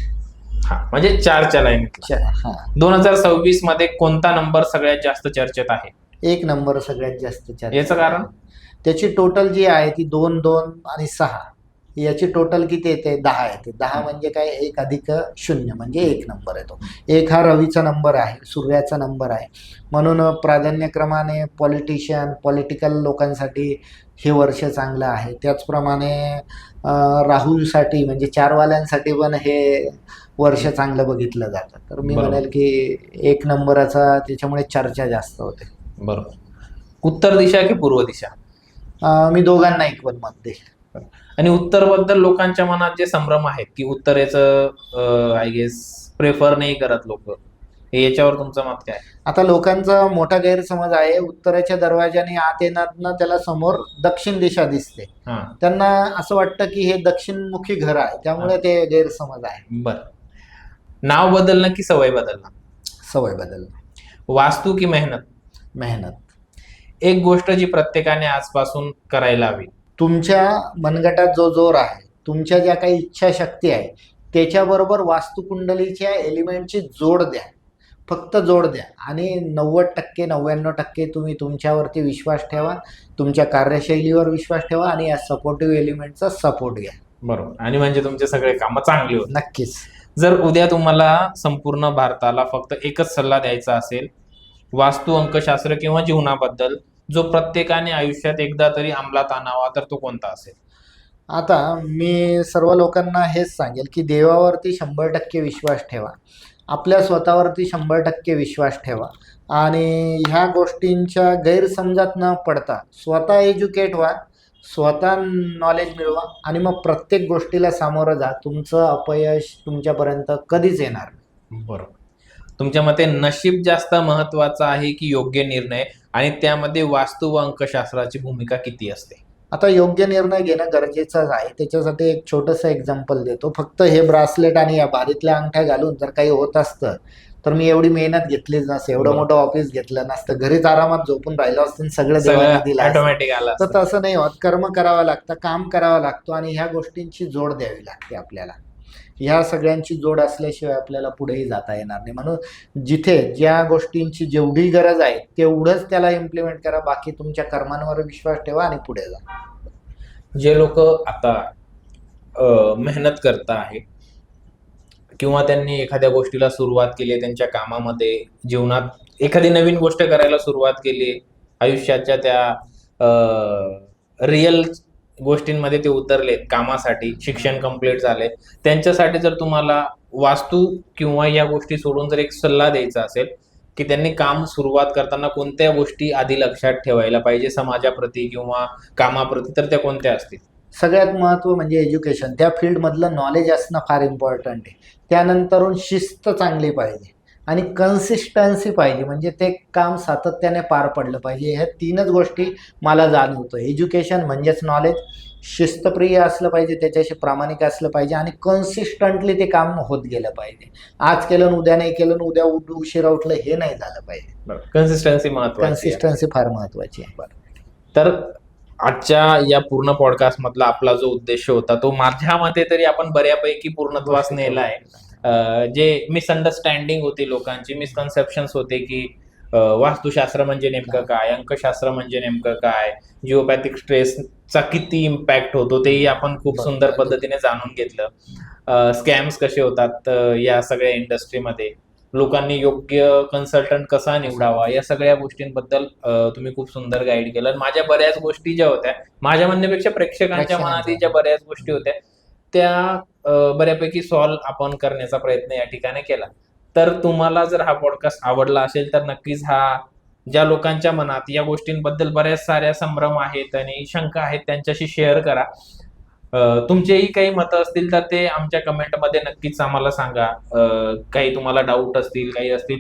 हा, म्हणजे 4च्या लाईनीतला. हां. 2026 मध्ये कोणता नंबर सगळ्यात जास्त चर्चेत आहे? 1 नंबर सगळ्यात जास्त चर्चेत. याचं कारण? त्याची टोटल जी आहे ती 2, 2 आणि 6. याची टोटल किती येते? 10 येते. 10 म्हणजे काय? 1 अधिक 0 म्हणजे 1 नंबर येतो. 1 हा रवीचा नंबर आहे, सूर्याचा नंबर आहे. म्हणून प्राधान्यक्रमाने पॉलिटिकल लोकांसाठी हे वर्ष चांगलं आहे. त्याचप्रमाणे राहूसाठी म्हणजे 4 वाल्यांसाठी पण हे वर्ष चांगलं बघितलं जातं. तर मी बरोबर. म्हणेल की 1 नंबराचा त्याच्यामुळे चर्चा जास्त होते. बरोबर. उत्तर दिशा की पूर्व दिशा? मी दोघांना इक्वल मत देईल. आणि उत्तर बद्दल लोकांच्या मनात जे संभ्रम आहेत की उत्तरेचं आय गेस प्रेफर नाही करत लोक, याच्यावर तुमचं मत काय? आता लोकांचा मोठा गैरसमज आहे, उत्तरेच्या दरवाजाने आत येताना त्याला समोर दक्षिण दिशा दिसते. हा, त्यांना असं वाटतं की हे दक्षिणमुखी घर आहे, त्यामुळे ते गैरसमज आहे. बर. नाव बदलणं की सवय बदलणं? सवय बदलणं. वास्तू की मेहनत? मेहनत. एक गोष्ट जी प्रत्येकाने आजपासून करायला हवी? तुमच्या मनगटात जो जोर आहे, तुमच्या ज्या काही इच्छाशक्ती आहे, त्याच्याबरोबर वास्तुकुंडलीच्या एलिमेंटची जोड द्या. फक्त जोड द्या आणि 90% 99% तुम्ही तुमच्यावरती विश्वास ठेवा, तुमच्या कार्यशैलीवर विश्वास ठेवा आणि या सपोर्टिव्ह एलिमेंटचा सपोर्ट घ्या. बरोबर. आणि म्हणजे तुमचे सगळे कामं चांगली होत. नक्कीच. जर उद्या तुम्हाला संपूर्ण भारताला फक्त एकच सल्ला द्यायचा असेल वास्तू, अंकशास्त्र किंवा जीवनाबद्दल, जो प्रत्येकाने आयुष्यात एकदा तरी अंमलात आणावा, तर तो कोणता असेल? आता मी सर्व लोकांना हेच सांगेल की देवावरती 100% विश्वास ठेवा, आपल्या स्वतःवरती 100% विश्वास ठेवा आणि ह्या गोष्टींच्या गैरसमजात न पडता स्वतः एज्युकेट व्हा, स्वतः नॉलेज मिळवा आणि मग प्रत्येक गोष्टीला सामोरं जा. तुमचं अपयश तुमच्यापर्यंत कधीच येणार नाही. बरोबर. तुमच्या मते नशीब जास्त महत्वाचं आहे की योग्य निर्णय, आणि त्यामध्ये वास्तू व अंकशास्त्राची भूमिका किती असते? आता योग्य निर्णय घेणं गरजेचंच आहे. त्याच्यासाठी एक छोटंसं एक्झाम्पल देतो. फक्त हे ब्रासलेट आणि या भारीतल्या अंगठ्या घालून जर काही होत असतं तर मी एवढी मेहनत घेतलीच नसते, एवढं मोठं ऑफिस घेतलं नसतं, घरीच आरामात झोपून राहिलो असतं, सगळं देवाने दिलं असतं. ऑटोमॅटिक आला तर असतं. तसं नाही होत. कर्म करावं लागतं, काम करावं लागतो आणि ह्या गोष्टींची जोड द्यावी लागते आपल्याला. ह्या सगळ्यांची जोड असल्याशिवाय आपल्याला पुढेही जाता येणार नाही. म्हणून जिथे ज्या गोष्टींची जेवढी गरज आहे तेवढंच त्याला इम्प्लिमेंट करा. बाकी तुमच्या कर्मांवर विश्वास ठेवा आणि पुढे जा. जे लोक आता मेहनत करता आहे किंवा त्यांनी एखाद्या गोष्टीला सुरुवात केली आहे, त्यांच्या कामामध्ये, जीवनात एखादी नवीन गोष्ट करायला सुरुवात केली, आयुष्याच्या त्या रिअल गोष्टींमध्ये ते उतरलेत कामासाठी, शिक्षण कंप्लीट झाले, त्यांच्यासाठी जर तुम्हाला वास्तू किंवा या गोष्टी सोडून जर एक सल्ला द्यायचा असेल की त्यांनी काम सुरुवात करताना कोणत्या गोष्टी आधी लक्षात ठेवायला पाहिजे समाजाप्रती किंवा कामाप्रती, तर त्या कोणत्या असतील? सगळ्यात महत्त्व म्हणजे एज्युकेशन, त्या फील्डमधलं नॉलेज असणं फार इम्पॉर्टंट आहे. त्यानंतरून शिस्त चांगली पाहिजे आणि कन्सिस्टन्सी पाहिजे, म्हणजे ते काम सातत्याने पार पडलं पाहिजे. ह्या तीनच गोष्टी मला जाणवतं. एज्युकेशन म्हणजेच नॉलेज, शिस्तप्रिय असलं पाहिजे, त्याच्याशी प्रामाणिक असलं पाहिजे आणि कन्सिस्टंटली ते काम होत गेलं पाहिजे. आज केलं आणि उद्या नाही केलं आणि उद्या उशिरा उठलं, हे नाही झालं पाहिजे. कन्सिस्टन्सी महत्वाची आहे. कन्सिस्टन्सी फार महत्वाची आहे. तर आजच्या या पूर्ण पॉडकास्ट मधला आपला जो उद्देश होता तो माझ्या मते तरी आपण बऱ्यापैकी पूर्णत्वास नेला आहे. जे मिसअंडरस्टँडिंग होती लोकांची, मिसकन्सेप्शन्स होते की वास्तुशास्त्र म्हणजे नेमकं काय, अंकशास्त्र म्हणजे नेमकं काय, जिओपॅथिक स्ट्रेसचा किती इम्पॅक्ट होतो तेही आपण खूप सुंदर पद्धतीने जाणून घेतलं. स्कॅम्स कसे होतात या सगळ्या इंडस्ट्रीमध्ये, लोकांनी योग्य कन्सल्टंट कसा निवडावा, या सगळ्या गोष्टींबद्दल तुम्ही खूप सुंदर गाईड केलं. माझ्या बऱ्याच गोष्टी ज्या होत्या, माझ्या म्हणण्यापेक्षा प्रेक्षकांच्या मनात ज्या बऱ्याच गोष्टी होत्या त्या बऱ्यापैकी सॉल्व्ह आपण करण्याचा प्रयत्न या ठिकाणी केला. तर तुम्हाला जर हा पॉडकास्ट आवडला असेल तर नक्कीच हा, ज्या लोकांच्या मनात या गोष्टींबद्दल बऱ्याच साऱ्या संभ्रम आहेत आणि शंका आहेत त्यांच्याशी शेअर करा. तुमचेही काही मतं असतील तर ते आमच्या कमेंटमध्ये नक्कीच आम्हाला सांगा. काही तुम्हाला डाऊट असतील, काही असतील,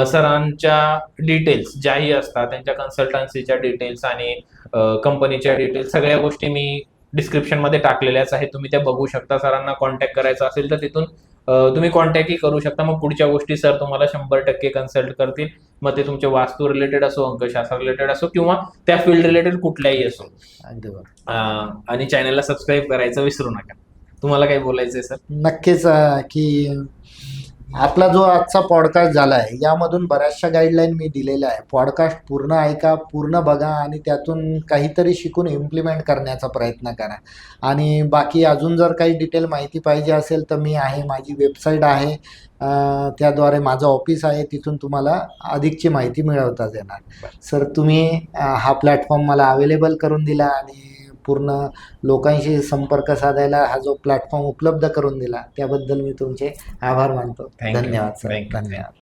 सरांच्या डिटेल्स ज्याही असतात, त्यांच्या कन्सल्टन्सीच्या डिटेल्स आणि कंपनीच्या डिटेल्स, सगळ्या गोष्टी मी डिस्क्रिप्शन मध्ये टाकलेल्याच आहेत. तुम्ही त्या बघू शकता. सरांना कॉन्टॅक्ट करायचा असेल तर तिथून तुम्ही कॉन्टॅक्टही करू शकता. मग पुढच्या गोष्टी सर तुम्हाला 100% कन्सल्ट करतील. मग ते तुमच्या वास्तू रिलेटेड असो, अंकशास्त्र रिलेटेड असो किंवा त्या फील्ड रिलेटेड कुठल्याही असो. अगदी बरोबर. आणि चॅनलला सबस्क्राईब करायचं विसरू नका. तुम्हाला काही बोलायचंय सर? नक्कीच की आपला जो आजचा पॉडकास्ट झाला आहे यामधून बऱ्याचशा गाईडलाईन मी दिलेल्या आहे. पॉडकास्ट पूर्ण ऐका, पूर्ण बघा आणि त्यातून काहीतरी शिकून इम्प्लिमेंट करण्याचा प्रयत्न करा. आणि बाकी अजून जर काही डिटेल माहिती पाहिजे असेल तर मी आहे, माझी वेबसाईट आहे, त्याद्वारे माझं ऑफिस आहे, तिथून तुम्हाला अधिकची माहिती मिळवता येणार. सर तुम्ही हा प्लॅटफॉर्म मला अवेलेबल करून दिला आणि पूर्ण लोकांशी संपर्क साधायला हा जो प्लॅटफॉर्म उपलब्ध करून दिला त्याबद्दल मी तुमचे आभार मानतो. Thank you. धन्यवाद सर. Thank you. धन्यवाद.